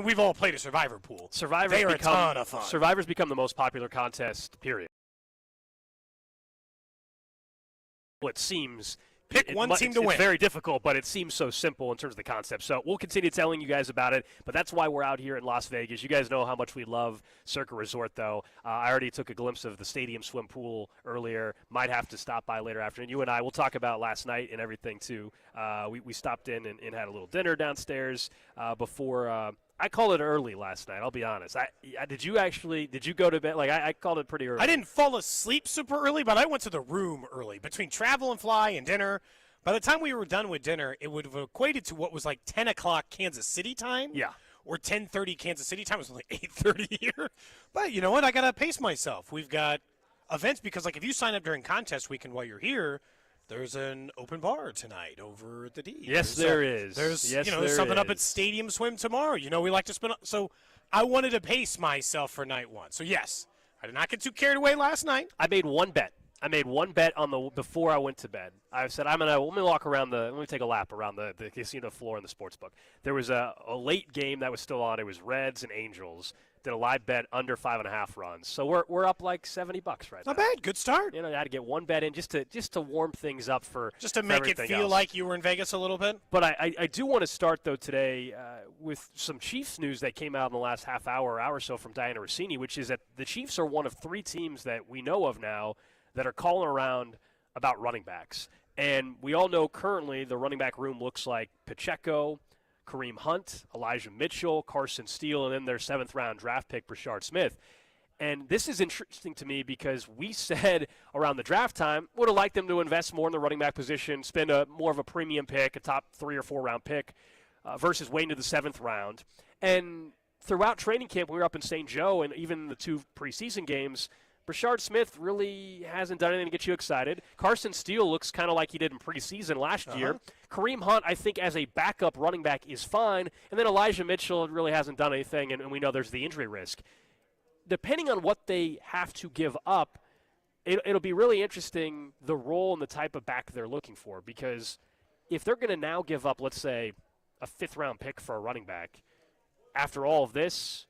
we've all played a Survivor pool. They are a ton of fun. Survivor's become the most popular contest, period. Well, it seems Pick one team to win. It's very difficult, but it seems so simple in terms of the concept. So we'll continue telling you guys about it, but that's why we're out here in Las Vegas. You guys know how much we love Circa Resort, though. I already took a glimpse of the stadium swim pool earlier. Might have to stop by later afternoon. You and I will talk about last night and everything, too. We stopped in and had a little dinner downstairs before I called it early last night, I'll be honest. Did you go to bed? Like, I called it pretty early. I didn't fall asleep super early, but I went to the room early. Between travel and fly and dinner, by the time we were done with dinner, it would have equated to what was like 10 o'clock Kansas City time. Yeah. Or 10:30 Kansas City time. It was like 8:30 here. But you know what? I got to pace myself. We've got events because, like, if you sign up during contest weekend while you're here, there's an open bar tonight over at the D. Yes, there is. There's something up at Stadium Swim tomorrow. You know, we like to spend. So I wanted to pace myself for night one. So yes, I did not get too carried away last night. I made one bet. On before I went to bed. I said let me walk around let me take a lap around the casino floor in the sports book. There was a late game that was still on. It was Reds and Angels. Did a live bet under 5.5 runs. So we're up like $70 right now. Not bad. Good start. You know, I had to get one bet in just to warm things up just to make it feel like you were in Vegas a little bit. But I do want to start though today with some Chiefs news that came out in the last half hour or hour or so from Diana Rossini, which is that the Chiefs are one of 3 teams that we know of now that are calling around about running backs. And we all know currently the running back room looks like Pacheco, Kareem Hunt, Elijah Mitchell, Carson Steele, and then their 7th-round draft pick, Brashard Smith. And this is interesting to me because we said around the draft time would have liked them to invest more in the running back position, spend more of a premium pick, a top 3 or 4 round pick, versus waiting to the 7th round. And throughout training camp, we were up in St. Joe, and even the 2 preseason games, Brashard Smith really hasn't done anything to get you excited. Carson Steele looks kind of like he did in preseason last year. Kareem Hunt, I think, as a backup running back is fine. And then Elijah Mitchell really hasn't done anything, and we know there's the injury risk. Depending on what they have to give up, it'll be really interesting the role and the type of back they're looking for. Because if they're going to now give up, let's say, a 5th-round pick for a running back, after all of this,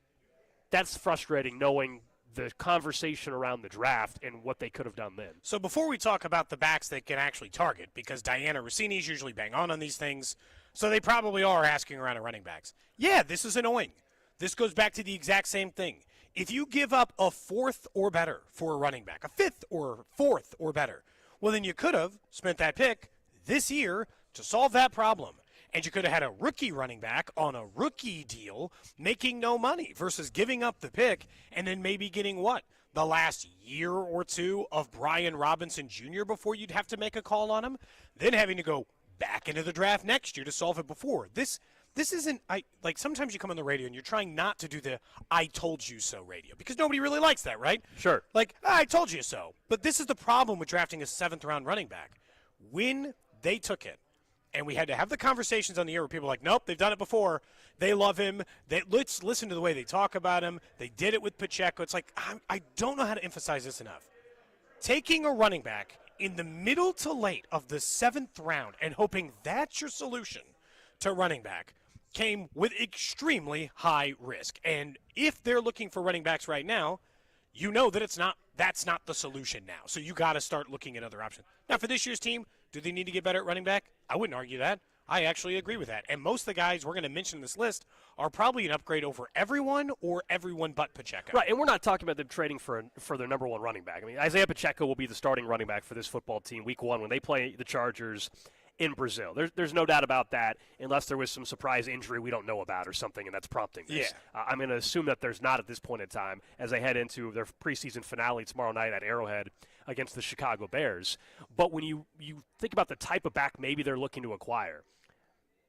that's frustrating knowing the conversation around the draft and what they could have done then. So before we talk about the backs they can actually target, because Diana Rossini's usually bang on these things, so they probably are asking around at running backs. Yeah, this is annoying. This goes back to the exact same thing. If you give up a 4th or better for a running back, a 5th or 4th or better, well, then you could have spent that pick this year to solve that problem. And you could have had a rookie running back on a rookie deal making no money versus giving up the pick and then maybe getting what? The last year or 2 of Brian Robinson Jr. before you'd have to make a call on him, then having to go back into the draft next year to solve it before. This isn't like sometimes you come on the radio and you're trying not to do the I told you so radio because nobody really likes that, right? Sure. Like, I told you so. But this is the problem with drafting a 7th-round running back. When they took it, and we had to have the conversations on the air where people are like, nope, they've done it before. They love him. Let's listen to the way they talk about him. They did it with Pacheco. It's like, I don't know how to emphasize this enough. Taking a running back in the middle to late of the 7th round and hoping that's your solution to running back came with extremely high risk. And if they're looking for running backs right now, you know that that's not the solution now. So you got to start looking at other options. Now, for this year's team, do they need to get better at running back? I wouldn't argue that. I actually agree with that. And most of the guys we're going to mention in this list are probably an upgrade over everyone or everyone but Pacheco. Right, and we're not talking about them trading for their number 1 running back. I mean, Isaiah Pacheco will be the starting running back for this football team week 1 when they play the Chargers in Brazil. There's no doubt about that, unless there was some surprise injury we don't know about or something, and that's prompting this. Yeah. I'm going to assume that there's not at this point in time as they head into their preseason finale tomorrow night at Arrowhead against the Chicago Bears. But when you think about the type of back maybe they're looking to acquire,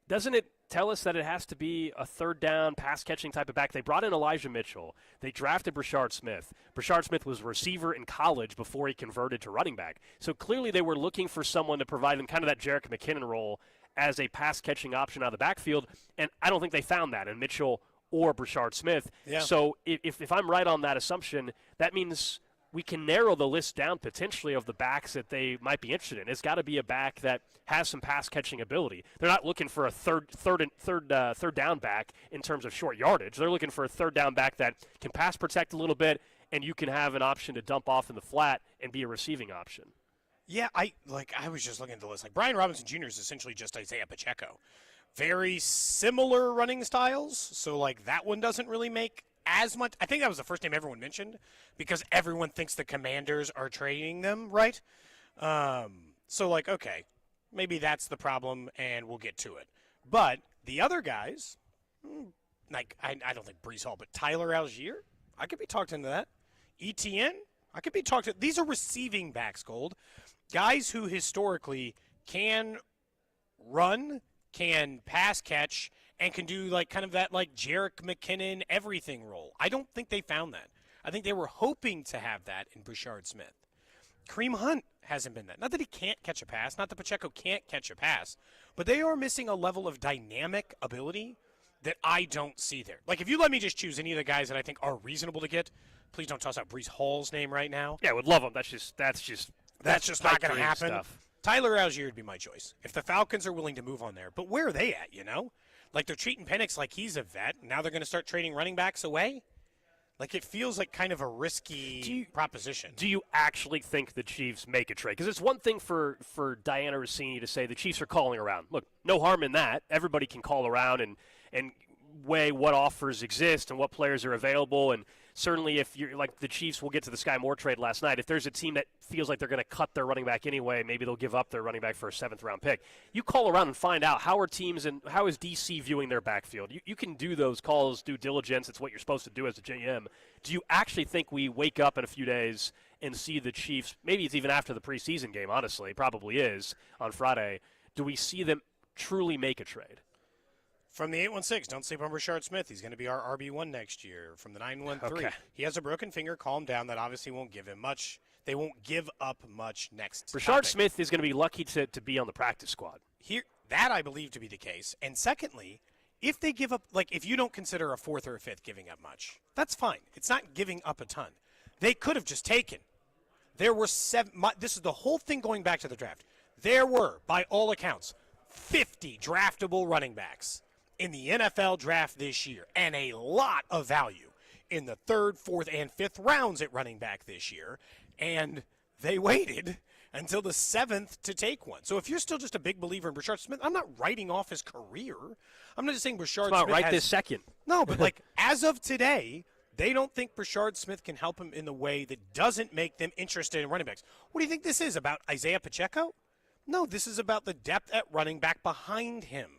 doesn't it tell us that it has to be a 3rd down, pass-catching type of back? They brought in Elijah Mitchell. They drafted Brashard Smith. Brashard Smith was a receiver in college before he converted to running back. So clearly they were looking for someone to provide them kind of that Jerick McKinnon role as a pass-catching option out of the backfield, and I don't think they found that in Mitchell or Brashard Smith. Yeah. So if I'm right on that assumption, that means we can narrow the list down potentially of the backs that they might be interested in. It's got to be a back that has some pass catching ability. They're not looking for a third down back in terms of short yardage. They're looking for a third down back that can pass protect a little bit, and you can have an option to dump off in the flat and be a receiving option. Yeah, I was just looking at the list. Like Brian Robinson Jr. is essentially just Isaiah Pacheco. Very similar running styles, so like that one doesn't really make as much. I think that was the first name everyone mentioned because everyone thinks the Commanders are trading them, right? So like, okay, maybe that's the problem, and we'll get to it. But the other guys, like I don't think Breece Hall, but Tyler Algier, I could be talked into that. ETN, I could be talked to. These are receiving backs, Gold. Guys who historically can run, can pass catch, and can do like kind of that like Jerick McKinnon everything role. I don't think they found that. I think they were hoping to have that in Brashard Smith. Kareem Hunt hasn't been that. Not that he can't catch a pass, not that Pacheco can't catch a pass, but they are missing a level of dynamic ability that I don't see there. Like if you let me just choose any of the guys that I think are reasonable to get, please don't toss out Breece Hall's name right now. Yeah, I would love him. That's just not going to happen. Stuff. Tyler Algier would be my choice if the Falcons are willing to move on there. But where are they at, you know? Like they're treating Penix like he's a vet. Now they're going to start trading running backs away? Like it feels like kind of a risky proposition. Do you actually think the Chiefs make a trade? Because it's one thing for Diana Rossini to say the Chiefs are calling around. Look, no harm in that. Everybody can call around and weigh what offers exist and what players are available. And certainly if you're like the Chiefs, we'll get to the Skyy Moore trade last night. If there's a team that feels like they're going to cut their running back anyway, maybe they'll give up their running back for a 7th-round pick. You call around and find out how are teams and how is DC viewing their backfield. You can do those calls, due diligence. It's what you're supposed to do as a GM. Do you actually think we wake up in a few days and see the Chiefs, maybe it's even after the preseason game, honestly, probably is, on Friday, do we see them truly make a trade? From the 816, don't sleep on Brashard Smith. He's going to be our RB1 next year. From the 913, He has a broken finger. Calm down. That obviously won't give him much. They won't give up much next. Brashard Smith is going to be lucky to be on the practice squad. That I believe to be the case. And secondly, if they give up, like if you don't consider a 4th or a 5th giving up much, that's fine. It's not giving up a ton. They could have just taken. There were 7. This is the whole thing going back to the draft. There were, by all accounts, 50 draftable running backs in the NFL draft this year, and a lot of value in the 3rd, 4th, and 5th rounds at running back this year, and they waited until the 7th to take one. So if you're still just a big believer in Brashard Smith, I'm not writing off his career. I'm not just saying Brashard Smith right this second. No, but like as of today, they don't think Brashard Smith can help him in the way that doesn't make them interested in running backs. What do you think this is, about Isaiah Pacheco? No, this is about the depth at running back behind him.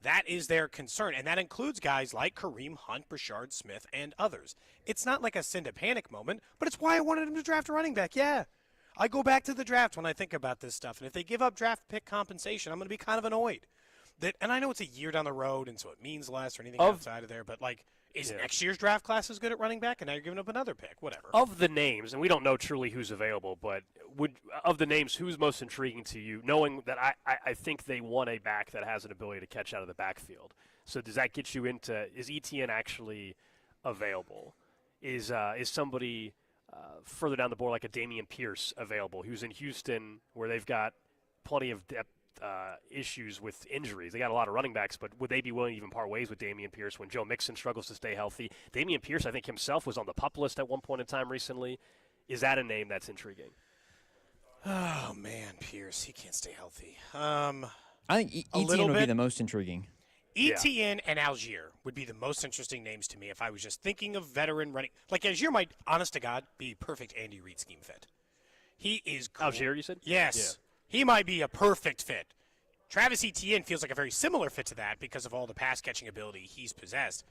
That is their concern, and that includes guys like Kareem Hunt, Brashard Smith, and others. It's not like a send a panic moment, but it's why I wanted him to draft a running back. Yeah, I go back to the draft when I think about this stuff, and if they give up draft pick compensation, I'm going to be kind of annoyed. And I know it's a year down the road, and so it means less or anything outside of there, but like, is next year's draft class as good at running back, and now you're giving up another pick, whatever. Of the names, and we don't know truly who's available, but of the names, who's most intriguing to you, knowing that I think they want a back that has an ability to catch out of the backfield. So does that get you into, is ETN actually available? Is somebody further down the board like a Dameon Pierce available, who's in Houston where they've got plenty of depth issues with injuries? They got a lot of running backs, but would they be willing to even part ways with Dameon Pierce when Joe Mixon struggles to stay healthy? Dameon Pierce, I think himself, was on the PUP list at one point in time recently. Is that a name that's intriguing? Oh, man, Pierce, he can't stay healthy. I think ETN would be the most intriguing. ETN and Algier would be the most interesting names to me if I was just thinking of veteran running. Like, Algier might, honest to God, be perfect Andy Reid scheme fit. He is cool. Algier, you said? Yes. Yeah. He might be a perfect fit. Travis Etienne feels like a very similar fit to that because of all the pass-catching ability he's possessed.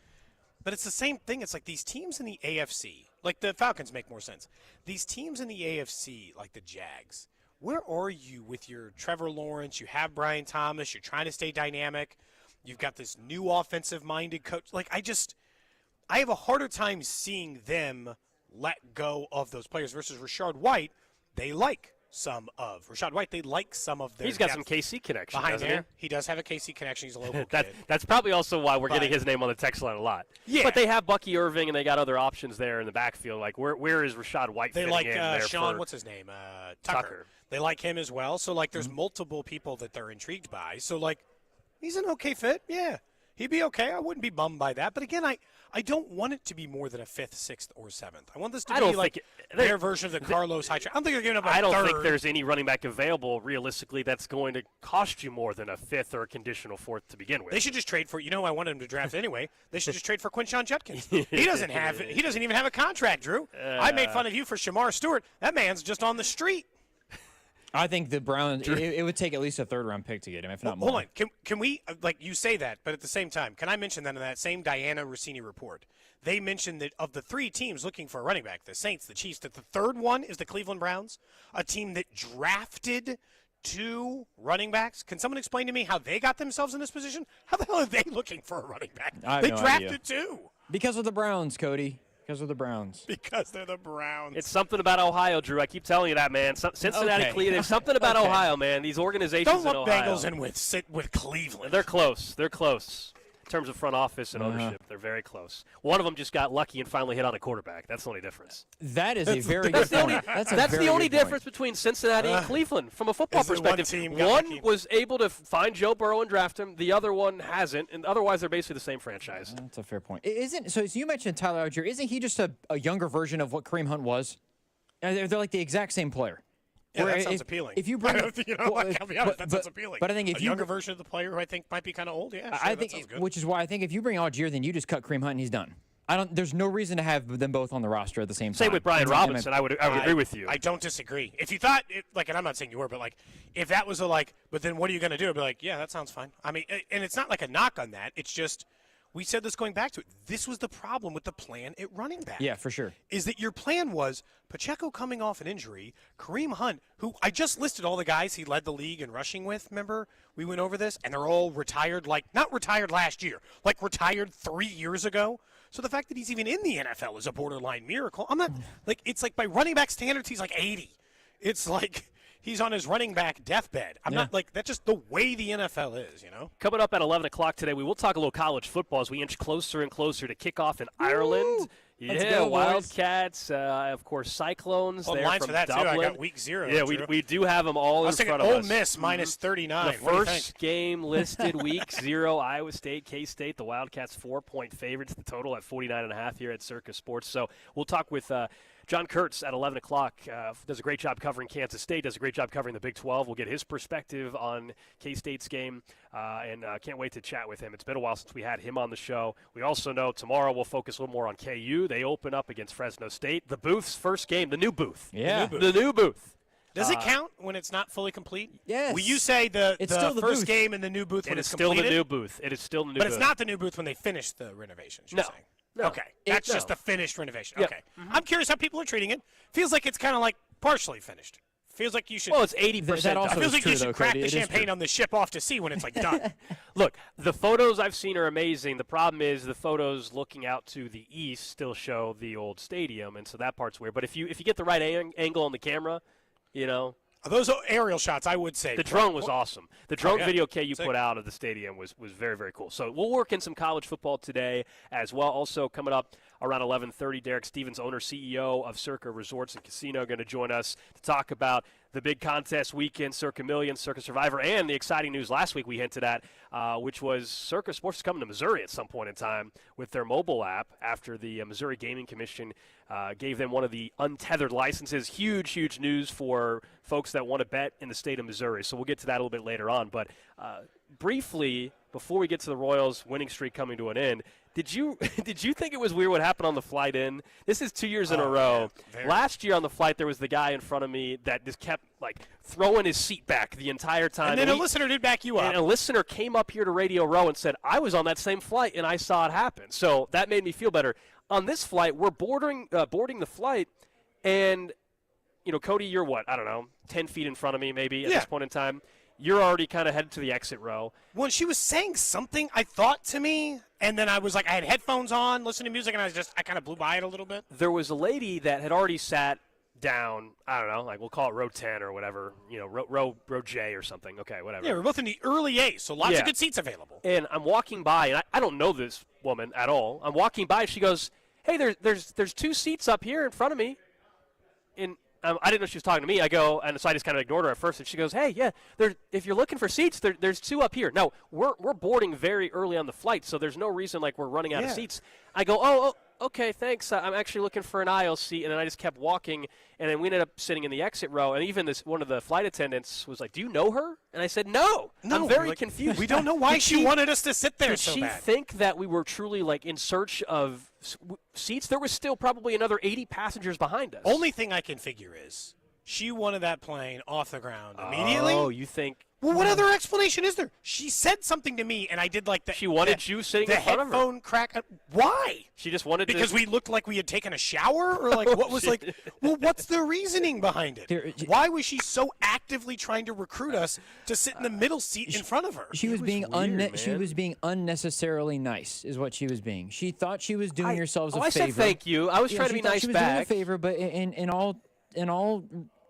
But it's the same thing. It's like these teams in the AFC, like the Falcons make more sense. These teams in the AFC, like the Jags, where are you with your Trevor Lawrence? You have Brian Thomas. You're trying to stay dynamic. You've got this new offensive-minded coach. Like, I have a harder time seeing them let go of those players versus Rachaad White. They like. some of Rachaad White. They like some of their He's got depth some KC connection behind doesn't there. He does have a KC connection. He's a local kid. That's probably also why we're But- getting his name on the text line a lot. Yeah. But they have Bucky Irving, and they got other options there in the backfield. Like, where is Rachaad White They fitting like in there Sean, for what's his name? Tucker. They like him as well. So, like, there's multiple people that they're intrigued by. So, like, he's an okay fit. Yeah. He'd be okay. I wouldn't be bummed by that. But, again, I don't want it to be more than a 5th, 6th, or 7th. I want this to I be don't like think their version of the Carlos Hyde. I don't think they're giving up a I don't third. think there's any running back available, realistically, that's going to cost you more than a 5th or a conditional 4th to begin with. They should just trade for, I wanted him to draft anyway. They should just trade for Quinshon Judkins. He doesn't even have a contract, Drew. I made fun of you for Shamar Stewart. That man's just on the street. I think the Browns, it would take at least a 3rd-round pick to get him, if not more. Hold on. Can we, like you say that, but at the same time, can I mention that in that same Diana Rossini report, they mentioned that of the 3 teams looking for a running back, the Saints, the Chiefs, that the 3rd one is the Cleveland Browns, a team that drafted 2 running backs. Can someone explain to me how they got themselves in this position? How the hell are they looking for a running back? I have They no drafted idea. 2. Because of the Browns, Cody. Because of the Browns. Because they're the Browns. It's something about Ohio, Drew. I keep telling you that, man. Cincinnati, Okay. Cleveland. It's something about Okay. Ohio, man. These organizations Don't in look Ohio. Bengals in with Cleveland. They're close. They're close. In terms of front office and ownership, they're very close. One of them just got lucky and finally hit on a quarterback. That's the only difference. That is a very good point. That's the only good point. difference between Cincinnati and Cleveland from a football is that one perspective. team got lucky. was able to find Joe Burrow and draft him. The other one hasn't, and otherwise they're basically the same franchise. That's a fair point. So you mentioned Tyler Algier. Isn't he just a younger version of what Kareem Hunt was? They're like the exact same player. Yeah, Where that sounds appealing. If you bring, I'll be honest, that sounds appealing. But I think if a you younger version of the player who I think might be kind of old, yeah, sure, I that think, sounds good. which is why I think if you bring Algier, then you just cut Kareem Hunt and he's done. There's no reason to have them both on the roster at the same time. Same with Brian Robinson. I would agree with you. I don't disagree. If you thought, and I'm not saying you were, but if that was but then what are you going to do? I'd be like, yeah, that sounds fine. I mean, and it's not like a knock on that. It's just, we said this going back to it. This was the problem with the plan at running back. Yeah, for sure. Is that your plan was Pacheco coming off an injury, Kareem Hunt, who I just listed all the guys he led the league in rushing with, remember? We went over this, and they're all retired, not retired last year, retired 3 years ago. So the fact that he's even in the NFL is a borderline miracle. I'm not, it's like by running back standards, he's 80. It's like he's on his running back deathbed. I'm not that's just the way the NFL is, Coming up at 11 o'clock today, we will talk a little college football as we inch closer and closer to kickoff in Ireland. Let's Yeah, go, boys. Wildcats, of course, Cyclones. Well, They're lines from for that, Dublin. too. I got week 0. Yeah, Drew. we do have them all I in was thinking front of Ole us. Miss minus 39. The What do you think? first game listed week 0, Iowa State, K-State. The Wildcats 4-point favorites. The total at 49.5 here at Circa Sports. So we'll talk with John Kurtz at 11 o'clock. Does a great job covering Kansas State. Does a great job covering the Big 12. We'll get his perspective on K-State's game, and can't wait to chat with him. It's been a while since we had him on the show. We also know tomorrow we'll focus a little more on KU. They open up against Fresno State. The Booth's first game, the new booth. Yeah. The new booth. Does it count when it's not fully complete? Yes. Will you say It's still the first booth. game in the new booth when It it's is still completed? the new booth. It is still the new But booth. it's not the new booth when they finish the renovations, you're No. saying? No. Okay. That's No. just the finished renovation. Yeah. Okay. I'm curious how people are treating it. Feels like it's kind of like partially finished. Feels like you should. Well, it's 80%. That also it feels is like true, you should though, crack Cody. the It is champagne true. on the ship off to sea when it's done. Look, the photos I've seen are amazing. The problem is the photos looking out to the east still show the old stadium, and so that part's weird. But if you get the right angle on the camera, Those aerial shots, I would say. the drone was awesome. The drone yeah. video KU Sick. put out of the stadium was very, very cool. So we'll work in some college football today as well. Also coming up around 11:30, Derek Stevens, owner, CEO of Circa Resorts and Casino, going to join us to talk about the big contest weekend, Circa Million, Circa Survivor, and the exciting news last week we hinted at, which was Circa Sports is coming to Missouri at some point in time with their mobile app after the Missouri Gaming Commission gave them one of the untethered licenses. Huge, huge news for folks that want to bet in the state of Missouri. So we'll get to that a little bit later on. But briefly, before we get to the Royals' winning streak coming to an end, did you think it was weird what happened on the flight in? This is 2 years in a row. very. Last year on the flight, there was the guy in front of me that just kept throwing his seat back the entire time. And then a listener did back you up. And a listener came up here to Radio Row and said, I was on that same flight and I saw it happen. So that made me feel better. On this flight, we're boarding the flight, and Cody, you're what? I don't know, 10 feet in front of me maybe at Yeah. this point in time. You're already kind of headed to the exit row. When she was saying something, I thought to me, and then I was like, I had headphones on, listening to music, and I kind of blew by it a little bit. There was a lady that had already sat down, I don't know, like we'll call it row 10 or whatever, row J or something. Okay, whatever. Yeah, we're both in the early A's, so lots of good seats available. And I'm walking by, and I don't know this woman at all. I'm walking by, and she goes, hey, there's 2 seats up here in front of me. And I didn't know she was talking to me. I go, and so I just kind of ignored her at first. And she goes, hey, yeah, if you're looking for seats, there's 2 up here. Now, we're boarding very early on the flight, so there's no reason like we're running out of seats. I go, oh, okay, thanks. I'm actually looking for an aisle seat. And then I just kept walking, and then we ended up sitting in the exit row. And even one of the flight attendants was like, do you know her? And I said, no. I'm very confused. We don't know why she wanted us to sit there so bad. Did she think that we were truly like in search of seats? There was still probably another 80 passengers behind us. Only thing I can figure is she wanted that plane off the ground immediately. Oh, you think? Well, what other explanation is there? She said something to me, and I did like that. She wanted you sitting in front of her. The headphone crack. Why? She just wanted because we looked like we had taken a shower, or like what was like? Well, what's the reasoning behind it? Why was she so actively trying to recruit us to sit in the middle seat in front of her? She was being she was being unnecessarily nice, is what she was being. She thought she was doing yourselves a favor. I said thank you. I was trying to be nice she was back. doing a favor, but in all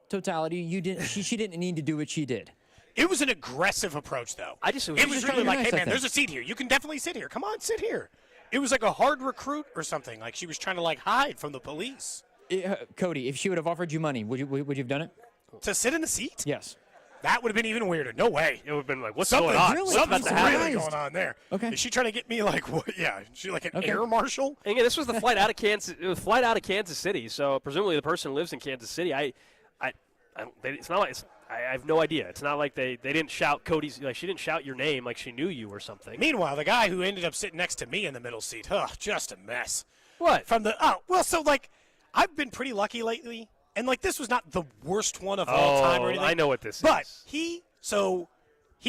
totality, you didn't. She didn't need to do what she did. It was an aggressive approach, though. It was really like, hey, man, there's a seat here. You can definitely sit here. Come on, sit here. It was like a hard recruit or something. Like she was trying to like hide from the police. Cody, if she would have offered you money, would you have done it? To sit in the seat? Yes. That would have been even weirder. No way. It would have been like, what's going on? Really? Something's really going on there. Okay. Is she trying to get me like what? Yeah. Is she like an air marshal? And again, this was the flight out of Kansas. It was flight out of Kansas City. So presumably the person lives in Kansas City. It's not like I have no idea. It's not like they didn't shout Cody's, like she didn't shout your name like she knew you or something. Meanwhile, the guy who ended up sitting next to me in the middle seat, just a mess. What? So like I've been pretty lucky lately, and like this was not the worst one of all time or anything. I know what this is. But he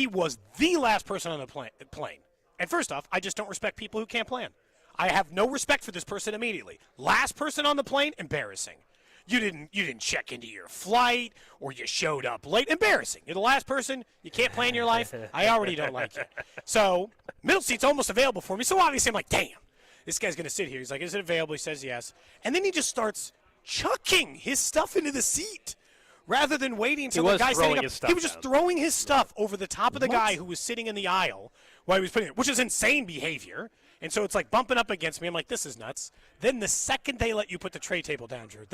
was the last person on the plane. And first off, I just don't respect people who can't plan. I have no respect for this person immediately. Last person on the plane, embarrassing. You didn't check into your flight, or you showed up late. Embarrassing. You're the last person. You can't plan your life. I already don't like you. So middle seat's almost available for me. So obviously I'm like, damn, this guy's gonna sit here. He's like, is it available? He says yes, and then he just starts chucking his stuff into the seat rather than waiting until the guy setting up. He was just throwing his stuff over the top of the guy who was sitting in the aisle while he was putting it, which is insane behavior. And so it's like bumping up against me. I'm like, this is nuts. Then the second they let you put the tray table down, Drew,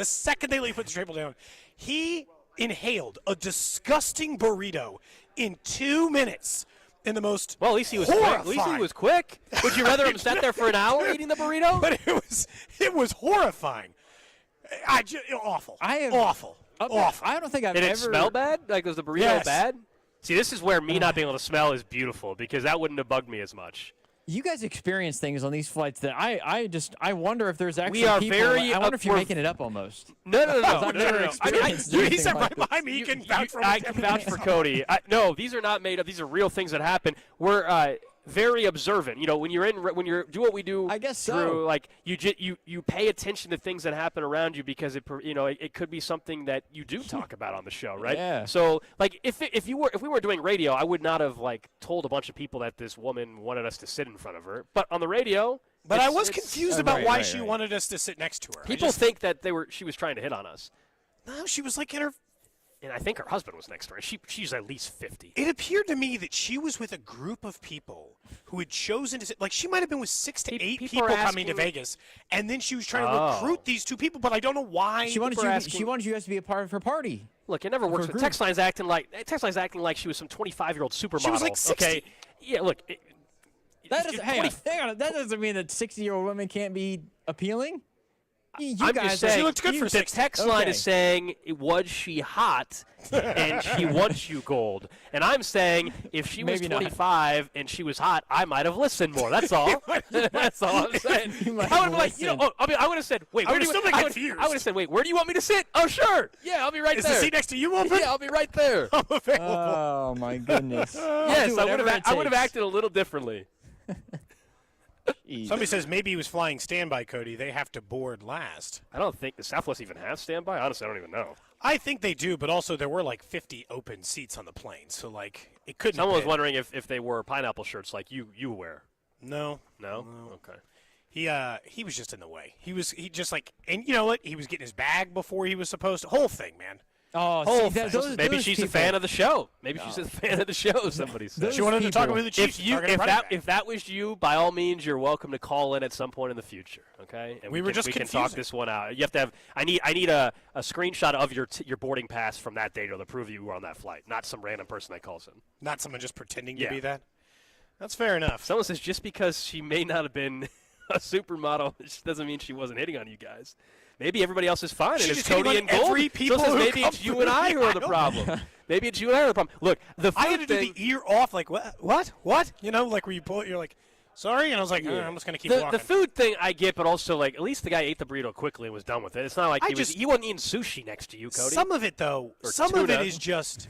he inhaled a disgusting burrito in 2 minutes in the most Well, at least he was horrifying. quick. At least he was quick. Would you rather him sat there for an hour eating the burrito? But it was horrifying. Awful. Awful. I don't think I've Did ever. it smell bad? Like, was the burrito bad? See, this is where me not being able to smell is beautiful because that wouldn't have bugged me as much. You guys experience things on these flights that I wonder if there's actually We are people. very I wonder if you're making it up almost. No. I've never experienced anything He sat like right this. behind me. You can vouch for I can vouch for Cody. No, these are not made up. These are real things that happen. We're very observant. You know, when you do what we do, I guess so. Drew, like you pay attention to things that happen around you because it could be something that you do talk about on the show, right? Yeah. So like if we were doing radio, I would not have like told a bunch of people that this woman wanted us to sit in front of her. But on the radio, But I was confused about why she right. wanted us to sit next to her. people think that she was trying to hit on us. No, she was like in her. And I think her husband was next to her. She's at least 50. It appeared to me that she was with a group of people who had chosen to sit. Like she might have been with 6 to 8 people coming to Vegas, and then she was trying to recruit these 2 people. But I don't know why. She wanted you guys to be a part of her party. Look, it never works. But text line's acting like she was some 25-year-old supermodel. She was like 60. Okay, yeah. Look, Hang on. That doesn't mean that 60-year-old women can't be appealing. I'm just saying, she looked good for 60. The text line is saying, was she hot and she wants you gold? And I'm saying, if she was 25 and she was hot, I might have listened more. That's all. That's all I'm saying. I would have I would have said, wait, where do you want where do you want me to sit? Oh, sure. Yeah, I'll be right there. Is the seat next to you open? Yeah, I'll be right there. I'm available. Oh my goodness. Yes, I would have acted a little differently. Somebody says maybe he was flying standby, Cody. They have to board last. I don't think the Southwest even has standby. Honestly, I don't even know. I think they do, but also there were like 50 open seats on the plane, so like it couldn't. Someone was wondering if they wore pineapple shirts like you wear. No. Okay. He was just in the way. He just like, and you know what? He was getting his bag before he was supposed to. Whole thing, man. Oh, Whole see, thing. Maybe she's a fan of the show. Maybe she's a fan of the show. Somebody said. She wanted to talk people- about the Chiefs. If that was you, by all means, you're welcome to call in at some point in the future. Okay, and We were just we can talk confusing. this one out. You have to have. I need a screenshot of your boarding pass from that day to prove you were on that flight, not some random person that calls in. Not someone just pretending to Yeah. be that. That's fair enough. Someone says just because she may not have been a supermodel, it doesn't mean she wasn't hitting on you guys. Maybe everybody else is fine, She's and it's just hitting Cody on and Gold. every people so it says who maybe come it's you through. and I who Yeah, are I the know. problem. Maybe it's you and I who are the problem. Look, the I food had to do thing. the ear off, like what? You know, like where you pull it, you're like, sorry, and I was like, I'm just gonna keep walking. The food thing I get, but also like at least the guy ate the burrito quickly and was done with it. It's not like he wasn't eating sushi next to you, Cody. Some of it though, Or some of it tuna. is just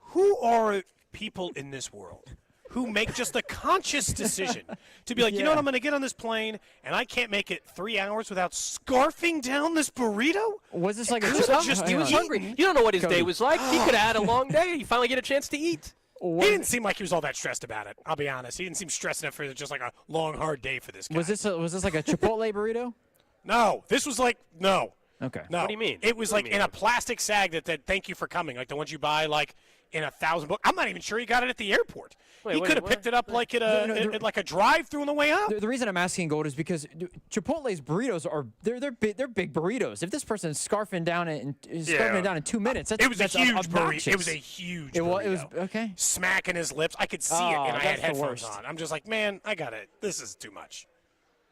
who are people in this world who make just a conscious decision to be like, you know what, I'm going to get on this plane and I can't make it 3 hours without scarfing down this burrito? Was this like a He was hang just- on. he was hungry. You don't know what his Cody. day was like. He could have had a long day. He finally get a chance to eat. He didn't seem like he was all that stressed about it. I'll be honest. He didn't seem stressed enough for just like a long, hard day for this guy. Was this like a Chipotle burrito? No, this was like no. Okay. No. What do you mean? It was What do like you in mean? a plastic sag that thank you for coming, like the ones you buy like in 1,000 books. I'm not even sure he got it at the airport. Wait, He wait, could have what? picked it up like at like a drive-through on the way up. The reason I'm asking Gold is because Chipotle's burritos are they're big burritos. If this person's scarfing down it in 2 minutes, It was a that's huge obnoxious. burrito. It was a huge It burrito. was okay. Smacking his lips. I could see it, Oh, and I had that's the headphones worst. on. I'm just like, man, I got it. This is too much.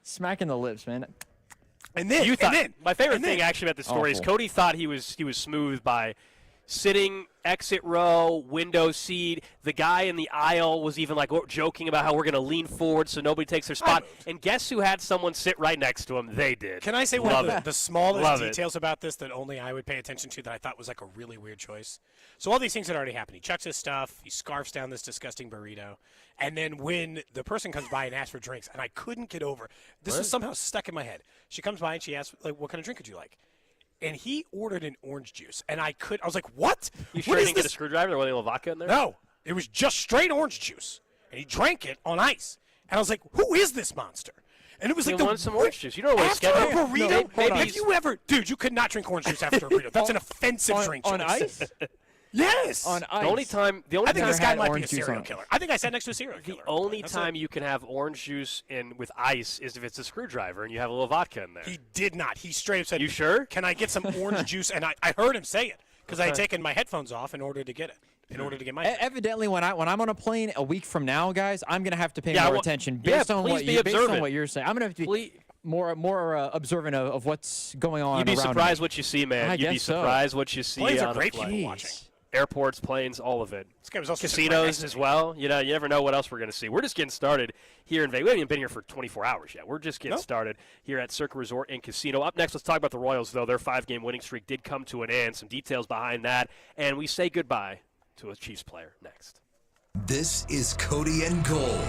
Smacking the lips, man. And then, You thought and then my favorite and thing then- actually about the story is Awful. Cody thought he was smooth by sitting exit row, window seat. The guy in the aisle was even like joking about how we're going to lean forward so nobody takes their spot. moved. And guess who had someone sit right next to him? They did. Can I say one Love of it. the smallest Love it. details about this that only I would pay attention to that I thought was like a really weird choice? So all these things had already happened. He chucks his stuff. He scarfs down this disgusting burrito. And then when the person comes by and asks for drinks, and I couldn't get over, this was somehow stuck in my head. She comes by and she asks, like, what kind of drink would you like? And he ordered an orange juice. And I was like, what? You sure What he is didn't get a this? screwdriver? There wasn't a little vodka in there? No, it was just straight orange juice, and he drank it on ice. And I was like, "Who is this monster?" And it was He like the wanted some orange juice. You know what after it's a scheduled? burrito. No, maybe have he's- you ever, dude? You could not drink orange juice after a burrito. That's an offensive drink on choice. ice. Yes. On ice. The only time I think never this guy had might be a orange juice serial on it. killer. I think I sat next to a serial The killer. only That's time it. you can have orange juice with ice is if it's a screwdriver and you have a little vodka in there. He did not. He straight up said, You sure? Can I get some orange juice?" And I heard him say it because I had taken my headphones off in order to get it. In order to get my drink. Evidently, when I'm on a plane a week from now, guys, I'm gonna have to pay Yeah, more well, attention yeah, based on please what be you based on observant. what you're saying. I'm gonna have to be Please- more observant of what's going on. You'd be around surprised me. what you see, man. I You'd be guess so. surprised what you see Planes are on great a flight. people watching. Airports, planes, all of it. This guy was also sitting right next Casinos to as me. well. You know, you never know what else we're going to see. We're just getting started here in Vegas. We haven't even been here for 24 hours yet. We're just getting Nope. started here at Circa Resort and Casino. Up next, let's talk about the Royals, though. Their 5-game winning streak did come to an end. Some details behind that. And we say goodbye to a Chiefs player next. This is Cody and Gold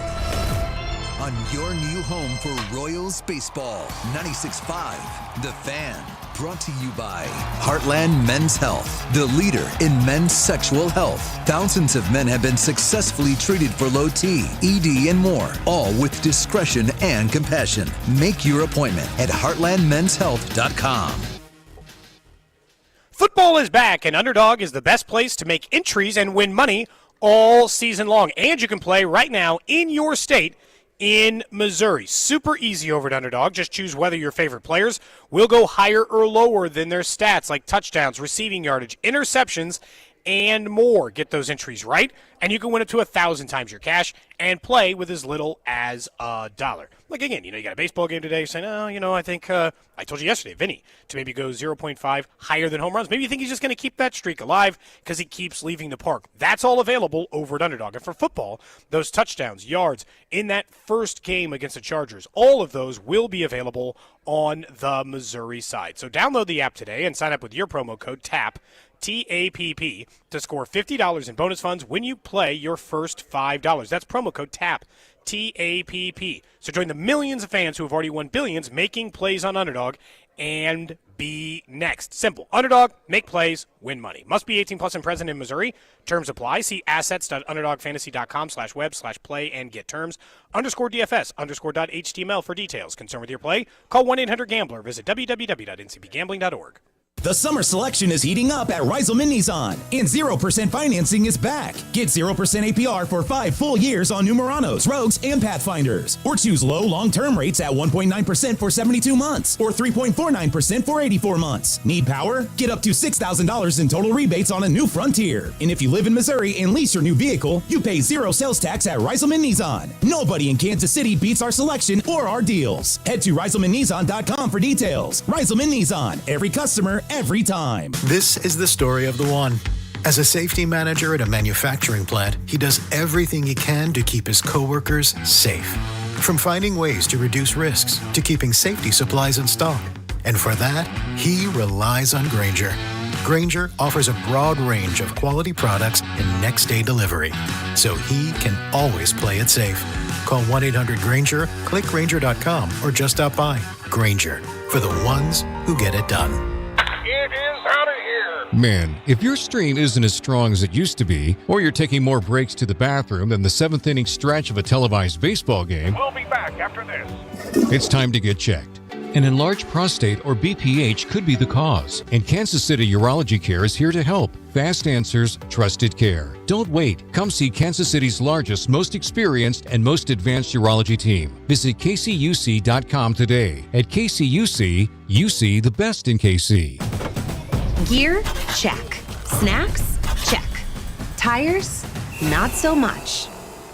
on your new home for Royals baseball. 96.5 The Fan. Brought to you by Heartland Men's Health, the leader in men's sexual health. Thousands of men have been successfully treated for low T, ED, and more, all with discretion and compassion. Make your appointment at heartlandmenshealth.com. Football is back, and Underdog is the best place to make entries and win money all season long. And you can play right now in your state in Missouri. Super easy over at Underdog. Just choose whether your favorite players will go higher or lower than their stats, like touchdowns, receiving yardage, interceptions, and more. Get those entries right, and you can win up to 1,000 times your cash and play with as little as $1. Like, again, you got a baseball game today. You're saying, oh, I think I told you yesterday, Vinny, to maybe go 0.5 higher than home runs. Maybe you think he's just going to keep that streak alive because he keeps leaving the park. That's all available over at Underdog. And for football, those touchdowns, yards in that first game against the Chargers, all of those will be available on the Missouri side. So download the app today and sign up with your promo code TAPP, TAPP, to score $50 in bonus funds when you play your first $5. That's promo code TAPP, TAPP. So join the millions of fans who have already won billions making plays on Underdog and be next. Simple. Underdog, make plays, win money. Must be 18 plus and present in Missouri. Terms apply. See assets.underdogfantasy.com/web/play and get terms. _DFS_.html for details. Concerned with your play? Call 1-800-GAMBLER. Visit www.ncbgambling.org. The summer selection is heating up at Reiselman Nissan, and 0% financing is back. Get 0% APR for 5 full years on new Muranos, Rogues, and Pathfinders. Or choose low long-term rates at 1.9% for 72 months or 3.49% for 84 months. Need power? Get up to $6,000 in total rebates on a new Frontier. And if you live in Missouri and lease your new vehicle, you pay 0 sales tax at Reiselman Nissan. Nobody in Kansas City beats our selection or our deals. Head to ReiselmanNissan.com for details. Reiselman Nissan. Every customer, every time. This is the story of the one. As a safety manager at a manufacturing plant, he does everything he can to keep his coworkers safe. From finding ways to reduce risks to keeping safety supplies in stock. And for that, he relies on Grainger. Grainger offers a broad range of quality products and next-day delivery, so he can always play it safe. Call 1-800-GRAINGER, click Grainger.com, or just stop by. Grainger, for the ones who get it done. It is out of here. Man, if your stream isn't as strong as it used to be, or you're taking more breaks to the bathroom than the 7th inning stretch of a televised baseball game, We'll be back after this. it's time to get checked. An enlarged prostate or BPH could be the cause, and Kansas City Urology Care is here to help. Fast answers, trusted care. Don't wait. Come see Kansas City's largest, most experienced, and most advanced urology team. Visit kcuc.com today. At KCUC, you see the best in KC. Gear? Check. Snacks? Check. Tires? Not so much.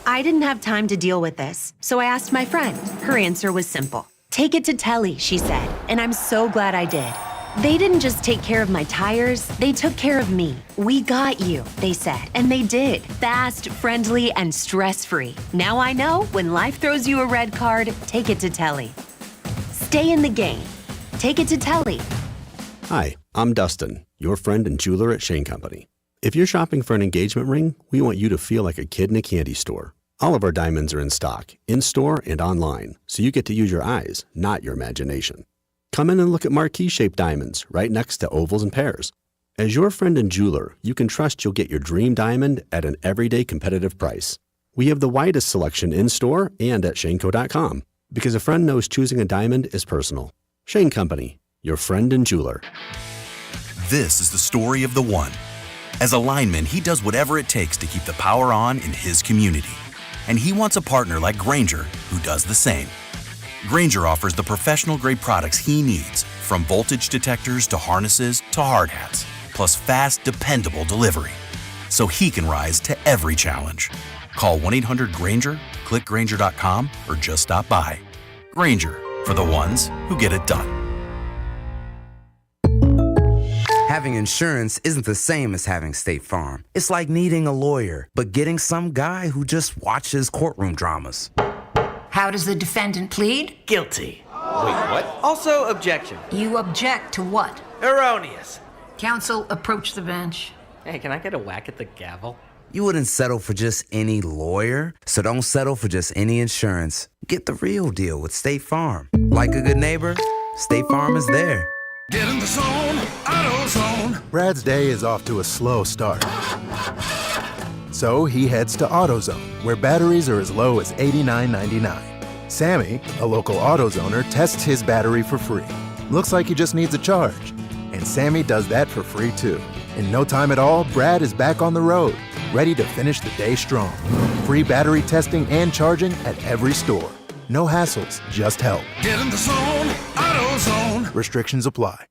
I didn't have time to deal with this, so I asked my friend. Her answer was simple. Take it to Telly, she said, and I'm so glad I did. They didn't just take care of my tires, they took care of me. We got you, they said, and they did. Fast, friendly, and stress-free. Now I know when life throws you a red card, take it to Telly. Stay in the game. Take it to Telly. Hi, I'm Dustin, your friend and jeweler at Shane Company. If you're shopping for an engagement ring, we want you to feel like a kid in a candy store. All of our diamonds are in stock, in-store and online, so you get to use your eyes, not your imagination. Come in and look at marquee-shaped diamonds right next to ovals and pears. As your friend and jeweler, you can trust you'll get your dream diamond at an everyday competitive price. We have the widest selection in-store and at shaneco.com, because a friend knows choosing a diamond is personal. Shane Company, your friend and jeweler. This is the story of the one. As a lineman, he does whatever it takes to keep the power on in his community. And he wants a partner like Grainger who does the same. Grainger offers the professional-grade products he needs, from voltage detectors to harnesses to hard hats, plus fast, dependable delivery, so he can rise to every challenge. Call 1-800-GRAINGER, click Grainger.com, or just stop by. Grainger, for the ones who get it done. Having insurance isn't the same as having State Farm. It's like needing a lawyer, but getting some guy who just watches courtroom dramas. How does the defendant plead? Guilty. Wait, what? Also, objection. You object to what? Erroneous. Counsel, approach the bench. Hey, can I get a whack at the gavel? You wouldn't settle for just any lawyer, so don't settle for just any insurance. Get the real deal with State Farm. Like a good neighbor, State Farm is there. Get in the zone, AutoZone. Brad's day is off to a slow start. So he heads to AutoZone, where batteries are as low as $89.99. Sammy, a local AutoZoner, tests his battery for free. Looks like he just needs a charge. And Sammy does that for free too. In no time at all, Brad is back on the road, ready to finish the day strong. Free battery testing and charging at every store. No hassles, just help. Get in the zone, AutoZone. Restrictions apply.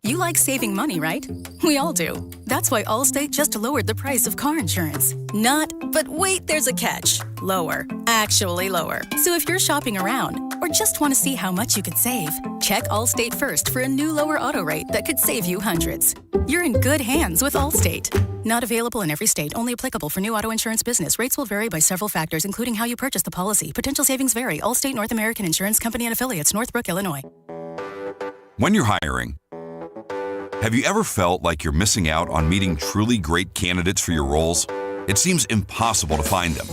You like saving money, right? We all do. That's why Allstate just lowered the price of car insurance. Not, but wait, there's a catch. Lower. Actually lower. So if you're shopping around or just want to see how much you could save, check Allstate first for a new lower auto rate that could save you hundreds. You're in good hands with Allstate. Not available in every state, only applicable for new auto insurance business. Rates will vary by several factors, including how you purchase the policy. Potential savings vary. Allstate North American Insurance Company and Affiliates, Northbrook, Illinois. When you're hiring, have you ever felt like you're missing out on meeting truly great candidates for your roles? It seems impossible to find them,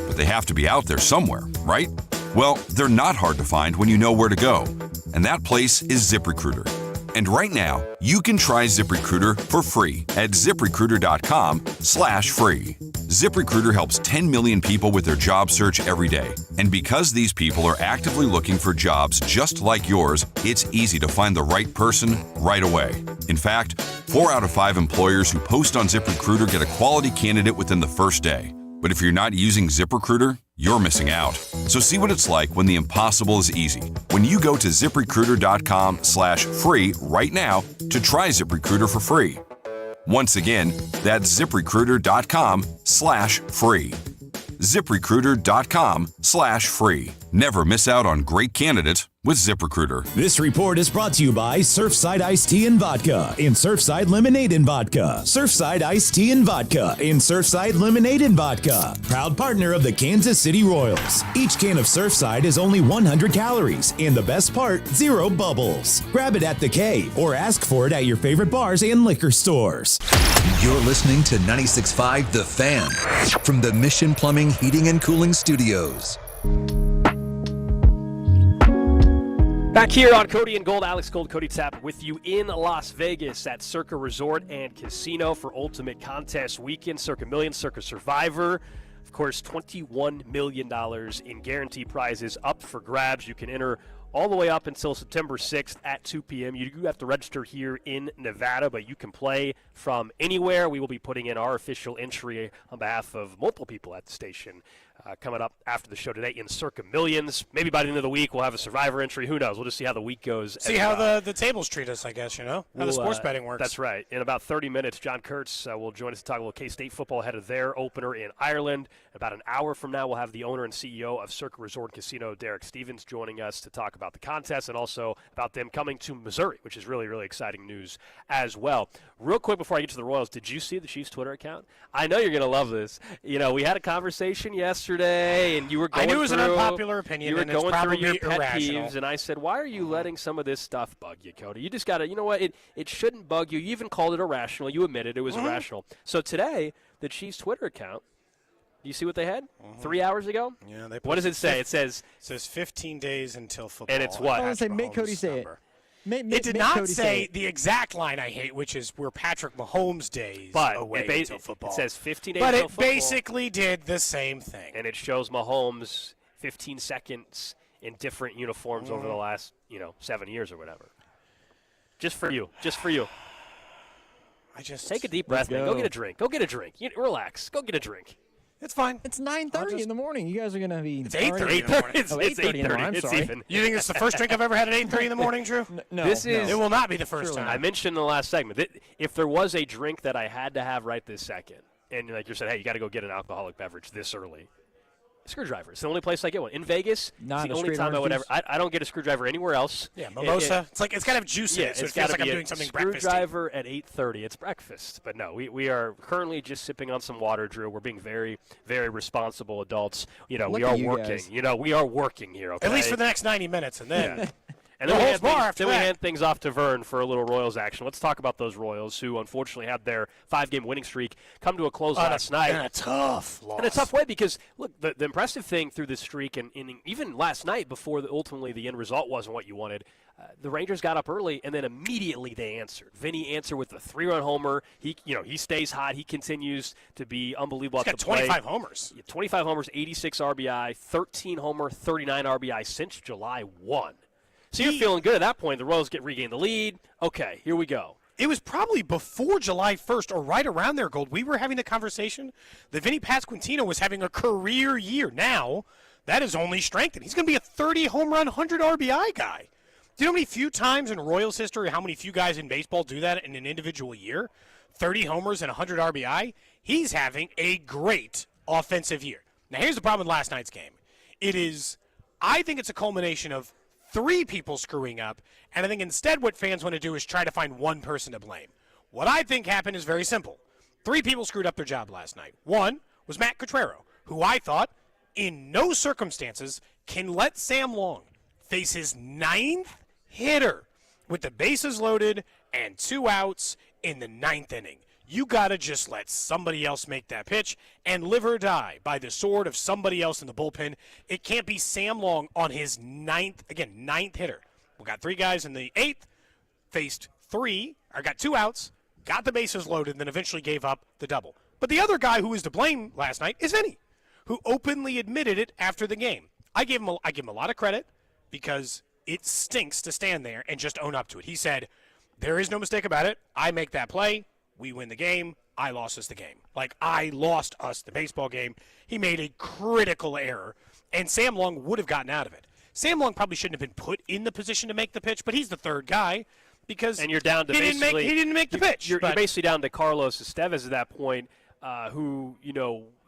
but they have to be out there somewhere, right? Well, they're not hard to find when you know where to go, and that place is ZipRecruiter. And right now, you can try ZipRecruiter for free at ZipRecruiter.com/free. ZipRecruiter helps 10 million people with their job search every day. And because these people are actively looking for jobs just like yours, it's easy to find the right person right away. In fact, 4 out of 5 employers who post on ZipRecruiter get a quality candidate within the first day. But if you're not using ZipRecruiter, you're missing out. So see what it's like when the impossible is easy. When you go to ZipRecruiter.com/free right now to try ZipRecruiter for free. Once again, that's ZipRecruiter.com/free. ZipRecruiter.com/free. Never miss out on great candidates with ZipRecruiter. This report is brought to you by Surfside Iced Tea and Vodka and Surfside Lemonade and Vodka. Surfside Iced Tea and Vodka and Surfside Lemonade and Vodka. Proud partner of the Kansas City Royals. Each can of Surfside is only 100 calories and the best part, 0 bubbles. Grab it at the K or ask for it at your favorite bars and liquor stores. You're listening to 96.5 The Fan from the Mission Plumbing, Heating, and Cooling Studios. Back here on Cody and Gold, Alex Gold, Cody Tapp with you in Las Vegas at Circa Resort and Casino for Ultimate Contest Weekend. Circa Million, Circa Survivor. Of course, $21 million in guaranteed prizes up for grabs. You can enter all the way up until September 6th at 2 p.m. You do have to register here in Nevada, but you can play from anywhere. We will be putting in our official entry on behalf of multiple people at the station coming up after the show today in Circa Millions. Maybe by the end of the week we'll have a Survivor entry. Who knows? We'll just see how the week goes. See how the tables treat us, I guess, how the sports betting works. That's right. In about 30 minutes, John Kurtz will join us to talk a little K-State football ahead of their opener in Ireland. About an hour from now, we'll have the owner and CEO of Circa Resort and Casino, Derek Stevens, joining us to talk about the contest and also about them coming to Missouri, which is really, really exciting news as well. Real quick before I get to the Royals, did you see the Chiefs' Twitter account? I know you're going to love this. We had a conversation yesterday, and you were going through. I knew it was an unpopular opinion, you were and going it's through probably your pet irrational. peeves, and I said, why are you letting some of this stuff bug you, Cody? You just got to, you know what? It shouldn't bug you. You even called it irrational. You admitted it was irrational. So today, the Chiefs' Twitter account, do you see what they had 3 hours ago? Yeah, what does it say? It says 15 days until football. And it's what? I was going to say, make Cody say it. It did not say the exact line I hate, which is we're Patrick Mahomes days away until football. It says 15 days but until it football. Basically did the same thing. And it shows Mahomes 15 seconds in different uniforms over the last, 7 years or whatever. Just for you. Take a deep breath, man. Go get a drink. Relax. Go get a drink. It's fine. It's 9:30 in the morning. You guys are going to be. It's 8:30 in the morning. It's 8:30 in the morning. I'm It's sorry. even. You think it's the first drink I've ever had at 8:30 in the morning, Drew? No. It will not be the first time. I mentioned in the last segment that if there was a drink that I had to have right this second, and like you said, hey, you got to go get an alcoholic beverage this early. Screwdriver. It's the only place I get one. In Vegas, Not it's the a only straight time I would orange ever. I don't get a screwdriver anywhere else. Yeah, mimosa. It's got to have juice in Yeah, it, so it's it feels gotta like I'm be doing something breakfasty. Screwdriver at 8:30. It's breakfast. But no, we are currently just sipping on some water, Drew. We're being very, very responsible adults. We Look are at you working. guys. We are working here. Okay? At least for the next 90 minutes, and then. Yeah. And No then, holds barred after we that. hand things off to Vern for a little Royals action. Let's talk about those Royals who unfortunately had their 5-game winning streak come to a close last night. And a tough loss. And a tough way because, look, the impressive thing through this streak and even last night before ultimately the end result wasn't what you wanted, the Rangers got up early and then immediately they answered. Vinny answered with a 3-run homer. He stays hot. He continues to be unbelievable He's at got the plate. 25 homers. 25 homers, 86 RBI, 13 homer, 39 RBI since July 1. So you're feeling good at that point. The Royals regain the lead. Okay, here we go. It was probably before July 1st or right around there, Gold. We were having the conversation that Vinny Pasquantino was having a career year. Now, that is only strengthened. He's going to be a 30-home run, 100 RBI guy. Do you know how many few times in Royals history, how many few guys in baseball do that in an individual year? 30 homers and 100 RBI? He's having a great offensive year. Now, here's the problem with last night's game. I think it's a culmination of 3 people screwing up, and I think instead what fans want to do is try to find one person to blame. What I think happened is very simple. 3 people screwed up their job last night. One was Matt Cottrero, who I thought in no circumstances can let Sam Long face his 9th hitter with the bases loaded and 2 outs in the 9th inning. You got to just let somebody else make that pitch and live or die by the sword of somebody else in the bullpen. It can't be Sam Long on his ninth hitter. We got 3 guys in the 8th, faced 3, or got 2 outs, got the bases loaded, and then eventually gave up the double. But the other guy who was to blame last night is Vinny, who openly admitted it after the game. I give him a lot of credit because it stinks to stand there and just own up to it. He said, there is no mistake about it. I make that play. We win the game. I lost us the game. Like, I lost us the baseball game. He made a critical error, and Sam Long would have gotten out of it. Sam Long probably shouldn't have been put in the position to make the pitch, but he's the 3rd guy because and you're down to he didn't make the pitch. You're basically down to Carlos Estevez at that point, who,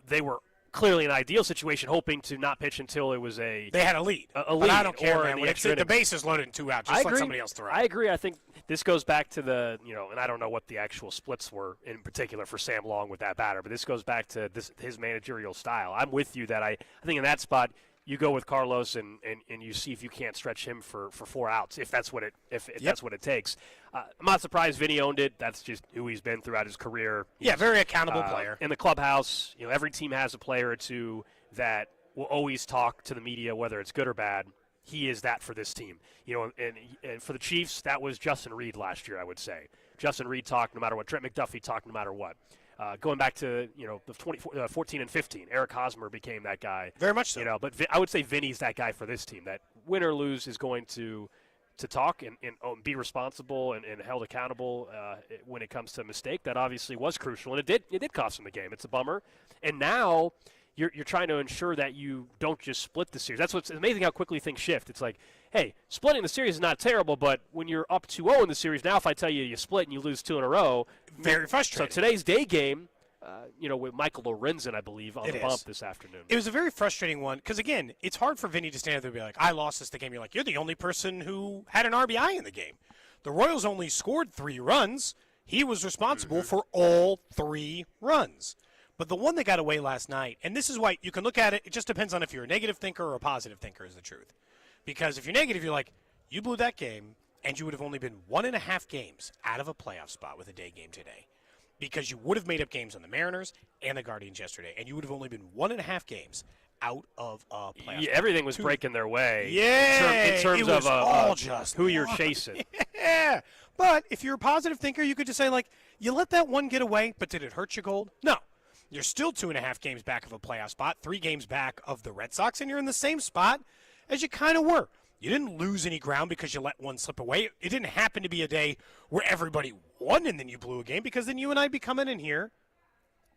they were clearly an ideal situation, hoping to not pitch until it was they had a lead. A but lead, I don't care, or man. When the base is loaded in 2 outs, just let somebody else throw it. I agree. I think this goes back to and I don't know what the actual splits were in particular for Sam Long with that batter, but this goes back to his managerial style. I'm with you that I think in that spot you go with Carlos and you see if you can't stretch him for 4 outs if that's what it that's what it takes. I'm not surprised Vinny owned it. That's just who he's been throughout his career. He's very accountable player. In the clubhouse, every team has a player or two that will always talk to the media, whether it's good or bad. He is that for this team. And for the Chiefs, that was Justin Reid last year, I would say. Justin Reid talked no matter what. Trent McDuffie talked no matter what. Going back to the 14 and 15, Eric Hosmer became that guy. Very much so. But I would say Vinny's that guy for this team. That win or lose is going to talk and be responsible and held accountable when it comes to a mistake that obviously was crucial, and it did cost him the game. It's a bummer, and now you're trying to ensure that you don't just split the series. That's what's amazing how quickly things shift. It's like, hey, splitting the series is not terrible, but when you're up 2-0 in the series, now if I tell you split and you lose 2 in a row, very frustrating. So today's day game, with Michael Lorenzen, I believe, on the bump this afternoon. It was a very frustrating one because, again, it's hard for Vinny to stand there and be like, I lost this the game. You're like, you're the only person who had an RBI in the game. The Royals only scored 3 runs. He was responsible for all 3 runs. But the one that got away last night, and this is why you can look at it, it just depends on if you're a negative thinker or a positive thinker is the truth. Because if you're negative, you're like, you blew that game, and you would have only been 1.5 games out of a playoff spot with a day game today. Because you would have made up games on the Mariners and the Guardians yesterday, and you would have only been 1.5 games out of a playoff. Yeah, everything was breaking their way. Yeah, in terms of all just who you're chasing. Yeah, but if you're a positive thinker, you could just say, like, you let that one get away, but did it hurt you, Gold? No. You're still 2.5 games back of a playoff spot, 3 games back of the Red Sox, and you're in the same spot as you kind of were. You didn't lose any ground because you let one slip away. It didn't happen to be a day where everybody won and then you blew a game, because then you and I'd be coming in here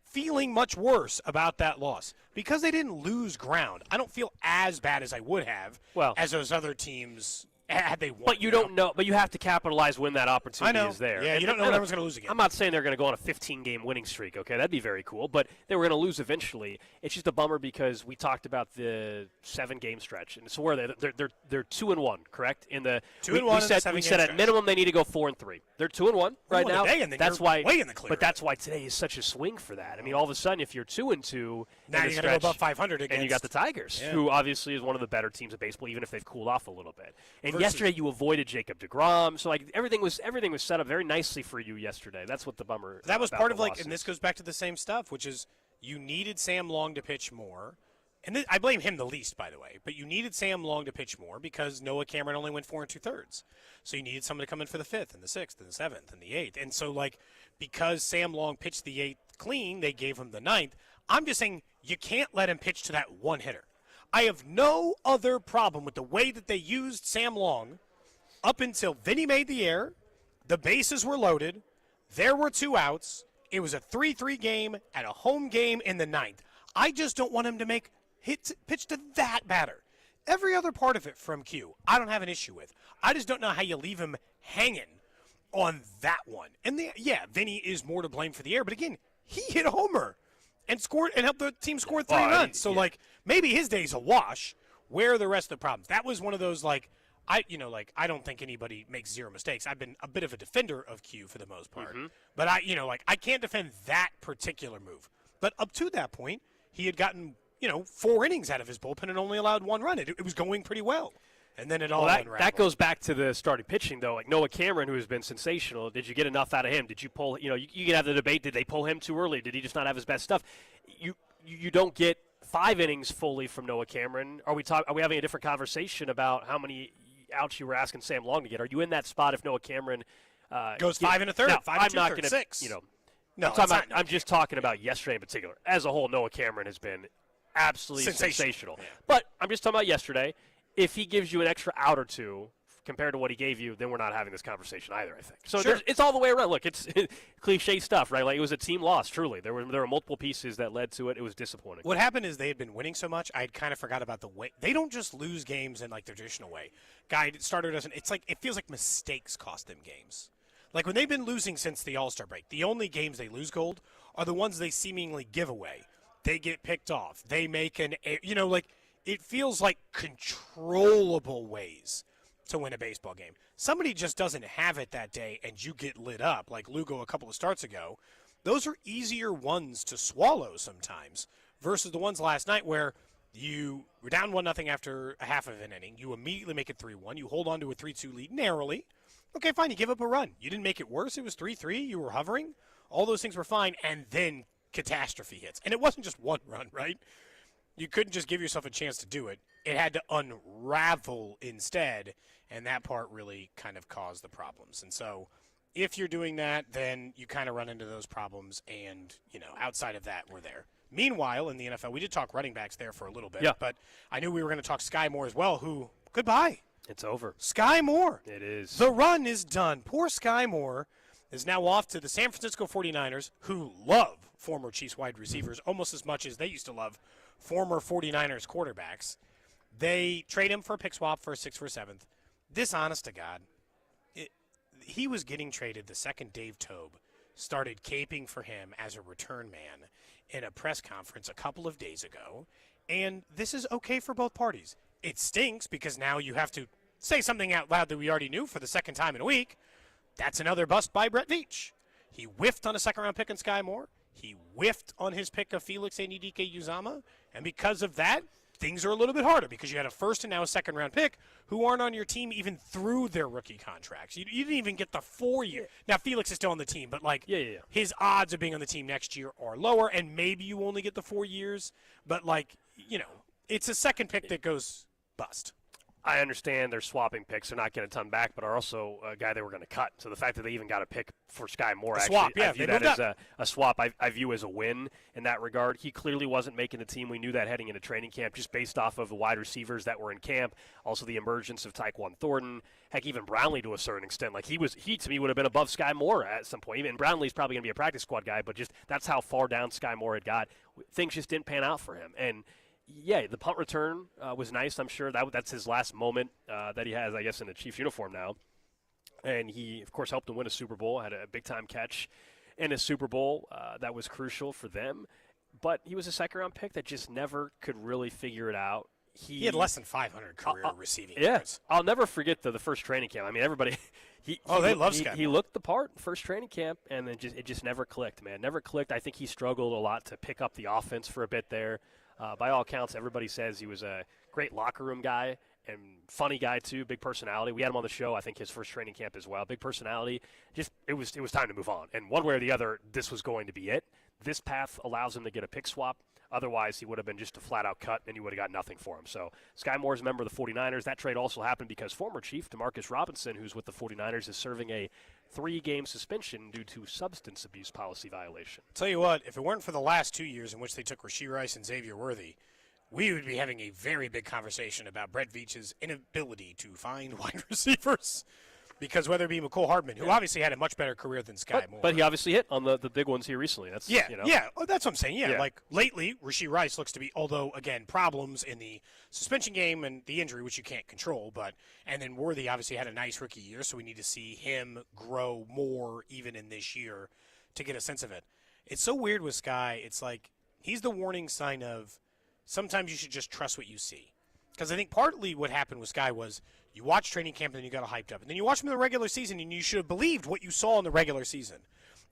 feeling much worse about that loss. Because they didn't lose ground, I don't feel as bad as I would have as those other teams had they won. But you don't know. But you have to capitalize when that opportunity is there. Yeah, you don't know when everyone's going to lose again. I'm not saying they're going to go on a 15-game winning streak. Okay, that'd be very cool. But they were going to lose eventually. It's just a bummer because we talked about the 7-game stretch, and so where they're 2-1, correct? In the 2-1. We said at minimum they need to go 4-3. They're 2-1 right now. That's why way in the clear. But that's why today is such a swing for that. I mean, all of a sudden, if you're 2-2, now you got to go above 500 against, and you got the Tigers, who obviously is one of the better teams of baseball, even if they've cooled off a little bit. And yesterday you avoided Jacob deGrom, so like everything was set up very nicely for you yesterday. That's what the bummer. That was part of and this goes back to the same stuff, which is you needed Sam Long to pitch more, and I blame him the least, by the way. But you needed Sam Long to pitch more because Noah Cameron only went 4 2/3, so you needed someone to come in for the 5th and the 6th and the 7th and the 8th, and so because Sam Long pitched the 8th clean, they gave him the 9th. I'm just saying you can't let him pitch to that one hitter. I have no other problem with the way that they used Sam Long. Up until Vinny made the error, the bases were loaded, there were 2 outs, it was a 3-3 game at a home game in the 9th. I just don't want him to pitch to that batter. Every other part of it from Q, I don't have an issue with. I just don't know how you leave him hanging on that one. And Vinny is more to blame for the error, but again, he hit a homer and scored and helped the team score 3 runs. So maybe his day's a wash. Where are the rest of the problems? That was one of those I don't think anybody makes 0 mistakes. I've been a bit of a defender of Q for the most part. Mm-hmm. But I can't defend that particular move. But up to that point, he had gotten, 4 innings out of his bullpen and only allowed 1 run. It was going pretty well. And then it all unraveled. That goes back to the starting pitching, though. Like Noah Cameron, who has been sensational. Did you get enough out of him? Did you pull? You can have the debate. Did they pull him too early? Did he just not have his best stuff? You don't get 5 innings fully from Noah Cameron. Are we having a different conversation about how many outs you were asking Sam Long to get? Are you in that spot if Noah Cameron goes 5 1/3, now, 5 I'm not 2/3, going to 6? No, I'm just talking about yesterday in particular. As a whole, Noah Cameron has been absolutely sensational. Yeah. But I'm just talking about yesterday. If he gives you an extra out or two compared to what he gave you, then we're not having this conversation either, I think. So it's all the way around. Look, it's cliche stuff, right? Like it was a team loss, truly. There were multiple pieces that led to it. It was disappointing. What happened is they had been winning so much, I had kind of forgot about the way. They don't just lose games in like the traditional way. Starter doesn't. It's like it feels like mistakes cost them games. Like when they've been losing since the All-Star break, the only games they lose, Gold, are the ones they seemingly give away. They get picked off. They make it feels like controllable ways to win a baseball game. Somebody just doesn't have it that day and you get lit up, like Lugo a couple of starts ago. Those are easier ones to swallow sometimes versus the ones last night where you were down 1-0 after a half of an inning. You immediately make it 3-1. You hold on to a 3-2 lead narrowly. Okay, fine. You give up a run. You didn't make it worse. It was 3-3. You were hovering. All those things were fine. And then catastrophe hits. And it wasn't just one run, right? You couldn't just give yourself a chance to do it. It had to unravel instead, and that part really kind of caused the problems. And so if you're doing that, then you kind of run into those problems, and, outside of that, we're there. Meanwhile, in the NFL, we did talk running backs there for a little bit, but I knew we were going to talk Skyy Moore as well, who, goodbye. It's over. Skyy Moore. It is. The run is done. Poor Skyy Moore is now off to the San Francisco 49ers, who love former Chiefs wide receivers almost as much as they used to love former 49ers quarterbacks. They trade him for a pick swap for a 6th for a 7th. This, honest to God, he was getting traded the second Dave Tobe started caping for him as a return man in a press conference a couple of days ago, and this is okay for both parties. It stinks because now you have to say something out loud that we already knew for the second time in a week. That's another bust by Brett Veach. He whiffed on a second-round pick in Skyy Moore. He whiffed on his pick of Felix Anudike-Uzomah. And because of that, things are a little bit harder because you had a first and now a second-round pick who aren't on your team even through their rookie contracts. You didn't even get the 4-year. Now, Felix is still on the team, but, his odds of being on the team next year are lower, and maybe you only get the 4 years. But, it's a second pick that goes bust. I understand they're swapping picks. They're not getting a ton back, but are also a guy they were going to cut. So the fact that they even got a pick for Skyy Moore, swap, I view that as a swap. I view as a win in that regard. He clearly wasn't making the team. We knew that heading into training camp just based off of the wide receivers that were in camp, also the emergence of Tyquan Thornton, heck, even Brownlee to a certain extent. He to me would have been above Skyy Moore at some point. Even Brownlee's probably going to be a practice squad guy, but just that's how far down Skyy Moore had got. Things just didn't pan out for him. And yeah, the punt return was nice. I'm sure that's his last moment that he has, I guess, in the Chiefs uniform now. And he, of course, helped them win a Super Bowl, had a big-time catch in a Super Bowl that was crucial for them. But he was a second-round pick that just never could really figure it out. He had less than 500 career receiving Yeah, yards. I'll never forget the first training camp. I mean, everybody they love Skyy Moore. He looked the part first training camp, and then it just never clicked, man. Never clicked. I think he struggled a lot to pick up the offense for a bit there. By all accounts, everybody says he was a great locker room guy and funny guy too, big personality. We had him on the show, I think his first training camp as well. Big personality. Just it was time to move on. And one way or the other, this was going to be it. This path allows him to get a pick swap. Otherwise, he would have been just a flat-out cut, and you would have got nothing for him. So Skyy Moore's a member of the 49ers. That trade also happened because former Chief Demarcus Robinson, who's with the 49ers, is serving a 3-game suspension due to substance abuse policy violation. Tell you what, if it weren't for the last 2 years in which they took Rashee Rice and Xavier Worthy, we would be having a very big conversation about Brett Veach's inability to find wide receivers. Because whether it be McCole Hardman, who obviously had a much better career than Skyy Moore. But he obviously hit on the big ones here recently. That's Oh, that's what I'm saying. Yeah, like lately, Rashee Rice looks to be, although, again, problems in the suspension game and the injury, which you can't control. And then Worthy obviously had a nice rookie year, so we need to see him grow more even in this year to get a sense of it. It's so weird with Skyy. It's like he's the warning sign of sometimes you should just trust what you see. Because I think partly what happened with Skyy was you watched training camp and then you got hyped up. And then you watched him in the regular season and you should have believed what you saw in the regular season.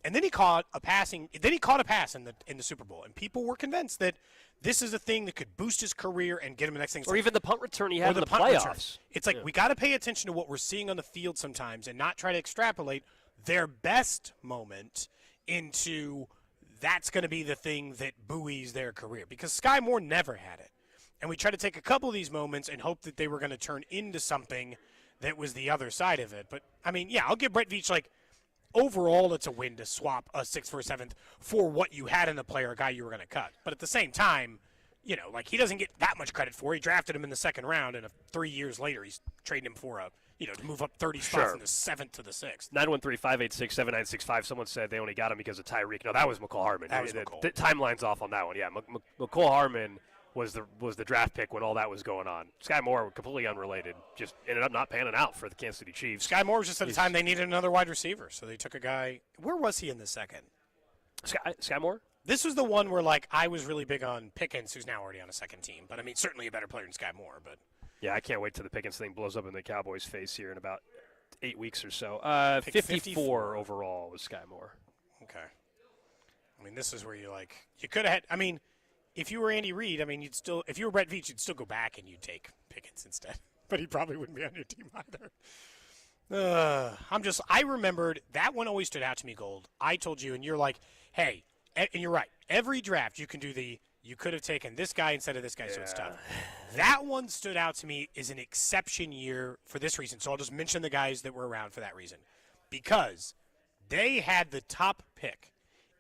And then he caught a pass in the Super Bowl. And people were convinced that this is a thing that could boost his career and get him the next thing. Or even the punt return he had in the playoffs. It's like we got to pay attention to what we're seeing on the field sometimes and not try to extrapolate their best moment into that's going to be the thing that buoys their career. Because Skyy Moore never had it. And we try to take a couple of these moments and hope that they were going to turn into something that was the other side of it. But, I mean, yeah, I'll give Brett Veach, like, overall it's a win to swap a 6th for a 7th for what you had in the player, a guy you were going to cut. But at the same time, you know, like, he doesn't get that much credit for it. He drafted him in the 2nd round, and 3 years later he's trading him for a, you know, to move up 30 spots from the 7th to the 6th. 913-586-7965. Someone said they only got him because of Tyreek. No, that was McCall Hardman. That was McCall. The timeline's off on that one. Yeah, McCall Hardman was the draft pick when all that was going on. Skyy Moore, completely unrelated, just ended up not panning out for the Kansas City Chiefs. Skyy Moore was just at a time they needed another wide receiver, so they took a guy. Where was he in the 2nd? Skyy Moore? This was the one where, like, I was really big on Pickens, who's now already on a 2nd team. But, I mean, certainly a better player than Skyy Moore. But yeah, I can't wait till the Pickens thing blows up in the Cowboys' face here in about 8 weeks or so. 54 overall was Skyy Moore. Okay. I mean, this is where you could have had, I mean, if you were Andy Reid, I mean, if you were Brett Veach, you'd still go back and you'd take Pickens instead. But he probably wouldn't be on your team either. I remembered, that one always stood out to me, Gold. I told you, and you're like, hey, and you're right. Every draft you can do you could have taken this guy instead of this guy, so it's tough. That one stood out to me as an exception year for this reason. So I'll just mention the guys that were around for that reason. Because they had the top pick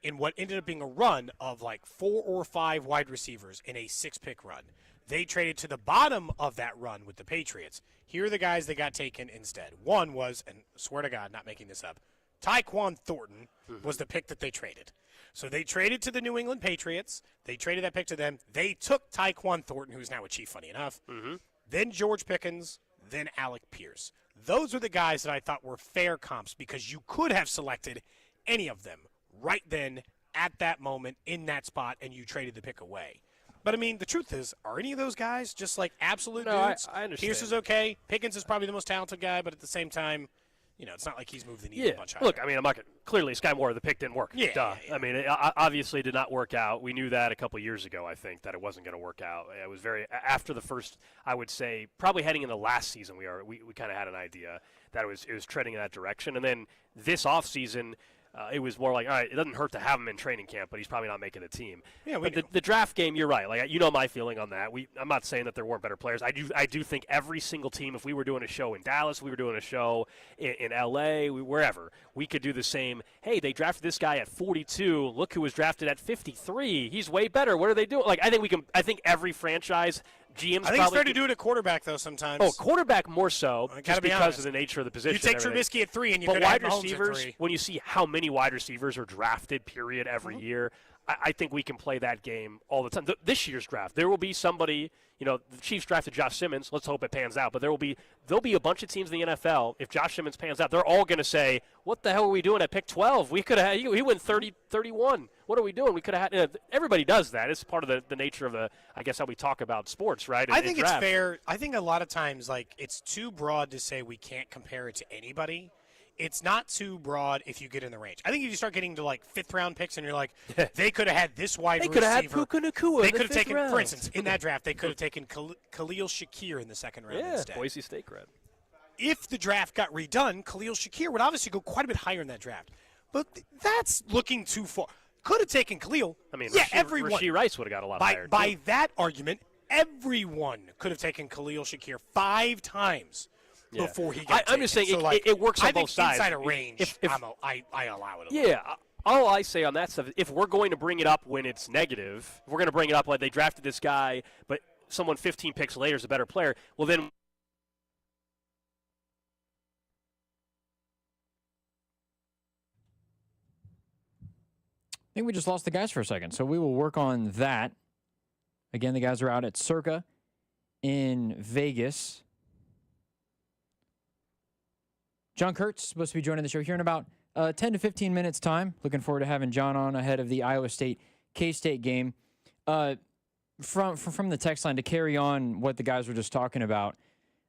in what ended up being a run of like 4 or 5 wide receivers in a 6-pick run. They traded to the bottom of that run with the Patriots. Here are the guys that got taken instead. One was, and swear to God, not making this up, Tyquan Thornton was the pick that they traded. So they traded to the New England Patriots. They traded that pick to them. They took Tyquan Thornton, who's now a Chief, funny enough. Then George Pickens, then Alec Pierce. Those are the guys that I thought were fair comps because you could have selected any of them right then at that moment in that spot, and you traded the pick away. But, I mean, the truth is, are any of those guys just like absolute dudes? I understand. Pierce is okay. Pickens is probably the most talented guy, but at the same time, you know, it's not like he's moved the needle a bunch higher. Look, I mean, I'm not clearly Skyy Moore, the pick didn't work. Yeah, Duh. yeah. I mean, it obviously did not work out. We knew that a couple years ago, I think, that it wasn't going to work out. It was after the first, I would say, probably heading into last season, we kind of had an idea that it was trending in that direction. And then this offseason, it was more like, all right, it doesn't hurt to have him in training camp, but he's probably not making the team. Yeah, but the draft game, you're right. Like, you know my feeling on that. I'm not saying that there weren't better players. I do think every single team, if we were doing a show in Dallas, we were doing a show in L.A., wherever, we could do the same. Hey, they drafted this guy at 42. Look who was drafted at 53. He's way better. What are they doing? Like, I think every franchise – GM's I think it's fair to do it at quarterback, though, sometimes. Oh, quarterback more so, just because honest. of the nature of the position. You take Trubisky at 3, and you but could have wide Mahomes receivers, at 3. when you see how many wide receivers are drafted, period, every year, I think we can play that game all the time. This year's draft, there will be somebody. You know, the Chiefs drafted Josh Simmons. Let's hope it pans out. But there'll be a bunch of teams in the NFL. If Josh Simmons pans out, they're all going to say, "What the hell are we doing at pick 12? We could have. He went 30-31. What are we doing? We could have had." Everybody does that. It's part of the nature of I guess how we talk about sports, right? I think it's fair. I think a lot of times, like, it's too broad to say we can't compare it to anybody. It's not too broad if you get in the range. I think if you start getting to, like, 5th-round picks and you're like, they could have had this wide receiver. They could have had Puka Nacua. They could have taken, for instance, in that draft, they could have taken Khalil Shakir in the 2nd round instead. Boise State grad. If the draft got redone, Khalil Shakir would obviously go quite a bit higher in that draft. But that's looking too far. Could have taken Khalil. I mean, everyone. Rasheed Rice would have got a lot higher. By that argument, everyone could have taken Khalil Shakir 5 times. Before he got I'm just saying so it works on both sides. Inside a range, I allow it. Yeah, all I say on that stuff is if we're going to bring it up when it's negative, if we're going to bring it up like they drafted this guy, but someone 15 picks later is a better player, well then. I think we just lost the guys for a second, so we will work on that. Again, the guys are out at Circa in Vegas. John Kurtz supposed to be joining the show here in about 10 to 15 minutes' time. Looking forward to having John on ahead of the Iowa State K-State game. From the text line, to carry on what the guys were just talking about,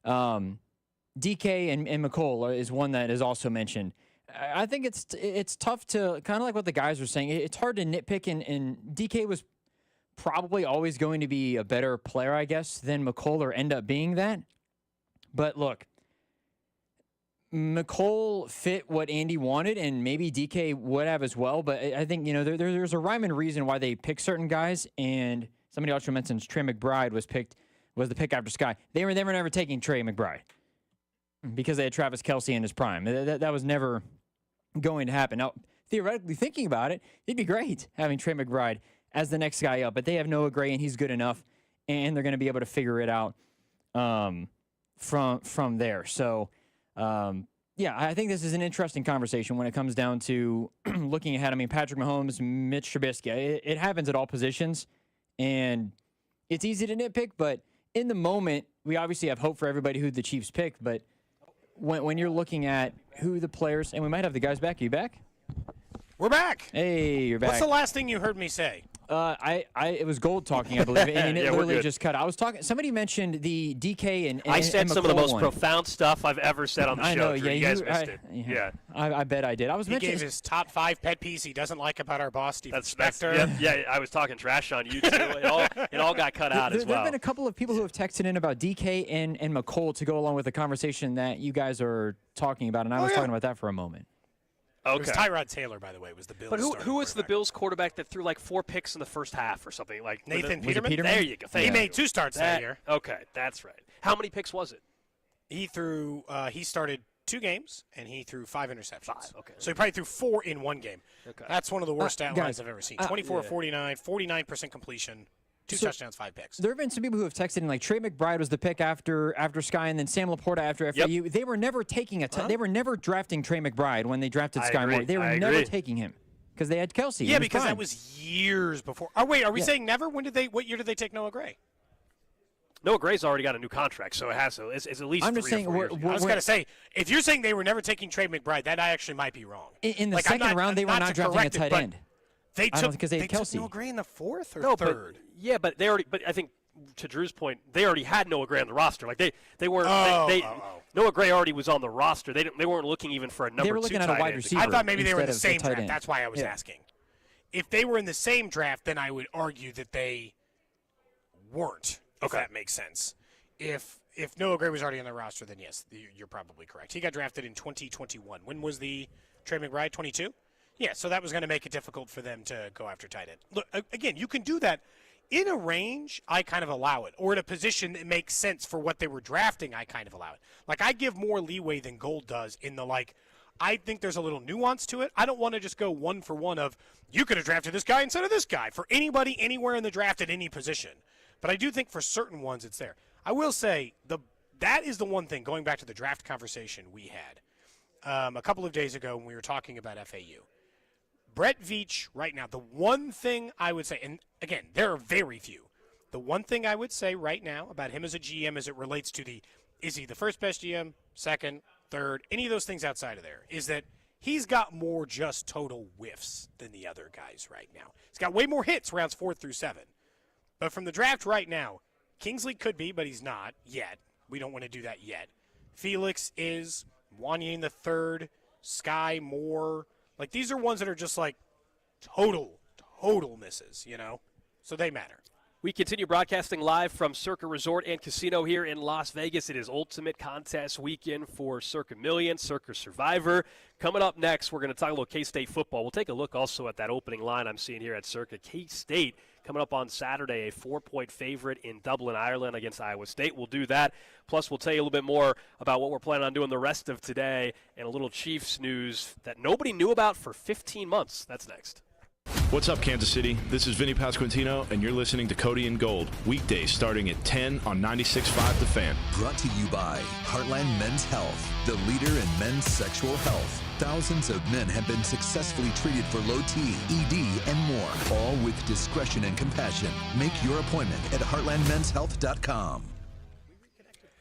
DK and McCall is one that is also mentioned. I think it's tough to, kind of like what the guys were saying, it's hard to nitpick, and DK was probably always going to be a better player, I guess, than McCole or end up being that. But look, McCole fit what Andy wanted, and maybe DK would have as well. But I think, there's a rhyme and reason why they pick certain guys. And somebody also mentions Trey McBride was the pick after Skyy. They were never taking Trey McBride because they had Travis Kelce in his prime. That was never going to happen. Now, theoretically thinking about it, it'd be great having Trey McBride as the next guy up. But they have Noah Gray, and he's good enough, and they're going to be able to figure it out from there. So. I think this is an interesting conversation when it comes down to looking ahead. I mean, Patrick Mahomes, Mitch Trubisky, it happens at all positions, and it's easy to nitpick, but in the moment, we obviously have hope for everybody who the Chiefs picked, but when you're looking at who the players, and we might have the guys back. Are you back? We're back. Hey, you're back. What's the last thing you heard me say? It was Gold talking, I believe, and it literally just cut. I was talking. Somebody mentioned the DK and I said and some of the most one. profound stuff I've ever said on the show. I know, You guys missed it. Yeah, I bet I did. He gave his top 5 pet peeves he doesn't like about our boss, Steve Spector. Yeah, I was talking trash on you too. It all got cut out as well. There have been a couple of people who have texted in about DK and McCole to go along with the conversation that you guys are talking about, and I was talking about that for a moment. Okay. It was Tyrod Taylor, by the way, was the Bills. But who was the Bills quarterback that threw like 4 picks in the first half or something? Like Nathan Peterman? There you go. He made 2 starts that year. Okay, that's right. How many picks was it? He started 2 games, and he threw 5 interceptions. 5, okay. So he probably threw 4 in one game. Okay. That's one of the worst stat guys, lines I've ever seen. 24-49, 49% completion. 2 touchdowns, 5 picks. There have been some people who have texted in, like Trey McBride was the pick after Skyy, and then Sam Laporta after FAU. Yep. They were never taking they were never drafting Trey McBride when they drafted Skyy Moore. They were never taking him because they had Kelce. Yeah, because that was years before. Oh wait, are we saying never? What year did they take Noah Gray? Noah Gray's already got a new contract, so it's at least. I'm just saying. I was going to say, if you're saying they were never taking Trey McBride, that actually might be wrong. In the second round, they were not drafting a tight end. They took Kelce. Noah Gray in the 4th or 3rd. But they already. But I think to Drew's point, they already had Noah Gray on the roster. Like they weren't. Noah Gray already was on the roster. They weren't looking even for a number 2 tight end. They were looking at a wide receiver. I thought maybe they were in the same draft. End. That's why I was asking. If they were in the same draft, then I would argue that they weren't. If that makes sense. If Noah Gray was already on the roster, then yes, you're probably correct. He got drafted in 2021. When was the Trey McBride? 22. Yeah, so that was going to make it difficult for them to go after tight end. Look, again, you can do that in a range. I kind of allow it, or in a position that makes sense for what they were drafting. I kind of allow it. Like I give more leeway than Gold does in the I think there's a little nuance to it. I don't want to just go 1 for 1 of you could have drafted this guy instead of this guy for anybody anywhere in the draft at any position. But I do think for certain ones it's there. I will say that is the one thing, going back to the draft conversation we had a couple of days ago when we were talking about FAU. Brett Veach right now, the one thing I would say, and again, there are very few, the one thing I would say right now about him as a GM as it relates to is he the first best GM, second, third, any of those things outside of there, is that he's got more just total whiffs than the other guys right now. He's got way more hits rounds 4 through 7. But from the draft right now, Kingsley could be, but he's not yet. We don't want to do that yet. Felix is, Wanye the third, Skyy Moore. Like, these are ones that are just like total misses, So they matter. We continue broadcasting live from Circa Resort and Casino here in Las Vegas. It is Ultimate Contest Weekend for Circa Million, Circa Survivor. Coming up next, we're going to talk a little K-State football. We'll take a look also at that opening line I'm seeing here at Circa. K-State coming up on Saturday, a 4-point favorite in Dublin, Ireland against Iowa State. We'll do that. Plus, we'll tell you a little bit more about what we're planning on doing the rest of today and a little Chiefs news that nobody knew about for 15 months. That's next. What's up, Kansas City? This is Vinny Pasquantino, and you're listening to Cody and Gold, weekdays starting at 10 on 96.5 The Fan. Brought to you by Heartland Men's Health, the leader in men's sexual health. Thousands of men have been successfully treated for low T, ED, and more, all with discretion and compassion. Make your appointment at heartlandmenshealth.com.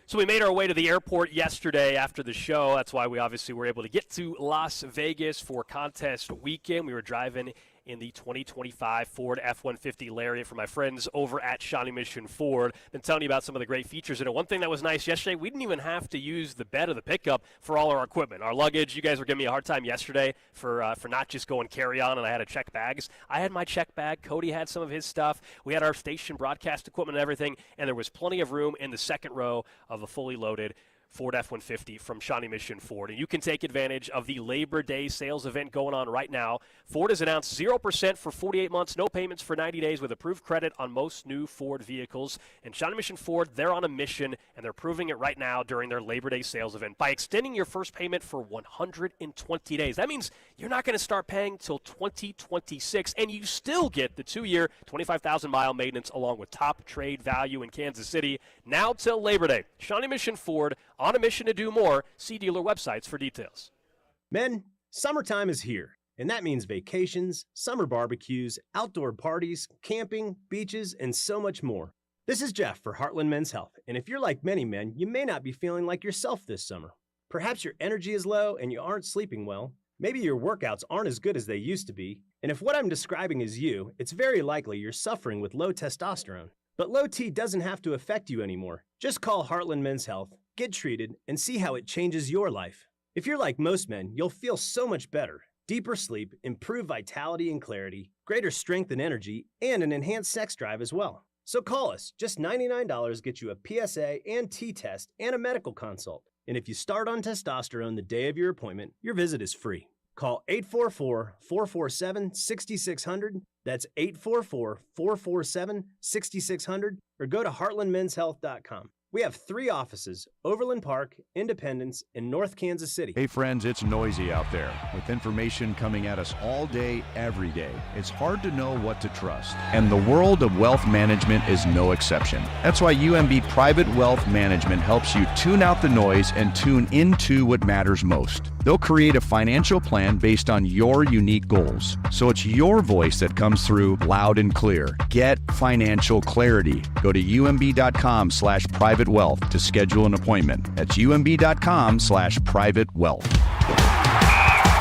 So we made our way to the airport yesterday after the show. That's why we obviously were able to get to Las Vegas for contest weekend. We were driving in the 2025 Ford F-150 Lariat from my friends over at Shawnee Mission Ford. Been telling you about some of the great features in it. One thing that was nice yesterday, we didn't even have to use the bed of the pickup for all our equipment. Our luggage, you guys were giving me a hard time yesterday for not just going carry-on, and I had to check bags. I had my check bag. Cody had some of his stuff. We had our station broadcast equipment and everything, and there was plenty of room in the second row of a fully loaded Ford F-150 from Shawnee Mission Ford. And you can take advantage of the Labor Day sales event going on right now. Ford has announced 0% for 48 months, no payments for 90 days with approved credit on most new Ford vehicles. And Shawnee Mission Ford, they're on a mission, and they're proving it right now during their Labor Day sales event by extending your first payment for 120 days. That means you're not going to start paying till 2026, and you still get the 2-year, 25,000-mile maintenance along with top trade value in Kansas City now till Labor Day. Shawnee Mission Ford, on a mission to do more. See dealer websites for details. Men, summertime is here, and that means vacations, summer barbecues, outdoor parties, camping, beaches, and so much more. This is Jeff for Heartland Men's Health, and if you're like many men, you may not be feeling like yourself this summer. Perhaps your energy is low and you aren't sleeping well. Maybe your workouts aren't as good as they used to be. And if what I'm describing is you, it's very likely you're suffering with low testosterone. But low T doesn't have to affect you anymore. Just call Heartland Men's Health, get treated, and see how it changes your life. If you're like most men, you'll feel so much better. Deeper sleep, improved vitality and clarity, greater strength and energy, and an enhanced sex drive as well. So call us. Just $99 gets you a PSA and T-test and a medical consult. And if you start on testosterone the day of your appointment, your visit is free. Call 844-447-6600. That's 844-447-6600. Or go to heartlandmenshealth.com. We have 3 offices, Overland Park, Independence, and North Kansas City. Hey friends, it's noisy out there with information coming at us all day, every day. It's hard to know what to trust. And the world of wealth management is no exception. That's why UMB Private Wealth Management helps you tune out the noise and tune into what matters most. They'll create a financial plan based on your unique goals. So it's your voice that comes through loud and clear. Get financial clarity. Go to umb.com/private wealth to schedule an appointment. That's umb.com/private wealth.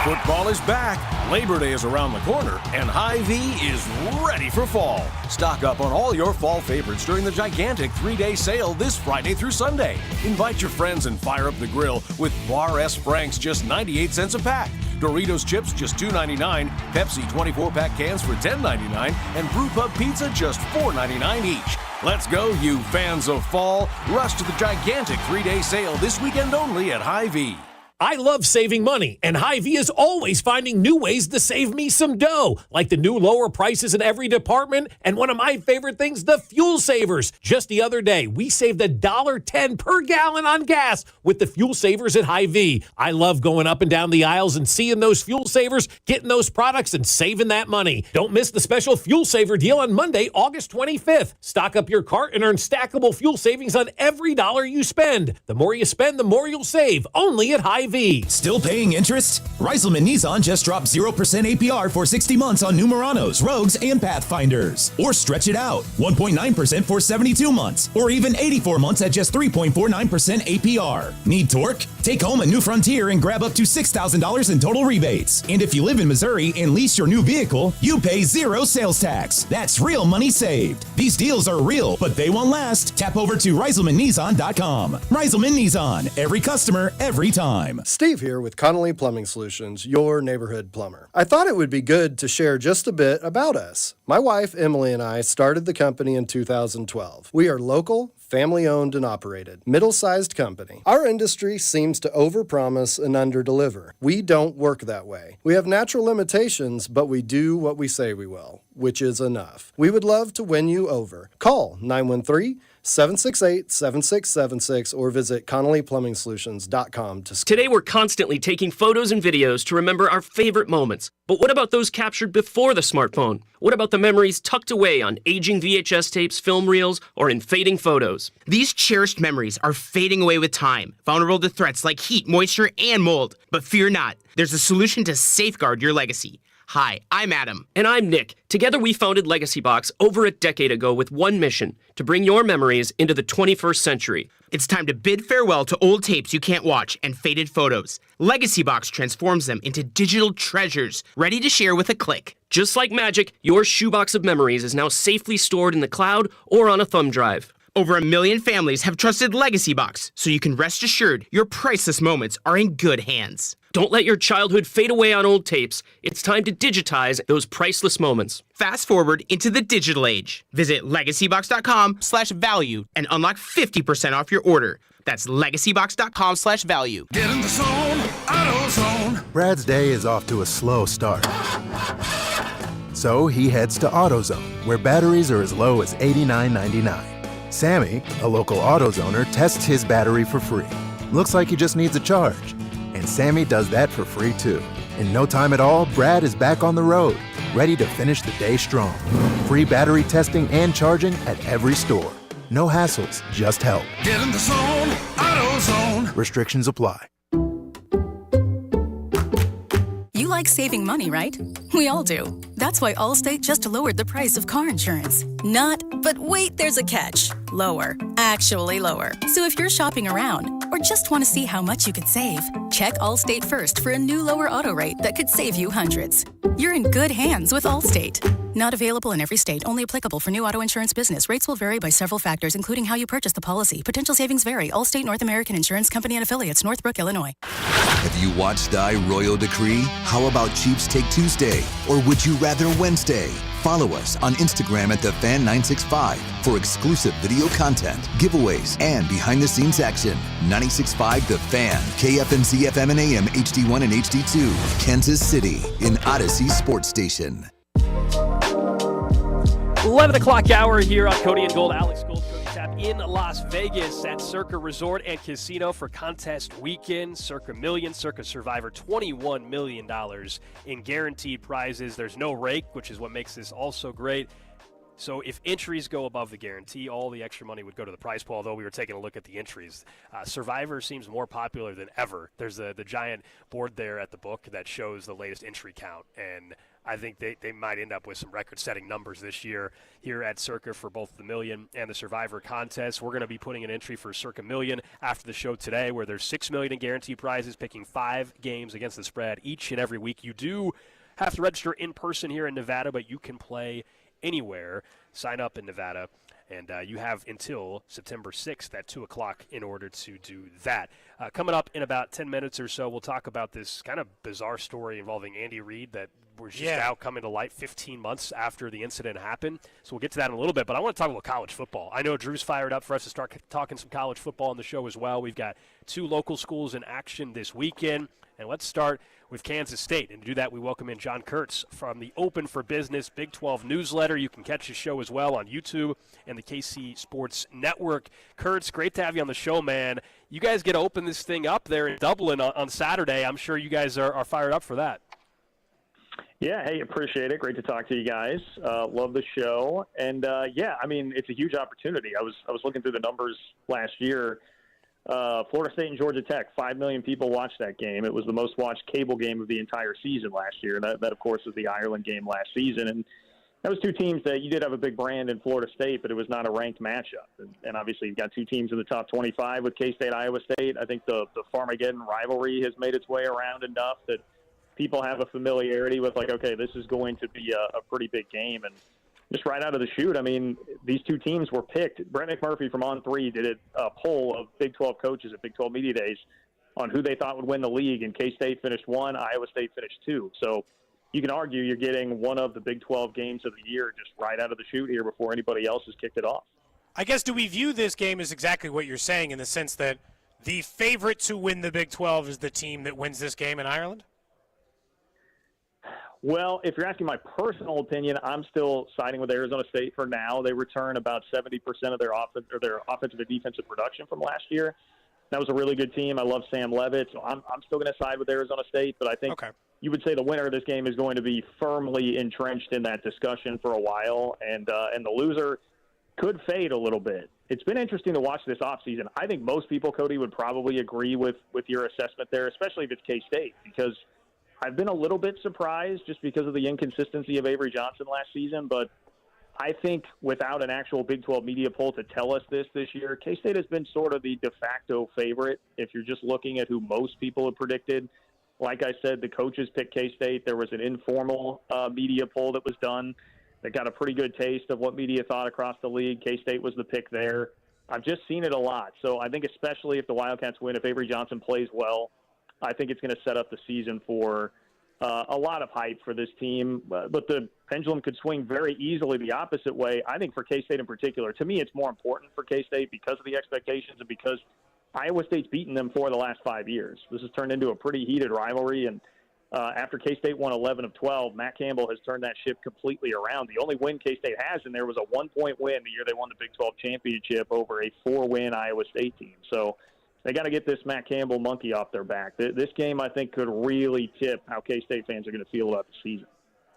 Football is back, Labor Day is around the corner, and Hy-Vee is ready for fall. Stock up on all your fall favorites during the gigantic 3-day sale this Friday through Sunday. Invite your friends and fire up the grill with Bar S Franks just 98 cents a pack. Doritos chips just $2.99, Pepsi 24-pack cans for $10.99, and Brew Pub Pizza just $4.99 each. Let's go, you fans of fall. Rush to the gigantic 3-day sale this weekend only at Hy-Vee. I love saving money, and Hy-Vee is always finding new ways to save me some dough, like the new lower prices in every department, and one of my favorite things, the fuel savers. Just the other day, we saved $1.10 per gallon on gas with the fuel savers at Hy-Vee. I love going up and down the aisles and seeing those fuel savers, getting those products, and saving that money. Don't miss the special fuel saver deal on Monday, August 25th. Stock up your cart and earn stackable fuel savings on every dollar you spend. The more you spend, the more you'll save, only at Hy-Vee. Still paying interest? Reiselman Nissan just dropped 0% APR for 60 months on new Muranos, Rogues, and Pathfinders. Or stretch it out, 1.9% for 72 months, or even 84 months at just 3.49% APR. Need torque? Take home a new Frontier and grab up to $6,000 in total rebates. And if you live in Missouri and lease your new vehicle, you pay 0 sales tax. That's real money saved. These deals are real, but they won't last. Tap over to ReiselmanNissan.com. Reiselman Nissan, every customer, every time. Steve here with Connolly Plumbing Solutions, your neighborhood plumber. I thought it would be good to share just a bit about us. My wife, Emily, and I started the company in 2012. We are local, family-owned and operated, middle-sized company. Our industry seems to overpromise and underdeliver. We don't work that way. We have natural limitations, but we do what we say we will, which is enough. We would love to win you over. Call 913-768-7676 or visit ConnollyPlumbingSolutions.com to Today we're constantly taking photos and videos to remember our favorite moments. But what about those captured before the smartphone? What about the memories tucked away on aging VHS tapes, film reels, or in fading photos? These cherished memories are fading away with time, vulnerable to threats like heat, moisture, and mold. But fear not, there's a solution to safeguard your legacy. Hi, I'm Adam. And I'm Nick. Together we founded Legacy Box over a decade ago with one mission, to bring your memories into the 21st century. It's time to bid farewell to old tapes you can't watch and faded photos. Legacy Box transforms them into digital treasures, ready to share with a click. Just like magic, your shoebox of memories is now safely stored in the cloud or on a thumb drive. Over 1 million families have trusted Legacy Box, so you can rest assured your priceless moments are in good hands. Don't let your childhood fade away on old tapes. It's time to digitize those priceless moments. Fast forward into the digital age. Visit legacybox.com/value and unlock 50% off your order. That's legacybox.com/value. Get in the zone, AutoZone. Brad's day is off to a slow start. So he heads to AutoZone, where batteries are as low as $89.99. Sammy, a local AutoZoner, tests his battery for free. Looks like he just needs a charge. And Sammy does that for free too. In no time at all, Brad is back on the road, ready to finish the day strong. Free battery testing and charging at every store. No hassles, just help. Get in the zone, AutoZone. Restrictions apply. You like saving money, right? We all do. That's why Allstate just lowered the price of car insurance. Not, but wait, there's a catch. Lower. Actually lower. So if you're shopping around or just want to see how much you could save, check Allstate first for a new lower auto rate that could save you hundreds. You're in good hands with Allstate. Not available in every state. Only applicable for new auto insurance business. Rates will vary by several factors, including how you purchase the policy. Potential savings vary. Allstate North American Insurance Company and Affiliates, Northbrook, Illinois. Have you watched Thy Royal Decree? How about Chiefs Take Tuesday? Or would you rather Wednesday? Follow us on Instagram at TheFan965 for exclusive video content, giveaways, and behind-the-scenes action. 96.5 The Fan, KFNC FM and AM, HD1 and HD2, Kansas City, in Odyssey Sports Station. 11 o'clock hour here on Cody and Gold. Alex Gold, Cody Tapp in Las Vegas at Circa Resort and Casino for contest weekend. Circa Million, Circa Survivor, $21 million in guaranteed prizes. There's no rake, which is what makes this also great. So if entries go above the guarantee, all the extra money would go to the prize pool, although we were taking a look at the entries. Survivor seems more popular than ever. There's the giant board there at the book that shows the latest entry count, and I think they might end up with some record-setting numbers this year here at Circa for both the Million and the Survivor contest. We're going to be putting an entry for Circa Million after the show today, where there's $6 million in guaranteed prizes, picking 5 games against the spread each and every week. You do have to register in person here in Nevada, but you can play anywhere. Sign up in Nevada, and you have until September 6th at 2 o'clock in order to do that. Coming up in about 10 minutes or so, we'll talk about this kind of bizarre story involving Andy Reid that was just now coming to light 15 months after the incident happened. So we'll get to that in a little bit, but I want to talk about college football. I know Drew's fired up for us to start talking some college football on the show as well. We've got 2 local schools in action this weekend, and let's start with Kansas State. And to do that, we welcome in John Kurtz from the Open for Business Big 12 newsletter. You can catch his show as well on YouTube and the KC Sports Network. Kurtz, great to have you on the show, man. You guys get to open this thing up there in Dublin on Saturday. I'm sure you guys are fired up for that. Yeah, hey, appreciate it. Great to talk to you guys. Love the show. And, yeah, I mean, it's a huge opportunity. I was looking through the numbers last year. Florida State and Georgia Tech, 5 million people watched that game. It was the most watched cable game of the entire season last year. That of course, was the Ireland game last season. And that was 2 teams that you did have a big brand in Florida State, but it was not a ranked matchup. And obviously, you've got 2 teams in the top 25 with K-State, Iowa State. I think the Farmageddon rivalry has made its way around enough that people have a familiarity with, like, okay, this is going to be a pretty big game. And just right out of the chute, I mean, these 2 teams were picked. Brett McMurphy from On3 did a poll of Big 12 coaches at Big 12 Media Days on who they thought would win the league, and K-State finished 1, Iowa State finished 2. So you can argue you're getting one of the Big 12 games of the year just right out of the chute here before anybody else has kicked it off. I guess, do we view this game as exactly what you're saying, in the sense that the favorite to win the Big 12 is the team that wins this game in Ireland? Well, if you're asking my personal opinion, I'm still siding with Arizona State for now. They return about 70% of their offensive and defensive production from last year. That was a really good team. I love Sam Levitt, so I'm still going to side with Arizona State. But I think you would say the winner of this game is going to be firmly entrenched in that discussion for a while, and the loser could fade a little bit. It's been interesting to watch this offseason. I think most people, Cody, would probably agree with your assessment there, especially if it's K-State, because I've been a little bit surprised just because of the inconsistency of Avery Johnson last season, but I think without an actual Big 12 media poll to tell us this year, K-State has been sort of the de facto favorite if you're just looking at who most people have predicted. Like I said, the coaches picked K-State. There was an informal media poll that was done that got a pretty good taste of what media thought across the league. K-State was the pick there. I've just seen it a lot. So I think especially if the Wildcats win, if Avery Johnson plays well, I think it's going to set up the season for a lot of hype for this team. But the pendulum could swing very easily the opposite way. I think for K-State in particular, to me it's more important for K-State because of the expectations and because Iowa State's beaten them for the last 5 years. This has turned into a pretty heated rivalry, and after K-State won 11 of 12, Matt Campbell has turned that ship completely around. The only win K-State has in there was a 1-point win the year they won the Big 12 championship over a 4-win Iowa State team. So they got to get this Matt Campbell monkey off their back. This game, I think, could really tip how K-State fans are going to feel about the season.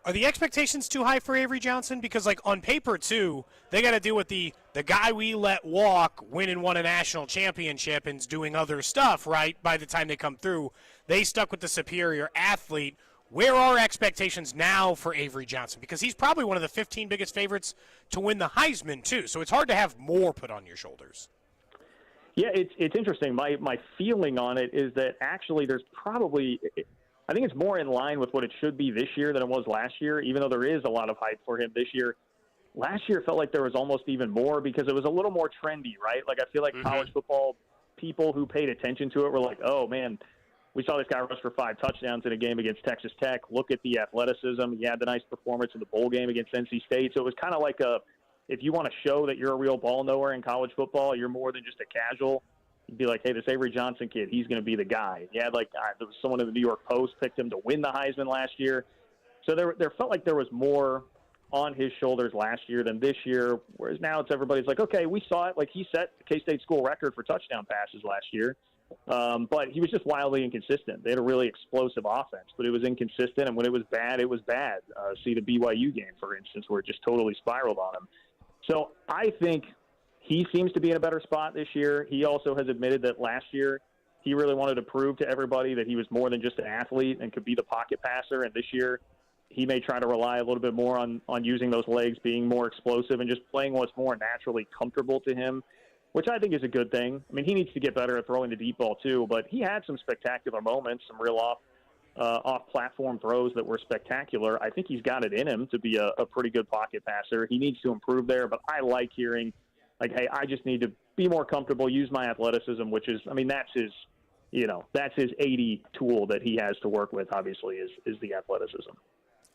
Are the expectations too high for Avery Johnson? Because, like, on paper, too, they got to deal with the guy we let walk, win and won a national championship and is doing other stuff, right? By the time they come through, they stuck with the superior athlete. Where are expectations now for Avery Johnson? Because he's probably one of the 15 biggest favorites to win the Heisman, too. So it's hard to have more put on your shoulders. Yeah, it's interesting. My feeling on it is that actually there's probably – I think it's more in line with what it should be this year than it was last year, even though there is a lot of hype for him this year. Last year it felt like there was almost even more because it was a little more trendy, right? Like I feel like college football people who paid attention to it were like, oh, man, we saw this guy rush for 5 touchdowns in a game against Texas Tech. Look at the athleticism. He had the nice performance in the bowl game against NC State. So it was kind of like if you want to show that you're a real ball knower in college football, you're more than just a casual. You'd be like, hey, this Avery Johnson kid, he's going to be the guy. Yeah, there was someone in the New York Post picked him to win the Heisman last year. So there felt like there was more on his shoulders last year than this year, whereas now it's everybody's like, okay, we saw it. Like he set the K-State school record for touchdown passes last year, but he was just wildly inconsistent. They had a really explosive offense, but it was inconsistent, and when it was bad, it was bad. See the BYU game, for instance, where it just totally spiraled on him. So I think he seems to be in a better spot this year. He also has admitted that last year he really wanted to prove to everybody that he was more than just an athlete and could be the pocket passer. And this year he may try to rely a little bit more on using those legs, being more explosive, and just playing what's more naturally comfortable to him, which I think is a good thing. I mean, he needs to get better at throwing the deep ball too, but he had some spectacular moments, some real off-platform throws that were spectacular. I think he's got it in him to be a pretty good pocket passer. He needs to improve there, but I like hearing – like, hey, I just need to be more comfortable, use my athleticism, which is, I mean, that's his 80 tool that he has to work with, obviously, is the athleticism.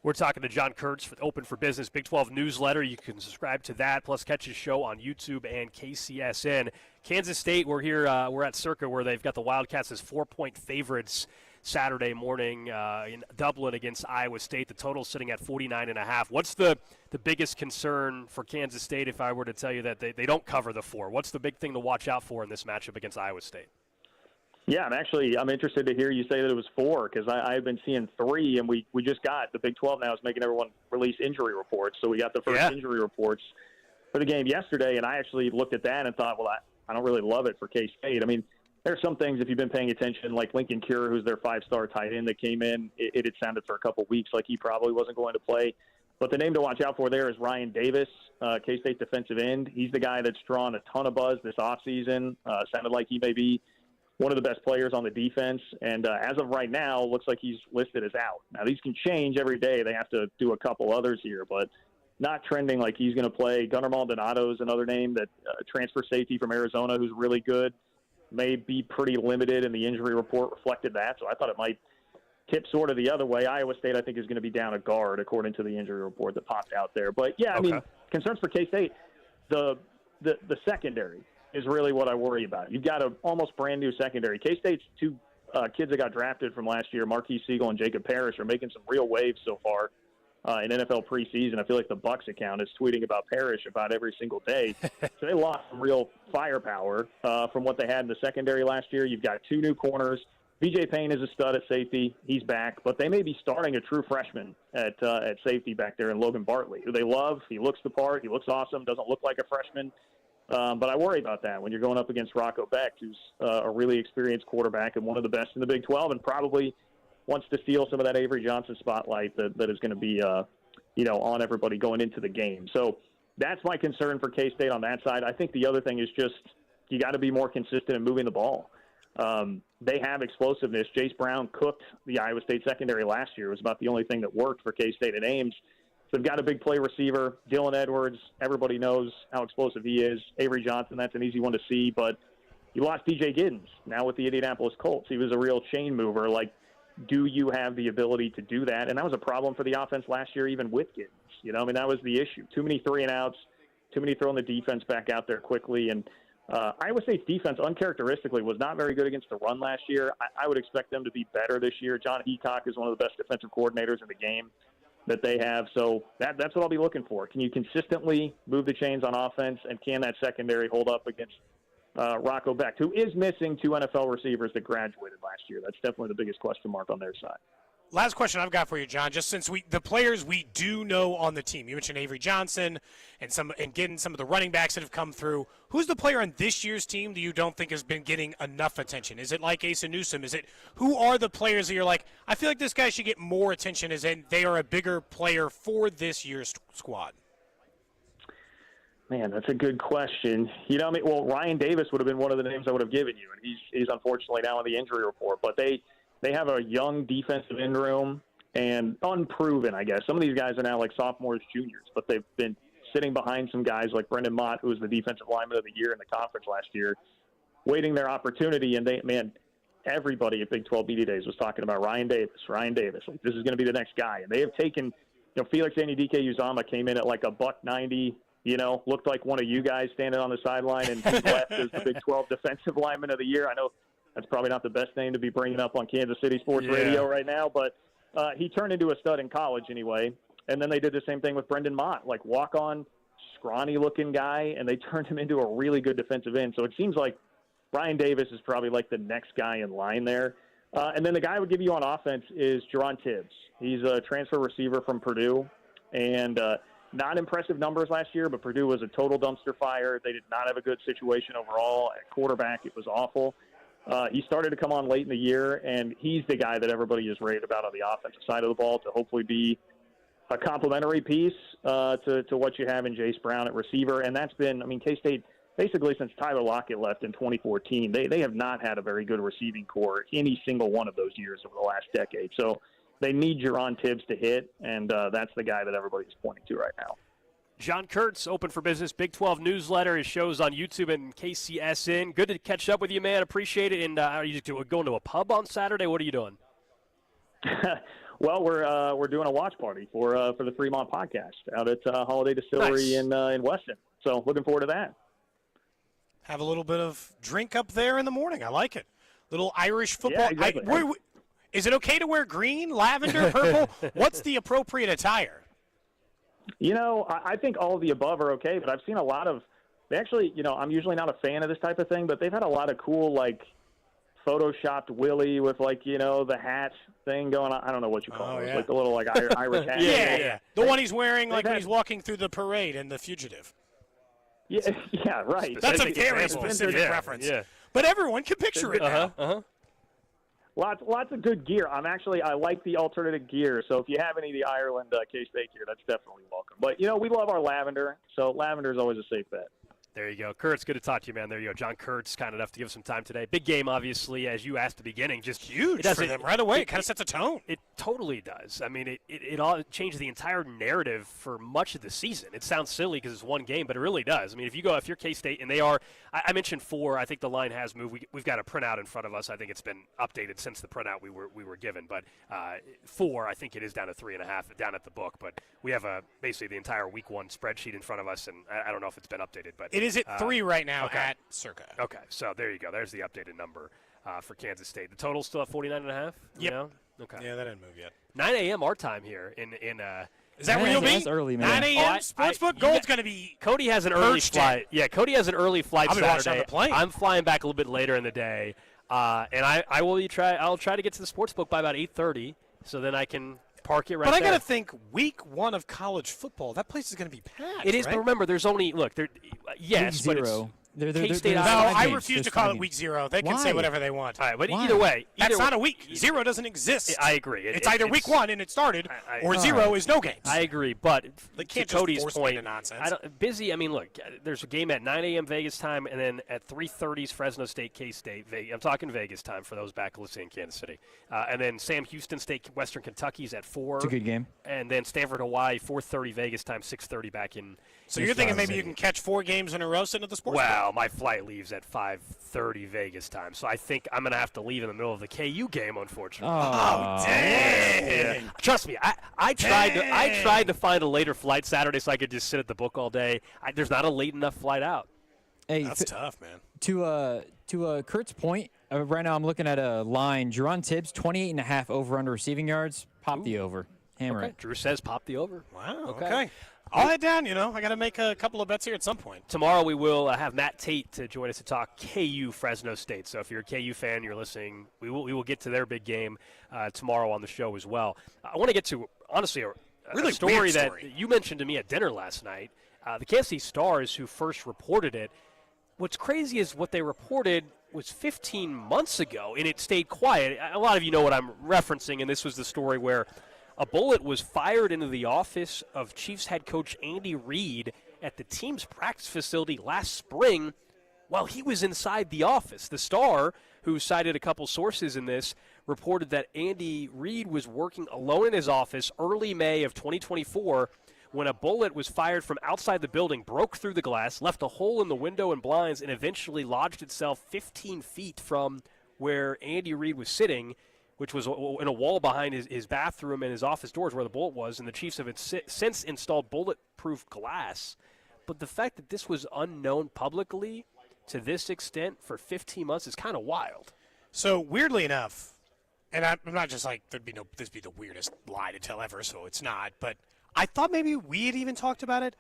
We're talking to John Kurtz for the Open for Business Big 12 newsletter. You can subscribe to that, plus catch his show on YouTube and KCSN. Kansas State, we're here, we're at Circa, where they've got the Wildcats as 4-point favorites Saturday morning in Dublin against Iowa State. The total sitting at 49.5. What's the biggest concern for Kansas State if I were to tell you that they don't cover the 4? What's the big thing to watch out for in this matchup against Iowa State? Yeah, I'm interested to hear you say that it was 4 because I've been seeing 3, and we just got the Big 12 now is making everyone release injury reports. So we got the first injury reports for the game yesterday, and I actually looked at that and thought, well, I don't really love it for K-State. I mean, there are some things, if you've been paying attention, like Lincoln Cure, who's their 5-star tight end that came in, it had sounded for a couple weeks like he probably wasn't going to play. But the name to watch out for there is Ryan Davis, K-State defensive end. He's the guy that's drawn a ton of buzz this offseason. Sounded like he may be one of the best players on the defense. And as of right now, looks like he's listed as out. Now, these can change every day. They have to do a couple others here, but not trending like he's going to play. Gunnar Maldonado is another name, that transfer safety from Arizona who's really good. May be pretty limited, and the injury report reflected that, so I thought it might tip sort of the other way. Iowa State, I think, is going to be down a guard, according to the injury report that popped out there. But, yeah, I mean, concerns for K-State, the secondary is really what I worry about. You've got an almost brand-new secondary. K-State's 2 kids that got drafted from last year, Marquise Siegel and Jacob Parrish, are making some real waves so far in NFL preseason. I feel like the Bucs account is tweeting about Parrish about every single day. So they lost some real firepower from what they had in the secondary last year. You've got 2 new corners. BJ Payne is a stud at safety. He's back. But they may be starting a true freshman at safety back there in Logan Bartley, who they love. He looks the part. He looks awesome. Doesn't look like a freshman. But I worry about that when you're going up against Rocco Beck, who's a really experienced quarterback and one of the best in the Big 12, and probably wants to steal some of that Avery Johnson spotlight that is going to be, on everybody going into the game. So that's my concern for K-State on that side. I think the other thing is just you got to be more consistent in moving the ball. They have explosiveness. Jace Brown cooked the Iowa State secondary last year. It was about the only thing that worked for K-State at Ames. So they've got a big play receiver, Dylan Edwards. Everybody knows how explosive he is. Avery Johnson, that's an easy one to see. But you lost DJ Giddens now with the Indianapolis Colts. He was a real chain mover. Like, do you have the ability to do that? And that was a problem for the offense last year, even with Giddens. You know, I mean, that was the issue. Too many 3-and-outs, too many throwing the defense back out there quickly. And Iowa State's defense, uncharacteristically, was not very good against the run last year. I would expect them to be better this year. John Heacock is one of the best defensive coordinators in the game that they have. So that's what I'll be looking for. Can you consistently move the chains on offense, and can that secondary hold up against Rocco Becht, who is missing 2 NFL receivers that graduated last year? That's definitely the biggest question mark on their side. Last question I've got for you, John, just since the players we do know on the team, you mentioned Avery Johnson and getting some of the running backs that have come through. Who's the player on this year's team that you don't think has been getting enough attention? Is it like Asa Newsome? Who are the players that you're like, I feel like this guy should get more attention, as in they are a bigger player for this year's squad? Man, that's a good question. You know, I mean, well, Ryan Davis would have been one of the names I would have given you, and he's unfortunately now on the injury report. But they have a young defensive end room and unproven, I guess. Some of these guys are now like sophomores, juniors, but they've been sitting behind some guys like Brendan Mott, who was the defensive lineman of the year in the conference last year, waiting their opportunity. And everybody at Big 12 Media Days was talking about Ryan Davis. Like, this is going to be the next guy. And they have taken, Felix Anudike-Uzomah came in at like $190. Looked like one of you guys standing on the sideline, and he left as the Big 12 Defensive Lineman of the Year. I know that's probably not the best name to be bringing up on Kansas City Sports Radio right now, but he turned into a stud in college anyway. And then they did the same thing with Brendan Mott, like walk-on, scrawny-looking guy, and they turned him into a really good defensive end. So it seems like Ryan Davis is probably like the next guy in line there. And then the guy I would give you on offense is Jerron Tibbs. He's a transfer receiver from Purdue, and not impressive numbers last year, but Purdue was a total dumpster fire. They did not have a good situation overall. At quarterback, it was awful. He started to come on late in the year, and he's the guy that everybody is raved about on the offensive side of the ball to hopefully be a complementary piece to what you have in Jace Brown at receiver. And that's been, K-State, basically since Tyler Lockett left in 2014, they have not had a very good receiving core any single one of those years over the last decade. So they need Jerron Tibbs to hit, and that's the guy that everybody's pointing to right now. John Kurtz, Open for Business, Big 12 newsletter. His shows on YouTube and KCSN. Good to catch up with you, man. Appreciate it. And are you going to a pub on Saturday? What are you doing? Well, we're doing a watch party for the Fremont podcast out at Holiday Distillery in Weston. So looking forward to that. Have a little bit of drink up there in the morning. I like it. Little Irish football. Yeah, exactly. Is it okay to wear green, lavender, purple? What's the appropriate attire? I think all of the above are okay, but I've seen a lot of – they actually, I'm usually not a fan of this type of thing, but they've had a lot of cool, like, photoshopped Willie with, like, the hat thing going on. I don't know what you call it. Yeah. Like the little, like, Irish hat. Yeah. The one he's wearing, like, when he's walking through the parade in The Fugitive. Yeah, right. That's a very specific reference. Yeah. But everyone can picture it now. Lots of good gear. I like the alternative gear. So if you have any of the Ireland K-State gear, that's definitely welcome. But, we love our lavender. So lavender is always a safe bet. There you go. Kurtz, good to talk to you, man. There you go. John Kurtz, kind enough to give us some time today. Big game, obviously, as you asked at the beginning. Just huge for them right away. It kind of sets a tone. It totally does. It all changed the entire narrative for much of the season. It sounds silly because it's one game, but it really does. If you're K-State, and they are, I mentioned 4. I think the line has moved. We've got a printout in front of us. I think it's been updated since the printout we were given. But 4, I think it is down to 3.5 down at the book. But we have basically the entire Week 1 spreadsheet in front of us, and I don't know if it's been updated, but it is at 3 right now at Circa. Okay, so there you go. There's the updated number for Kansas State. The total's still at 49.5? Yep. Okay. Yeah, that didn't move yet. 9 a.m. our time here in is that where you'll be? That's early, man. 9 a.m. Sportsbook Gold's going to be Cody has an early flight. Yeah, Cody has an early flight I'll be Saturday. watching on the plane. I'm flying back a little bit later in the day, and I'll try to get to the sportsbook by about 8:30, so then I can park it right there. But I got to think Week 1 of college football, that place is going to be packed. It is, right? but remember, there's only – yes, Week but 0. K-State. No, five I games. refuse There's to call five it games. week 0. They can Why? say whatever they want. All right, but Why? either way. That's not a week. 0 doesn't exist. I agree. It's either week 1 and it started, or All 0 right. is no games. I agree, but They to can't just Cody's force me point, into nonsense. busy. I mean, look, there's a game at 9 a.m. Vegas time, and then at 3:30 Fresno State, K-State. I'm talking Vegas time for those back listening in Kansas City, and then Sam Houston State, Western Kentucky's at 4. It's a good game. And then Stanford, Hawaii, 4:30 Vegas time, 6:30 back in. So you're thinking maybe you can catch 4 games in a row sitting at the sports Well, my flight leaves at 5:30 Vegas time, so I think I'm going to have to leave in the middle of the KU game, unfortunately. Oh, dang. Yeah. Trust me, I tried to find a later flight Saturday so I could just sit at the book all day. There's not a late enough flight out. Hey, That's tough, man. To Kurt's point, right now I'm looking at a line. Jerron Tibbs, 28.5 over/under receiving yards. Pop the over. Hammer Okay. it. Drew says pop the over. Wow, okay. I'll head down, I got to make a couple of bets here at some point. Tomorrow we will have Matt Tate to join us to talk KU Fresno State. So if you're a KU fan, you're listening, we will get to their big game tomorrow on the show as well. I want to get to, honestly, a Really story weird that story. you mentioned to me at dinner last night. The Kansas City Stars, who first reported it, what's crazy is what they reported was 15 months ago, and it stayed quiet. A lot of you know what I'm referencing, and this was the story where a bullet was fired into the office of Chiefs head coach Andy Reid at the team's practice facility last spring while he was inside the office. The Star, who cited a couple sources in this, reported that Andy Reid was working alone in his office early May of 2024 when a bullet was fired from outside the building, broke through the glass, left a hole in the window and blinds, and eventually lodged itself 15 feet from where Andy Reid was sitting, which was in a wall behind his bathroom and his office doors where the bullet was, and the Chiefs have since installed bulletproof glass. But the fact that this was unknown publicly to this extent for 15 months is kind of wild. So weirdly enough, and I'm not just like this be the weirdest lie to tell ever, so it's not. But I thought maybe we had even talked about it.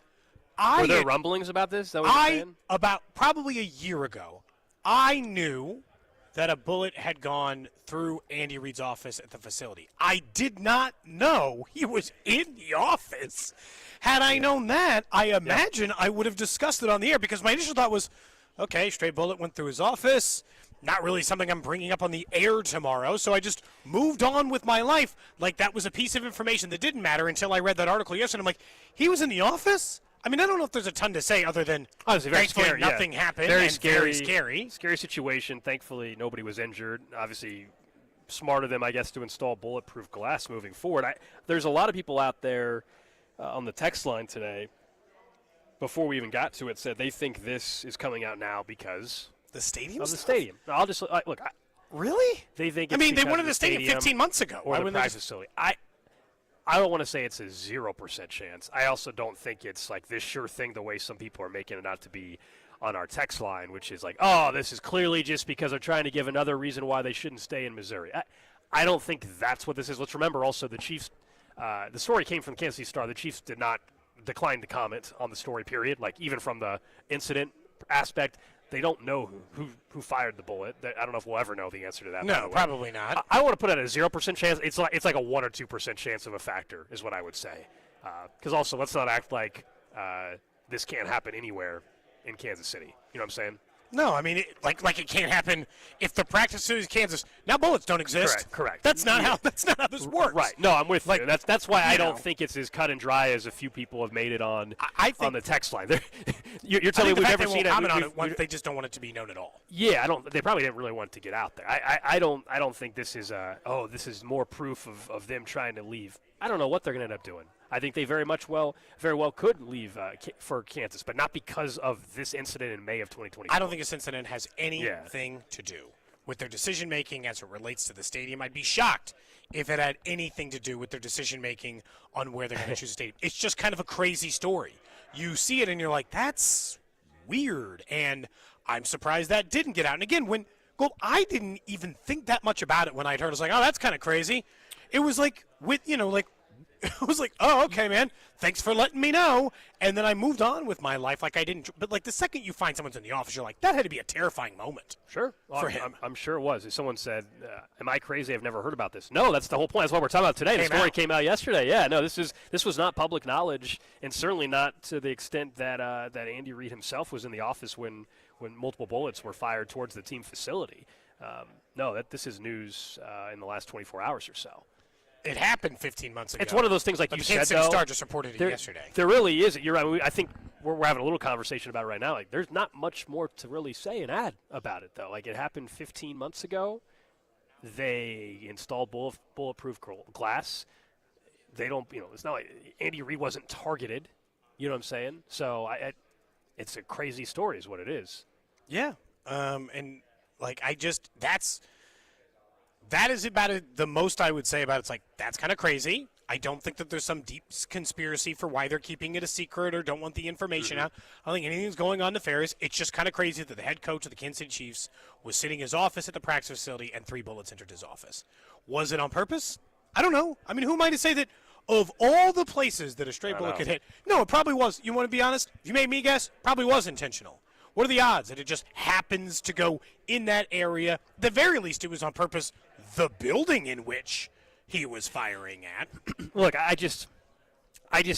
Were there rumblings about this? Is that what you're saying? About probably a year ago, I knew that a bullet had gone through Andy Reid's office at the facility. I did not know he was in the office. Had I known that, I imagine I would have discussed it on the air, because my initial thought was, okay, stray bullet went through his office. Not really something I'm bringing up on the air tomorrow, so I just moved on with my life like that was a piece of information that didn't matter until I read that article yesterday. I'm like, he was in the office? I mean, I don't know if there's a ton to say other than Honestly, very thankfully scary, nothing happened. Very and scary. Very scary. Scary situation. Thankfully, nobody was injured. Obviously, smart of them, I guess, to install bulletproof glass moving forward. There's a lot of people out there on the text line today, before we even got to it, said they think this is coming out now because the stadium of the stadium. I'll just look. Really? They think. I It's mean, they because wanted of the the stadium 15 months ago. or Why the wouldn't they practice just- facility. I don't want to say it's a 0% chance. I also don't think it's like this sure thing the way some people are making it out to be on our text line, which is like, oh, this is clearly just because they're trying to give another reason why they shouldn't stay in Missouri. I don't think that's what this is. Let's remember also the Chiefs, the story came from the Kansas City Star. The Chiefs did not decline to comment on the story, period. Like, even from the incident aspect, they don't know who fired the bullet. I don't know if we'll ever know the answer to that. by the No, way. probably not. I want to put it at a 0% chance. It's like a 1 or 2% chance of a factor is what I would say. Because also, let's not act like this can't happen anywhere in Kansas City. You know what I'm saying? No, I mean, like it can't happen if the practice facility is Kansas. Now bullets don't exist. Correct. That's not how this works. Right. No, I'm with you. That's why I you don't know. think it's as cut and dry as a few people have made it on on the text line. You're I telling think me we've the fact never they seen won't comment on we've- it once they just don't want it to be known at all. Yeah, I don't. They probably didn't really want it to get out there. I don't think this is this is more proof of them trying to leave. I don't know what they're going to end up doing. I think they very well could leave for Kansas, but not because of this incident in May of 2020. I don't think this incident has anything to do with their decision making as it relates to the stadium. I'd be shocked if it had anything to do with their decision making on where they're going to choose a stadium. It's just kind of a crazy story. You see it and you're like, that's weird, and I'm surprised that didn't get out. And again, I didn't even think that much about it when I'd heard. I was like, oh, that's kind of crazy. It was like I was like, oh, okay, man. Thanks for letting me know. And then I moved on with my life like I didn't. But, like, the second you find someone's in the office, you're like, that had to be a terrifying moment. Sure. For him. I'm sure it was. Someone said, am I crazy? I've never heard about this. No, that's the whole point. That's what we're talking about today. The story came out yesterday. Yeah, no, this was not public knowledge, and certainly not to the extent that that Andy Reid himself was in the office when multiple bullets were fired towards the team facility. No, this is news in the last 24 hours or so. It happened 15 months ago. It's one of those things, like you the said, Kansas City though. Star just reported it yesterday. There really is. You're right. I think we're having a little conversation about it right now. Like, there's not much more to really say and add about it, though. Like, it happened 15 months ago. They installed bulletproof glass. They don't, it's not like Andy Reid wasn't targeted. You know what I'm saying? So it's a crazy story is what it is. Yeah. And, like, that is about it. The most I would say about it's like, that's kind of crazy. I don't think that there's some deep conspiracy for why they're keeping it a secret or don't want the information out. I don't think anything's going on nefarious. It's just kind of crazy that the head coach of the Kansas City Chiefs was sitting in his office at the practice facility and 3 bullets entered his office. Was it on purpose? I don't know. I mean, who am I to say that of all the places that a stray bullet could hit? No, it probably was. You want to be honest? If you made me guess, probably was intentional. What are the odds that it just happens to go in that area? At the very least, it was on purpose. The building in which he was firing at. Look, I just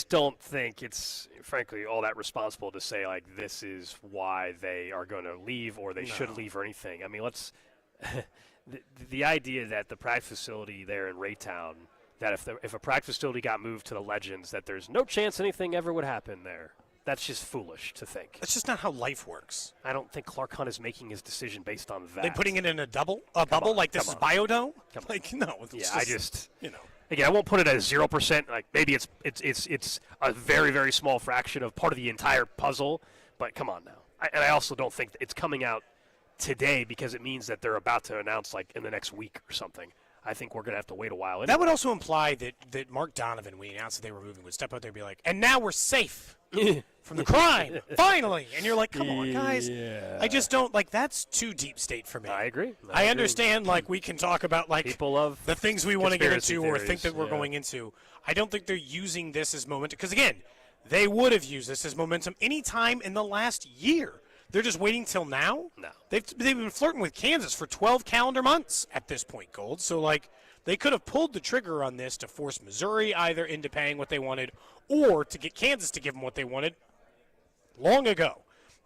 don't think it's, frankly, all that responsible to say, like, this is why they are going to leave or they should leave or anything. I mean, the idea that the practice facility there in Raytown, that if a practice facility got moved to the Legends, that there's no chance anything ever would happen there. That's just foolish to think. That's just not how life works. I don't think Clark Hunt is making his decision based on that. They putting it in a bubble like this is Biodome? Like, no. It's again, I won't put it at 0%. Like, maybe it's a very, very small fraction of part of the entire puzzle. But come on now. I also don't think it's coming out today because it means that they're about to announce, like, in the next week or something. I think we're going to have to wait a while. Anyway. That would also imply that Mark Donovan, when he announced that they were moving, would step out there and be like, and now we're safe from the crime, finally. And you're like, come on, guys. Yeah. I just don't, like, that's too deep state for me. I agree. I understand, like, we can talk about, like, people love the things we want to get into theories, or think that we're going into. I don't think they're using this as momentum. Because, again, they would have used this as momentum any time in the last year. They're just waiting till now? No. They've been flirting with Kansas for 12 calendar months at this point, Gold. So, like, they could have pulled the trigger on this to force Missouri either into paying what they wanted or to get Kansas to give them what they wanted long ago,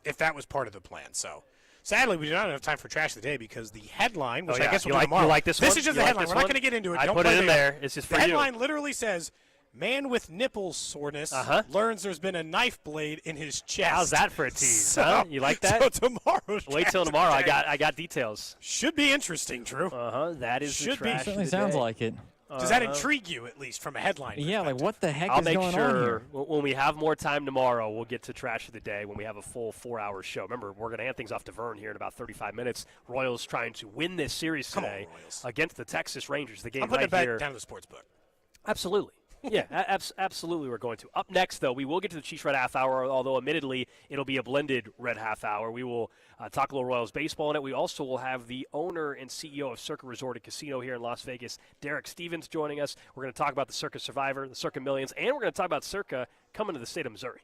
if that was part of the plan. So, sadly, we do not have time for Trash of the Day because the headline, which I guess will be tomorrow. You like this one? This is just a headline. We're not going to get into it. I Don't put it in me. there. It's just for the you. The headline literally says, man with nipple soreness learns there's been a knife blade in his chest. How's that for a tease, huh? You like that? So tomorrow's Wait till tomorrow. I got details. Should be interesting, Drew. That is the trash. Certainly sounds like it. Does that intrigue you, at least, from a headline Yeah, like, what the heck I'll is make going sure on here? When we have more time tomorrow, we'll get to Trash of the Day when we have a full 4-hour show. Remember, we're going to hand things off to Vern here in about 35 minutes. Royals trying to win this series today against the Texas Rangers. The game I'm putting right it here. back down to the sports book. Absolutely. Yeah, absolutely we're going to. Up next, though, we will get to the Chiefs Red Half Hour, although admittedly it'll be a blended Red Half Hour. We will talk a little Royals baseball in it. We also will have the owner and CEO of Circa Resort and Casino here in Las Vegas, Derek Stevens, joining us. We're going to talk about the Circa Survivor, the Circa Millions, and we're going to talk about Circa coming to the state of Missouri.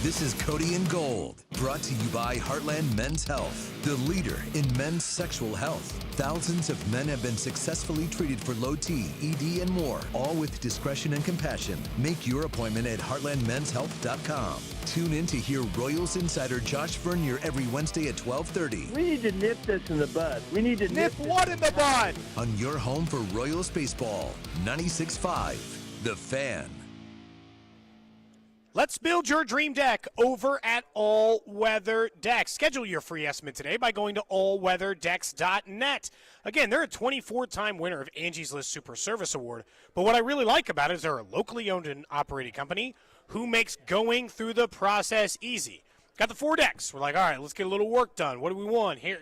This is Cody and Gold, brought to you by Heartland Men's Health, the leader in men's sexual health. Thousands of men have been successfully treated for low T, ED, and more, all with discretion and compassion. Make your appointment at heartlandmenshealth.com. Tune in to hear Royals insider Josh Vernier every Wednesday at 12:30. We need to nip this in the bud. We need to nip what in the bud? On your home for Royals baseball, 96.5, The Fan. Let's build your dream deck over at All Weather Decks. Schedule your free estimate today by going to allweatherdecks.net. Again, they're a 24-time winner of Angie's List Super Service Award. But what I really like about it is they're a locally owned and operated company who makes going through the process easy. Got the 4 decks. We're like, all right, let's get a little work done. What do we want here?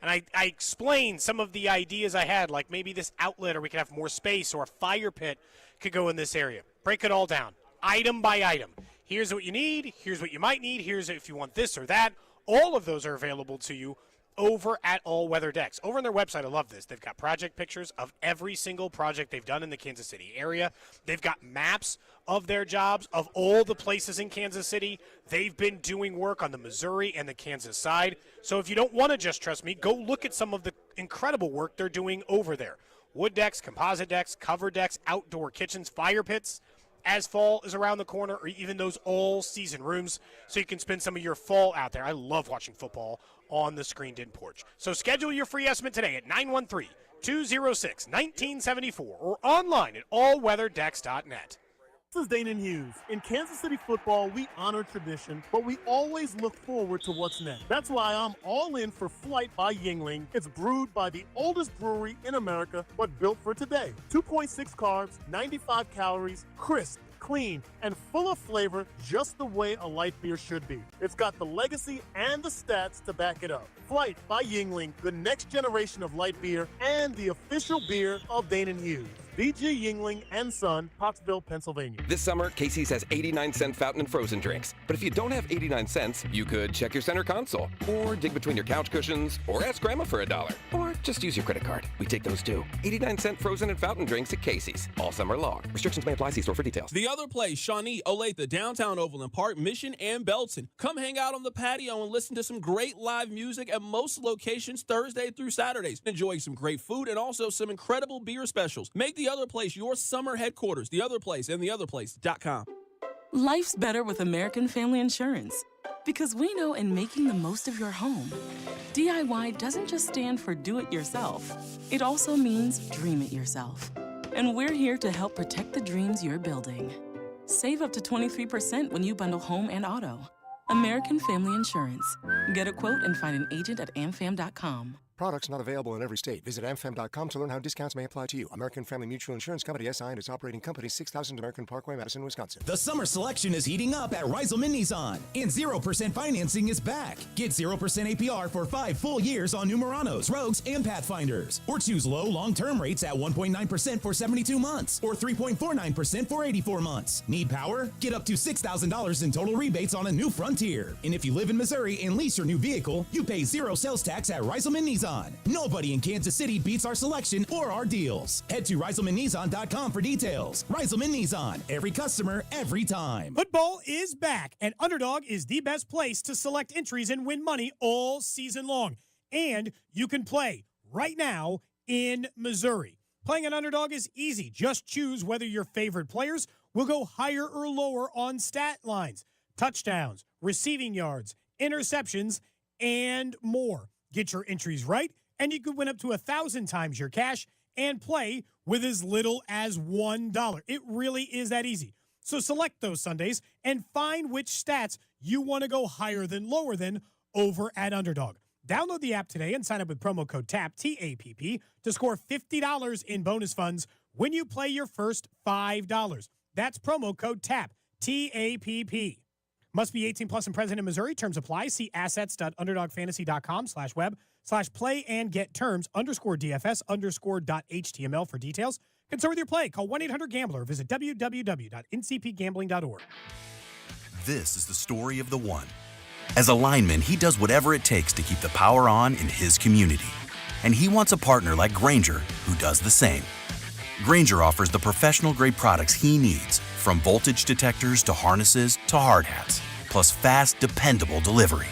And I explained some of the ideas I had, like maybe this outlet or we could have more space or a fire pit could go in this area. Break it all down. Item by item. Here's what you need. Here's what you might need. Here's if you want this or that. All of those are available to you over at All Weather Decks. Over on their website, I love this. They've got project pictures of every single project they've done in the Kansas City area. They've got maps of their jobs, of all the places in Kansas City. They've been doing work on the Missouri and the Kansas side. So if you don't want to just trust me, go look at some of the incredible work they're doing over there. Wood decks, composite decks, cover decks, outdoor kitchens, fire pits, as fall is around the corner, or even those all-season rooms, so you can spend some of your fall out there. I love watching football on the screened-in porch. So schedule your free estimate today at 913-206-1974 or online at allweatherdecks.net. This is Dana Hughes. In Kansas City football, we honor tradition, but we always look forward to what's next. That's why I'm all in for Flight by Yuengling. It's brewed by the oldest brewery in America, but built for today. 2.6 carbs, 95 calories, crisp, clean, and full of flavor, just the way a light beer should be. It's got the legacy and the stats to back it up. Flight by Yuengling, the next generation of light beer and the official beer of Dana Hughes. B.G. Yuengling and Son, Pottsville, Pennsylvania. This summer, Casey's has 89-cent fountain and frozen drinks. But if you don't have 89 cents, you could check your center console, or dig between your couch cushions, or ask Grandma for $1, or just use your credit card. We take those too. 89-cent frozen and fountain drinks at Casey's, all summer long. Restrictions may apply. See store for details. The Other Place, Shawnee, Olathe, downtown Overland Park, Mission, and Belton. Come hang out on the patio and listen to some great live music at most locations Thursday through Saturdays. Enjoy some great food and also some incredible beer specials. Make The Other Place your summer headquarters. The Other Place and theotherplace.com. Life's better with American Family Insurance. Because we know in making the most of your home, DIY doesn't just stand for do it yourself. It also means dream it yourself. And we're here to help protect the dreams you're building. Save up to 23% when you bundle home and auto. American Family Insurance. Get a quote and find an agent at amfam.com. Products not available in every state. Visit amfam.com to learn how discounts may apply to you. American Family Mutual Insurance Company, SI, and its operating company, 6000 American Parkway, Madison, Wisconsin. The summer selection is heating up at Reiselman Nissan, and 0% financing is back. Get 0% APR for 5 full years on new Muranos, Rogues, and Pathfinders. Or choose low long-term rates at 1.9% for 72 months, or 3.49% for 84 months. Need power? Get up to $6,000 in total rebates on a new Frontier. And if you live in Missouri and lease your new vehicle, you pay 0 sales tax at Reiselman Nissan. Nobody in Kansas City beats our selection or our deals. Head to ReiselmanNissan.com for details. Reiselman Nissan, every customer, every time. Football is back, and Underdog is the best place to select entries and win money all season long. And you can play right now in Missouri. Playing an Underdog is easy. Just choose whether your favorite players will go higher or lower on stat lines, touchdowns, receiving yards, interceptions, and more. Get your entries right, and you could win up to 1,000 times your cash and play with as little as $1. It really is that easy. So select those Sundays and find which stats you want to go higher than lower than over at Underdog. Download the app today and sign up with promo code TAPP, T-A-P-P, to score $50 in bonus funds when you play your first $5. That's promo code TAPP, T-A-P-P. Must be 18 plus and present in Missouri. Terms apply. See assets.underdogfantasy.com/web/play and get terms _DFS_.html for details. Concern with your play. Call 1-800-GAMBLER. Visit www.ncpgambling.org. This is the story of the one. As a lineman, he does whatever it takes to keep the power on in his community. And he wants a partner like Grainger who does the same. Grainger offers the professional-grade products he needs, from voltage detectors to harnesses to hard hats, plus fast, dependable delivery,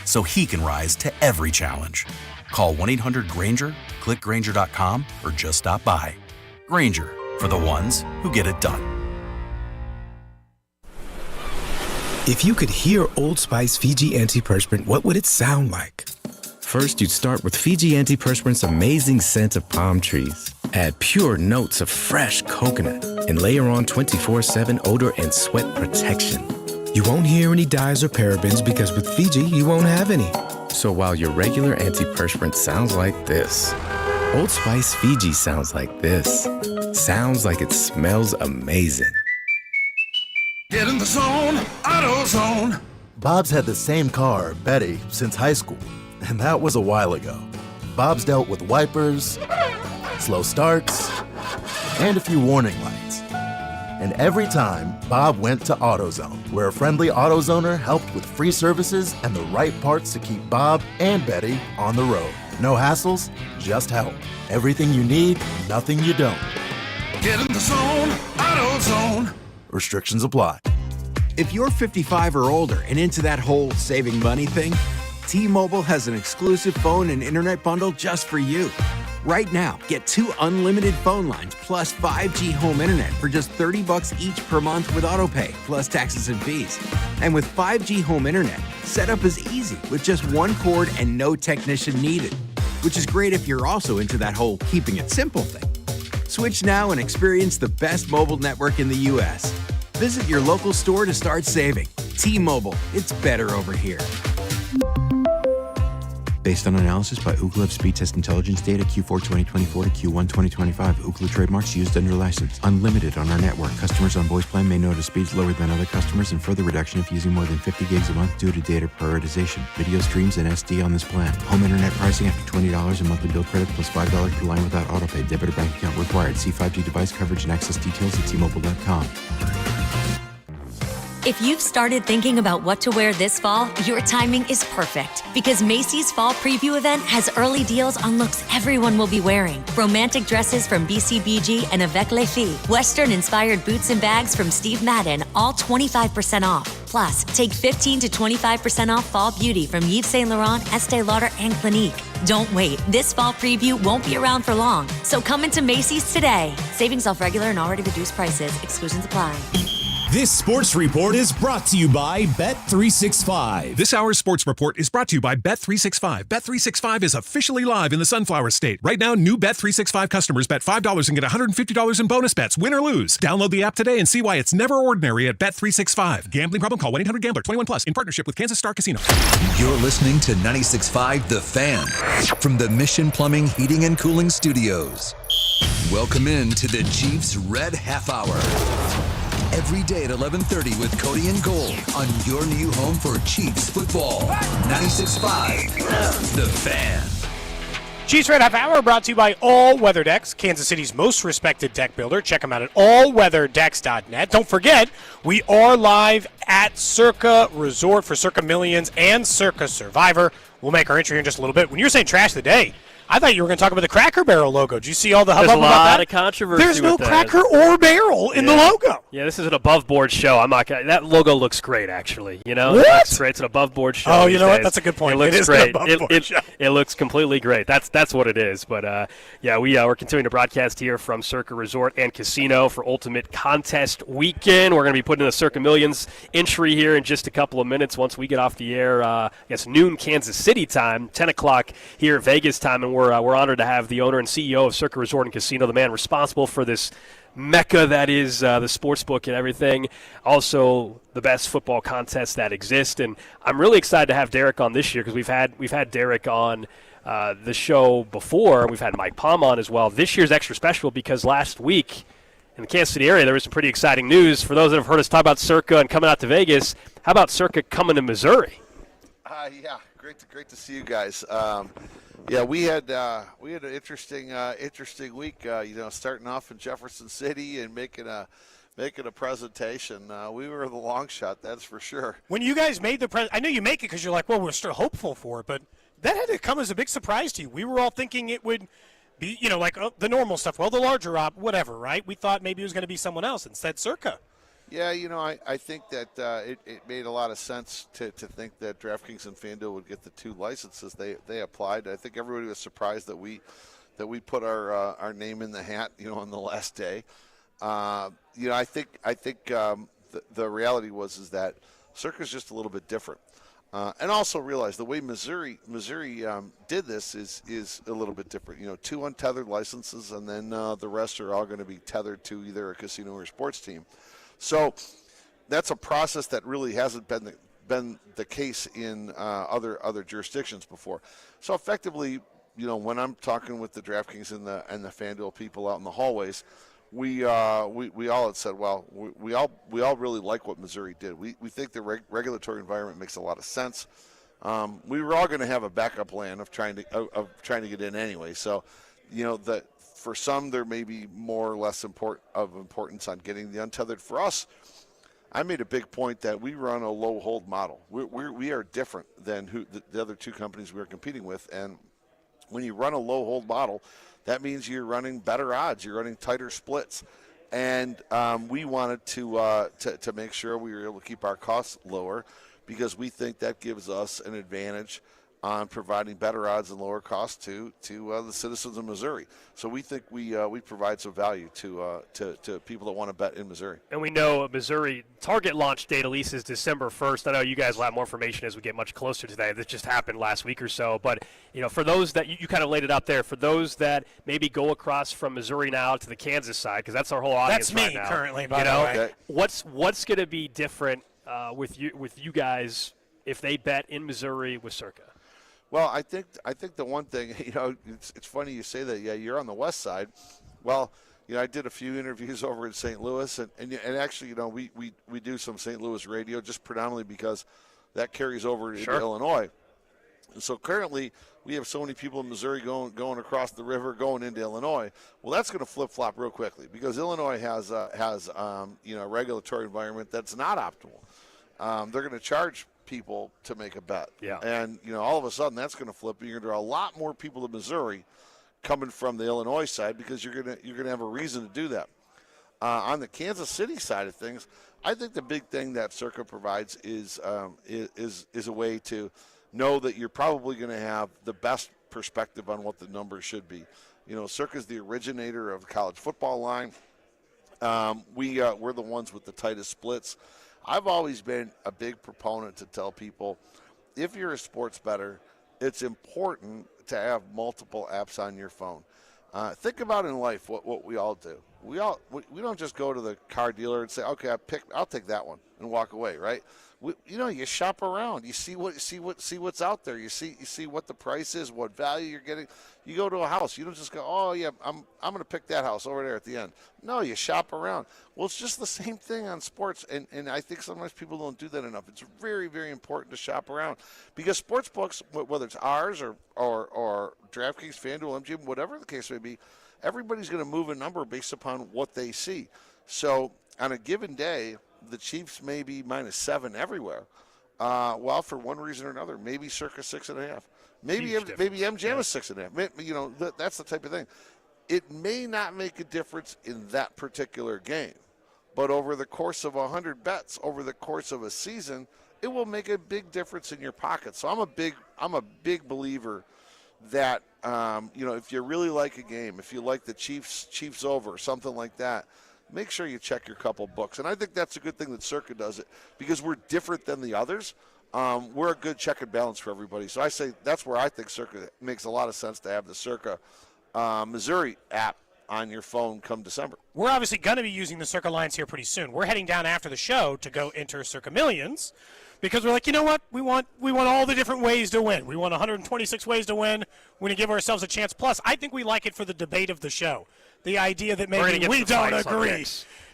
so he can rise to every challenge. Call 1-800-GRAINGER, click Grainger.com, or just stop by. Grainger, for the ones who get it done. If you could hear Old Spice Fiji Antiperspirant, what would it sound like? First, you'd start with Fiji Antiperspirant's amazing scent of palm trees. Add pure notes of fresh coconut and layer on 24/7 odor and sweat protection. You won't hear any dyes or parabens because with Fiji, you won't have any. So while your regular antiperspirant sounds like this, Old Spice Fiji sounds like this. Sounds like it smells amazing. Get in the zone, AutoZone. Bob's had the same car, Betty, since high school, and that was a while ago. Bob's dealt with wipers, slow starts, and a few warning lights. And every time, Bob went to AutoZone, where a friendly AutoZoner helped with free services and the right parts to keep Bob and Betty on the road. No hassles, just help. Everything you need, nothing you don't. Get in the zone, AutoZone. Restrictions apply. If you're 55 or older and into that whole saving money thing, T-Mobile has an exclusive phone and internet bundle just for you. Right now, get 2 unlimited phone lines plus 5G home internet for just $30 each per month with AutoPay, plus taxes and fees. And with 5G home internet, setup is easy with just 1 cord and no technician needed, which is great if you're also into that whole keeping it simple thing. Switch now and experience the best mobile network in the U.S. Visit your local store to start saving. T-Mobile, it's better over here. Based on analysis by Ookla of speed test intelligence data Q4 2024 to Q1 2025. Ookla trademarks used under license. Unlimited on our network. Customers on voice plan may notice speeds lower than other customers and further reduction if using more than 50 gigs a month due to data prioritization. Video streams and SD on this plan. Home internet pricing after $20 in monthly bill credit plus $5 per line without autopay. Debit or bank account required. See 5G device coverage and access details at T-Mobile.com. If you've started thinking about what to wear this fall, your timing is perfect because Macy's Fall Preview event has early deals on looks everyone will be wearing. Romantic dresses from BCBG and Avec Les Filles, Western-inspired boots and bags from Steve Madden, all 25% off. Plus, take 15 to 25% off fall beauty from Yves Saint Laurent, Estee Lauder, and Clinique. Don't wait. This fall preview won't be around for long. So come into Macy's today. Savings off regular and already reduced prices. Exclusions apply. This sports report is brought to you by Bet365. This hour's sports report is brought to you by Bet365. Bet365 is officially live in the Sunflower State. Right now, new Bet365 customers bet $5 and get $150 in bonus bets, win or lose. Download the app today and see why it's never ordinary at Bet365. Gambling problem? Call 1-800-GAMBLER. 21 plus in partnership with Kansas Star Casino. You're listening to 96.5 The Fan from the Mission Plumbing, Heating, and Cooling Studios. Welcome in to the Chiefs Red Half Hour. Every day at 11:30 with Cody and Gold on your new home for Chiefs football. 96.5 The Fan. Chiefs Red Half Hour brought to you by All Weather Decks, Kansas City's most respected deck builder. Check them out at allweatherdecks.net. Don't forget, we are live at Circa Resort for Circa Millions and Circa Survivor. We'll make our entry here in just a little bit. When you were saying trash of the day, I thought you were going to talk about the Cracker Barrel logo. Did you see all the hubbub about that? There's a lot of controversy. There's no with that. cracker or barrel in the logo. Yeah, this is an above-board show. I'm not gonna, that logo looks great, actually. You know, What? It looks great. It's an above-board show. Oh, you know what? days. That's a good point. It looks It is an great. above-board show. It looks completely great. That's what it is. But yeah, we're continuing to broadcast here from Circa Resort and Casino for Ultimate Contest Weekend. We're going to be putting in a Circa Millions entry here in just a couple of minutes once we get off the air. I guess noon Kansas City time, 10 o'clock here Vegas time, and we're honored to have the owner and CEO of Circa Resort and Casino, the man responsible for this mecca that is the sports book and everything, also the best football contest that exists. And I'm really excited to have Derek on this year because we've had Derek on the show before. We've had Mike Palm on as well. This year's extra special because last week in the Kansas City area there was some pretty exciting news. For those that have heard us talk about Circa and coming out to Vegas, how about Circa coming to Missouri? Yeah, great to see you guys. Yeah, we had an interesting week. Starting off in Jefferson City and making a presentation. We were the long shot, that's for sure. When you guys made the I know you make it because you're like, well, we're still hopeful for it, but that had to come as a big surprise to you. We were all thinking it would be, the normal stuff. Well, the larger whatever, right? We thought maybe it was going to be someone else. Instead, Circa. Yeah, I think that it made a lot of sense to think that DraftKings and FanDuel would get the 2 licenses. They applied. I think everybody was surprised that we put our name in the hat, on the last day. I think the reality was that Circa's just a little bit different. And also realize the way Missouri did this is a little bit different. 2 untethered licenses, and then the rest are all going to be tethered to either a casino or a sports team. So that's a process that really hasn't been the case in other jurisdictions before. So effectively, when I'm talking with the DraftKings and the FanDuel people out in the hallways, we all had said, well, we all really like what Missouri did. We think the regulatory environment makes a lot of sense. We were all going to have a backup plan of trying to get in anyway. So, For some, there may be more or less importance on getting the untethered. For us, I made a big point that we run a low hold model. We are different than the other two companies we're competing with. And when you run a low hold model, that means you're running better odds. You're running tighter splits. And we wanted to make sure we were able to keep our costs lower, because we think that gives us an advantage on providing better odds and lower costs to the citizens of Missouri. So we think we provide some value to people that want to bet in Missouri. And we know Missouri target launch date at least is December 1st. I know you guys will have more information as we get much closer to that. This just happened last week or so. But, for those that you kind of laid it out there, for those that maybe go across from Missouri now to the Kansas side, because that's our whole audience That's right me now. currently, by the way. Okay. What's going to be different with you guys if they bet in Missouri with Circa? Well, I think the one thing, it's funny you say that. Yeah, you're on the west side. Well, I did a few interviews over in St. Louis, and actually, we do some St. Louis radio just predominantly because that carries over into Illinois. And so currently, we have so many people in Missouri going across the river, going into Illinois. Well, that's going to flip-flop real quickly because Illinois has a regulatory environment that's not optimal. They're going to charge people to make a bet. Yeah. And, all of a sudden that's going to flip. You're going to draw a lot more people to Missouri coming from the Illinois side because you're going to have a reason to do that. On the Kansas City side of things, I think the big thing that Circa provides is a way to know that you're probably going to have the best perspective on what the numbers should be. Circa is the originator of the college football line. We're the ones with the tightest splits. I've always been a big proponent to tell people, if you're a sports bettor, it's important to have multiple apps on your phone. Think about in life what we all do. We don't just go to the car dealer and say, okay, I'll take that one and walk away, right? You shop around. You see what's out there. You see what the price is, what value you're getting. You go to a house. You don't just go, oh yeah, I'm going to pick that house over there at the end. No, you shop around. Well, it's just the same thing on sports, and I think sometimes people don't do that enough. It's very, very important to shop around because sports books, whether it's ours or DraftKings, FanDuel, MGM, whatever the case may be, everybody's going to move a number based upon what they see. So on a given day, the Chiefs may be -7 everywhere. Well, for one reason or another, maybe Circa 6.5. Maybe MGM is 6.5. That's the type of thing. It may not make a difference in that particular game, but over the course of 100 bets, over the course of a season, it will make a big difference in your pocket. So I'm a big believer that if you really like a game, if you like the Chiefs over, something like that, make sure you check your couple books. And I think that's a good thing that Circa does it because we're different than the others. We're a good check and balance for everybody. So I say that's where I think Circa makes a lot of sense to have the Circa Missouri app on your phone come December. We're obviously going to be using the Circa lines here pretty soon. We're heading down after the show to go enter Circa Millions because we're like, you know what? We want all the different ways to win. We want 126 ways to win. We're going to give ourselves a chance. Plus, I think we like it for the debate of the show. The idea that maybe we don't agree.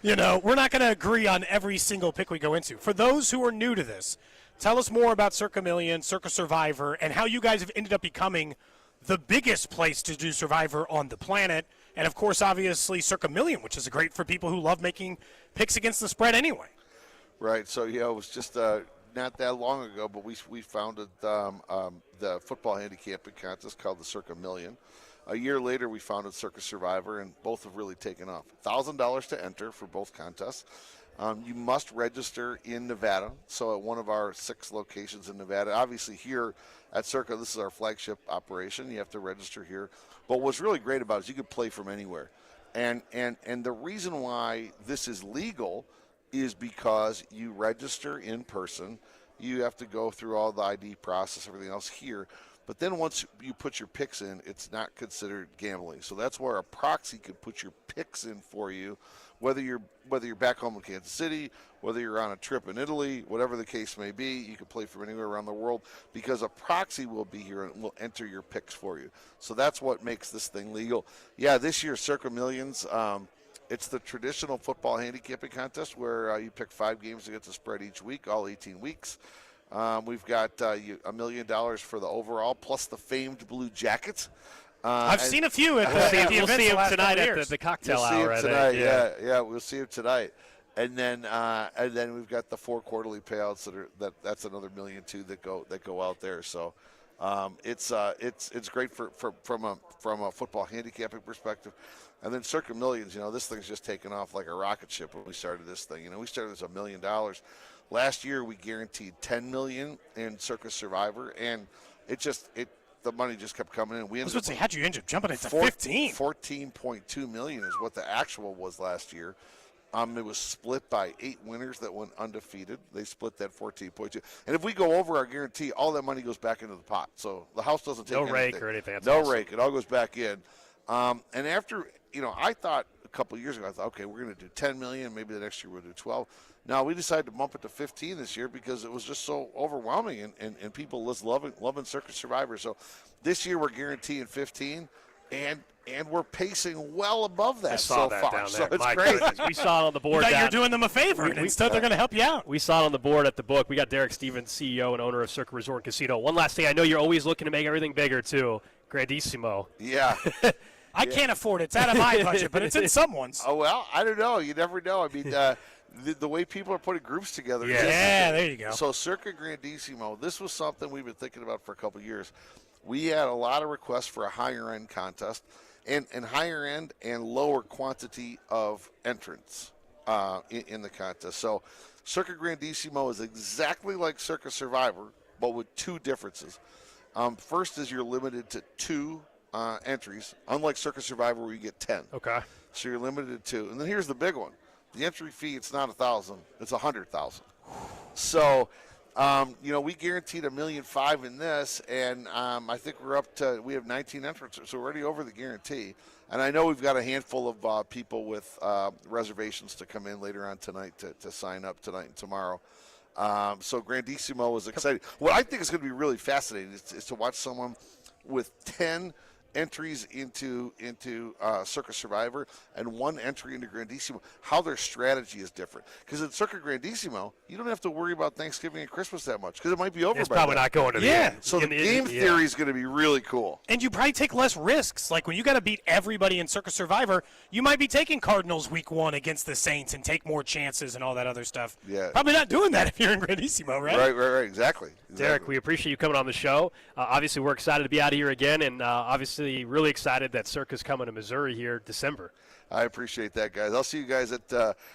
We're not going to agree on every single pick we go into. For those who are new to this, tell us more about Circa Million, Circa Survivor, and how you guys have ended up becoming the biggest place to do Survivor on the planet. And, of course, obviously, Circa Million, which is great for people who love making picks against the spread anyway. Right. So, it was just not that long ago, but we founded the football handicapping contest called the Circa Million. A year later, we founded Circa Survivor, and both have really taken off. $1,000 to enter for both contests. You must register in Nevada, so at one of our 6 locations in Nevada. Obviously, here at Circa, this is our flagship operation. You have to register here. But what's really great about it is you can play from anywhere. And the reason why this is legal is because you register in person. You have to go through all the ID process, everything else here. But then once you put your picks in, it's not considered gambling. So that's where a proxy could put your picks in for you, whether you're back home in Kansas City, whether you're on a trip in Italy, whatever the case may be. You can play from anywhere around the world because a proxy will be here and will enter your picks for you. So that's what makes this thing legal. Yeah, this year, Circa Millions, it's the traditional football handicapping contest where you pick 5 games against the spread each week, all 18 weeks. We've got $1 million for the overall, plus the famed Blue Jackets. I've seen a few at the We'll see him last tonight couple at the cocktail we'll hour. See him tonight. Yeah, we'll see him tonight. And then we've got the 4 quarterly payouts that's another $1 million too that go out there. So it's great from a football handicapping perspective. And then Circa Millions, this thing's just taken off like a rocket ship when we started this thing. We started this $1 million. Last year we guaranteed $10 million in Circa Survivor, and the money just kept coming in. I was going to say, how'd you end up jumping into 15? $14.2 million is what the actual was last year. It was split by 8 winners that went undefeated. They split that 14.2. And if we go over our guarantee, all that money goes back into the pot. So the house doesn't take anything. No rake or anything. That's no awesome. rake. It all goes back in. And after, I thought a couple of years ago, okay, we're going to do 10 million. Maybe the next year we'll do 12. Now we decided to bump it to 15 this year because it was just so overwhelming and people just loving Circa Survivor. So this year we're guaranteeing 15 and we're pacing well above that so that far. down So there. it's great. We saw it on the board. You're doing them a favor, and instead they're going to help you out. We saw it on the board at the book. We got Derek Stevens, CEO and owner of Circa Resort and Casino. One last thing. I know you're always looking to make everything bigger, too. Grandissimo. Yeah. I can't afford it. It's out of my budget, but it's in someone's. Oh, well, I don't know. You never know. I mean, the way people are putting groups together. Yeah, there you go. So Circa Grandissimo, this was something we've been thinking about for a couple of years. We had a lot of requests for a higher-end contest. And higher end and lower quantity of entrants in the contest. So Circa Grandissimo is exactly like Circa Survivor, but with 2 differences. First is you're limited to 2 entries, unlike Circa Survivor where you get 10. Okay. So you're limited to 2. And then here's the big one. The entry fee, it's not $1,000, it's $100,000. So we guaranteed $1.5 million in this, and I think we have 19 entrants, so we're already over the guarantee. And I know we've got a handful of people with reservations to come in later on tonight to sign up tonight and tomorrow. So Grandissimo is exciting. What I think is going to be really fascinating is to watch someone with 10 entries into Circa Survivor and 1 entry into Grandissimo, how their strategy is different. Because in Circa Grandissimo, you don't have to worry about Thanksgiving and Christmas that much because it might be over It's by probably then. not going to the end. So the game theory is going to be really cool. And you probably take less risks. Like when you got to beat everybody in Circa Survivor, you might be taking Cardinals week 1 against the Saints and take more chances and all that other stuff. Yeah. Probably not doing that if you're in Grandissimo, right? Right. Exactly. Derek, we appreciate you coming on the show. Obviously, we're excited to be out here again, and obviously really excited that Circa's coming to Missouri here December. I appreciate that, guys. I'll see you guys at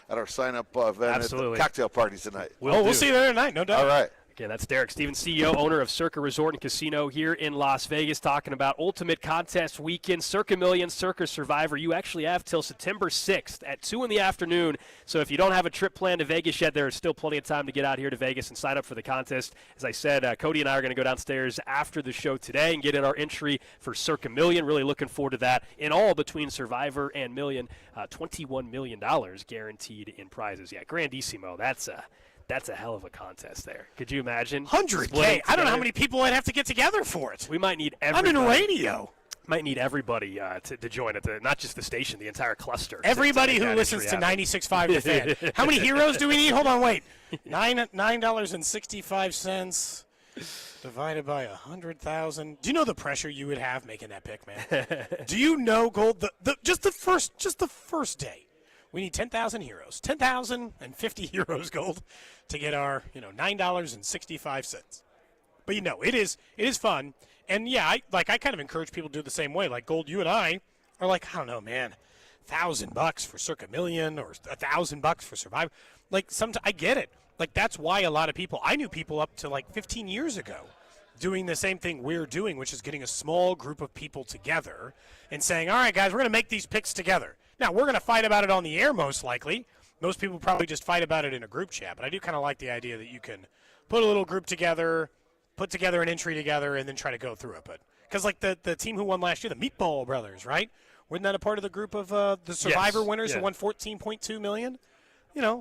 our sign-up event Absolutely. at the cocktail party tonight. We'll see you there tonight, no doubt. All right. Again, that's Derek Stevens, CEO, owner of Circa Resort and Casino here in Las Vegas, talking about Ultimate Contest Weekend, Circa Million, Circa Survivor. You actually have till September 6th at 2 in the afternoon. So if you don't have a trip planned to Vegas yet, there is still plenty of time to get out here to Vegas and sign up for the contest. As I said, Cody and I are going to go downstairs after the show today and get in our entry for Circa Million. Really looking forward to that. In all, between Survivor and Million, $21 million guaranteed in prizes. Yeah, Grandissimo, that's a hell of a contest there. Could you imagine? 100K. I don't know how many people I'd have to get together for it. We might need everybody. I'm in radio. Might need everybody to join it, not just the station, the entire cluster. Everybody who listens to 96.5 The Fan. How many heroes do we need? Hold on, wait. $9.65 divided by 100,000. Do you know the pressure you would have making that pick, man? Do you know, Gold? Just the first day. We need 10,000 heroes, 10,050 heroes, Gold, to get our $9.65. But it is fun, and yeah, I kind of encourage people to do the same way. Like Gold, you and I are like, I don't know, man, $1,000 for Circa Million or $1,000 for Survivor. Like sometimes I get it. Like that's why a lot of people. I knew people up to like 15 years ago doing the same thing we're doing, which is getting a small group of people together and saying, all right, guys, we're going to make these picks together. Now, we're going to fight about it on the air most likely. Most people probably just fight about it in a group chat, but I do kind of like the idea that you can put a little group together, put together an entry together, and then try to go through it. But because like the team who won last year, the Meatball Brothers, right? Wasn't that a part of the group of the Survivor winners who won $14.2 million?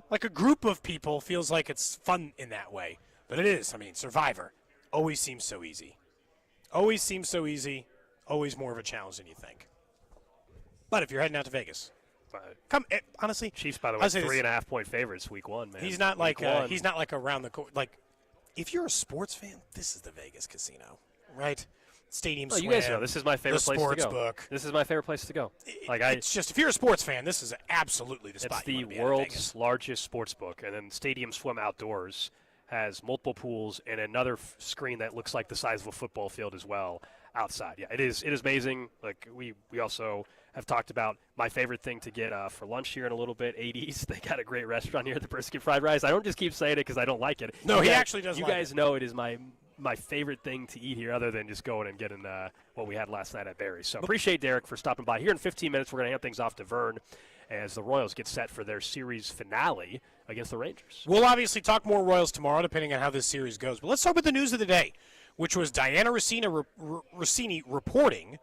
Like a group of people feels like it's fun in that way. But it is. I mean, Survivor always seems so easy. Always seems so easy. Always more of a challenge than you think. But if you're heading out to Vegas, honestly, Chiefs, by the way, 3.5-point favorites week 1, man. He's not like around the court. Like, if you're a sports fan, this is the Vegas casino, right? Stadium Oh, Swim. you guys know this is my favorite the place to sports go. book. This is my favorite place to go. It's just, if you're a sports fan, this is absolutely the spot. It's the world's largest sports book, and then Stadium Swim Outdoors has multiple pools and another screen that looks like the size of a football field as well outside. Yeah, it is amazing. Like we also have talked about my favorite thing to get for lunch here in a little bit, 80s. They got a great restaurant here, the Brisket Fried Rice. I don't just keep saying it because I don't like it. No, he actually does. You guys know it is my favorite thing to eat here, other than just going and getting what we had last night at Barry's. So appreciate Derek for stopping by. Here in 15 minutes, we're going to hand things off to Vern as the Royals get set for their series finale against the Rangers. We'll obviously talk more Royals tomorrow, depending on how this series goes. But let's start with the news of the day, which was Diana Rossini reporting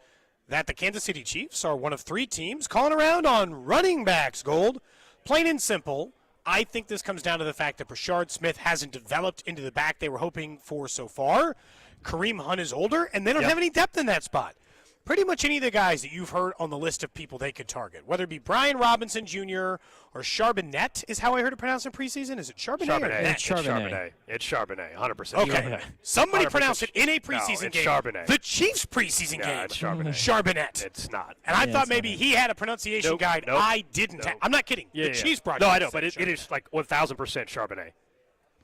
that the Kansas City Chiefs are one of 3 teams calling around on running backs, Gold. Plain and simple, I think this comes down to the fact that Brashard Smith hasn't developed into the back they were hoping for so far. Kareem Hunt is older, and they don't have any depth in that spot. Pretty much any of the guys that you've heard on the list of people they could target, whether it be Brian Robinson Jr. or Charbonnet is how I heard it pronounced in preseason. Is it Charbonnet or Net? It's Charbonnet. It's Charbonnet, 100%. Okay. Somebody pronounced it in a preseason it's game. Charbonnet. The Chiefs preseason game. It's Charbonnet. Charbonnet. It's not. And I thought maybe he had a pronunciation guide. Nope. I didn't. I'm not kidding. Yeah, the Chiefs brought No, I know, but it is like 1,000% Charbonnet.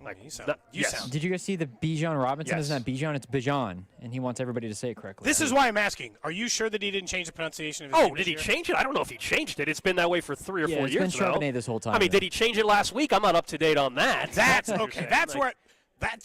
Like you sound. Did you guys see the Bijan Robinson? Yes. Isn't that Bijan? It's Bijan, and he wants everybody to say it correctly. This is why I'm asking. Are you sure that he didn't change the pronunciation of his name Did he this change it? I don't know if he changed it. It's been that way for 3 or 4 years now. It's been Charbonnet this whole time. I mean, did he change it last week? I'm not up to date on that. That's okay. That's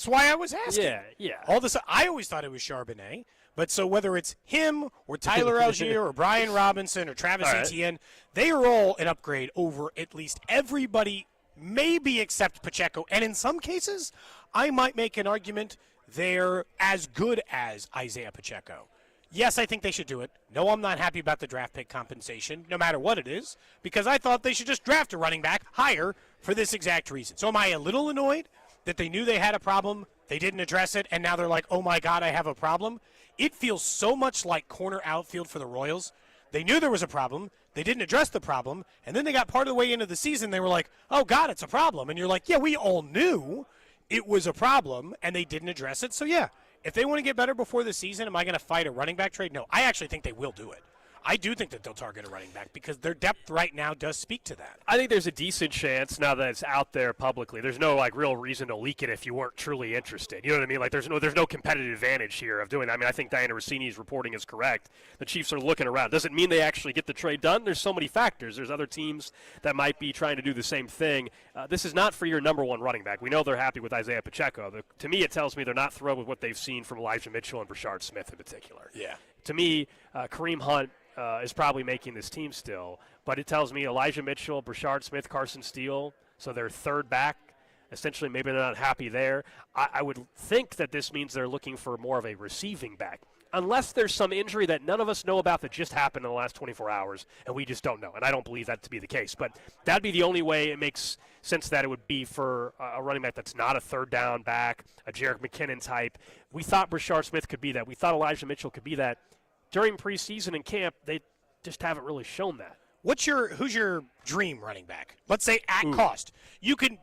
why I was asking. Yeah. All this, I always thought it was Charbonnet. But so whether it's him or Tyler Algier or Brian Robinson or Travis Etienne, they are all an upgrade over at least everybody, maybe except Pacheco. And in some cases, I might make an argument they're as good as Isaiah Pacheco. Yes, I think they should do it. No, I'm not happy about the draft pick compensation, no matter what it is, because I thought they should just draft a running back higher for this exact reason. So am I a little annoyed that they knew they had a problem, they didn't address it, and now they're like, oh my God, I have a problem? It feels so much like corner outfield for the Royals. They knew there was a problem. They didn't address the problem. And then they got part of the way into the season. They were like, oh, God, it's a problem. And you're like, yeah, we all knew it was a problem, and they didn't address it. So, yeah, if they want to get better before the season, am I going to fight a running back trade? No, I actually think they will do it. I do think that they'll target a running back because their depth right now does speak to that. I think there's a decent chance now that it's out there publicly. There's no real reason to leak it if you weren't truly interested. You know what I mean? Like there's no competitive advantage here of doing that. I mean, I think Diana Rossini's reporting is correct. The Chiefs are looking around. Doesn't mean they actually get the trade done. There's so many factors. There's other teams that might be trying to do the same thing. This is not for your number one running back. We know they're happy with Isaiah Pacheco. To me, it tells me they're not thrilled with what they've seen from Elijah Mitchell and Brashard Smith in particular. Yeah. To me, Kareem Hunt is probably making this team still. But it tells me Elijah Mitchell, Brashard Smith, Carson Steele, so they're third back. Essentially, maybe they're not happy there. I would think that this means they're looking for more of a receiving back. Unless there's some injury that none of us know about that just happened in the last 24 hours, and we just don't know. And I don't believe that to be the case. But that'd be the only way it makes sense that it would be for a running back that's not a third down back, a Jerick McKinnon type. We thought Brashard Smith could be that. We thought Elijah Mitchell could be that. During preseason and camp, they just haven't really shown that. Who's your dream running back? Let's say at cost. You can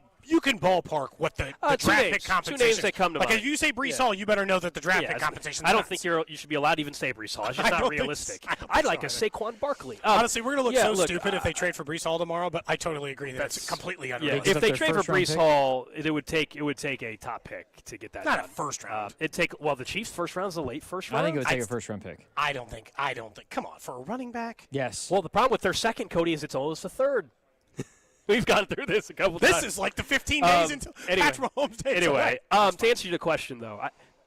ballpark what the draft pick compensation. 2 names that come to mind. Like if you say Breece Hall, you better know that the draft pick compensation. I don't think you should be allowed to even say Breece Hall. It's just not realistic. I'd like a Saquon Barkley. Honestly, we're going to look stupid if they trade for Breece Hall tomorrow, but I totally agree that's completely unrealistic. If they trade for Breece Hall, it would take a top pick to get that done. Not a first round. The Chiefs' first round is a late first round. I think it would take a first round pick. I don't think. Come on, for a running back? Yes. Well, the problem with their second, Cody, is it's almost a third. We've gone through this a couple times. This is like the 15 days until Patrick Mahomes takes away. To answer your question, though,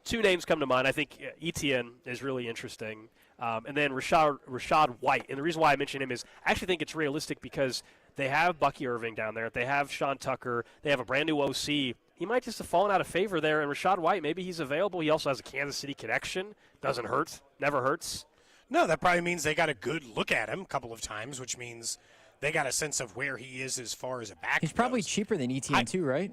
2 names come to mind. I think Etienne is really interesting. And then Rashad White. And the reason why I mention him is I actually think it's realistic because they have Bucky Irving down there. They have Sean Tucker. They have a brand-new OC. He might just have fallen out of favor there. And Rashad White, maybe he's available. He also has a Kansas City connection. Doesn't hurt. Never hurts. No, that probably means they got a good look at him a couple of times, which means they got a sense of where he is as far as a back. He's probably cheaper than Etienne too, right?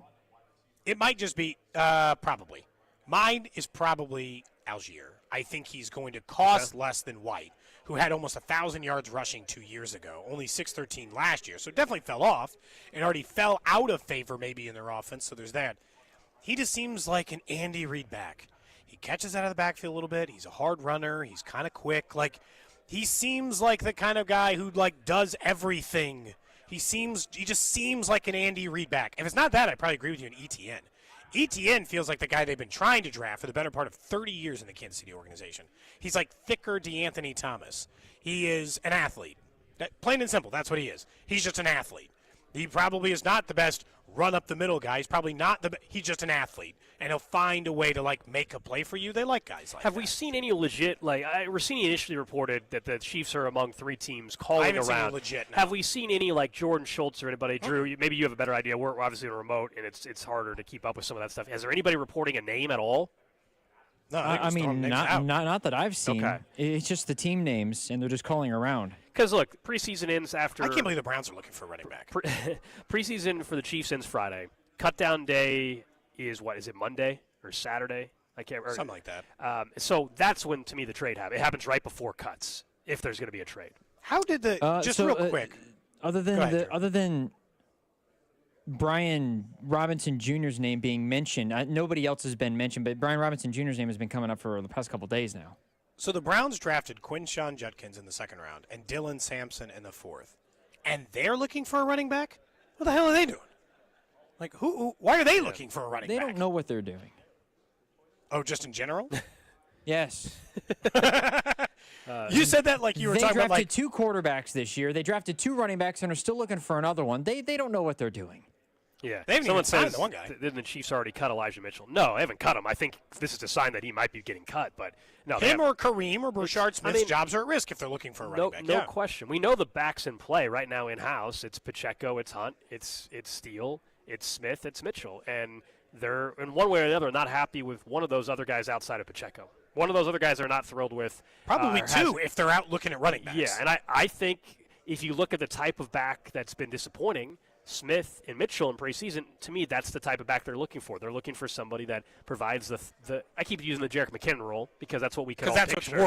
It might just be probably. Mine is probably Algier. I think he's going to cost less than White, who had almost 1,000 yards rushing 2 years ago, only 613 last year. So definitely fell off and already fell out of favor maybe in their offense. So there's that. He just seems like an Andy Reid back. He catches out of the backfield a little bit. He's a hard runner. He's kind of quick. Like, he seems like the kind of guy who, like, does everything. He just seems like an Andy Reid back. If it's not that, I'd probably agree with you on ETN. ETN feels like the guy they've been trying to draft for the better part of 30 years in the Kansas City organization. He's like thicker DeAnthony Thomas. He is an athlete. Plain and simple, that's what he is. He's just an athlete. He probably is not the best run-up-the-middle guy. He's probably not he's just an athlete. And he'll find a way to, like, make a play for you. They like guys like that. Have we seen any legit, like, Rossini initially reported that the Chiefs are among 3 teams calling I haven't around. seen it legit, no. Have we seen any, like, Jordan Schultz or anybody? Drew, maybe you have a better idea. We're obviously on a remote, and it's harder to keep up with some of that stuff. Is there anybody reporting a name at all? No, I mean, not that I've seen. Okay. It's just the team names, and they're just calling around. Because, look, preseason ends after. I can't believe the Browns are looking for a running back. Preseason for the Chiefs ends Friday. Cutdown day is what? Is it Monday or Saturday? I can't remember. Something like that. So that's when, to me, the trade happens. It happens right before cuts, if there's going to be a trade. How did real quick? Other than Brian Robinson Jr.'s name being mentioned, nobody else has been mentioned, but Brian Robinson Jr.'s name has been coming up for the past couple days now. So the Browns drafted Quinshon Judkins in the 2nd round and Dylan Sampson in the 4th. And they're looking for a running back? What the hell are they doing? Like, why are they looking for a running back? They don't know what they're doing. Oh, just in general? Yes. You said that like you were talking about, like. They drafted 2 quarterbacks this year. They drafted 2 running backs and are still looking for another one. They don't know what they're doing. Yeah. They haven't even signed the one guy. Didn't the Chiefs already cut Elijah Mitchell? No, they haven't cut him. I think this is a sign that he might be getting cut, but no. Him or Kareem or Bouchard Smith's jobs are at risk if they're looking for a running back. No question. We know the backs in play right now in-house. It's Pacheco, it's Hunt, it's Steele, it's Smith, it's Mitchell. And they're, in one way or the other, not happy with one of those other guys outside of Pacheco. One of those other guys they're not thrilled with. Probably 2 if they're out looking at running backs. Yeah, and I think if you look at the type of back that's been disappointing, Smith and Mitchell in preseason, to me, that's the type of back they're looking for. They're looking for somebody that provides the I keep using the Jerick McKinnon role because that's what we could all picture. Because that's what's worked.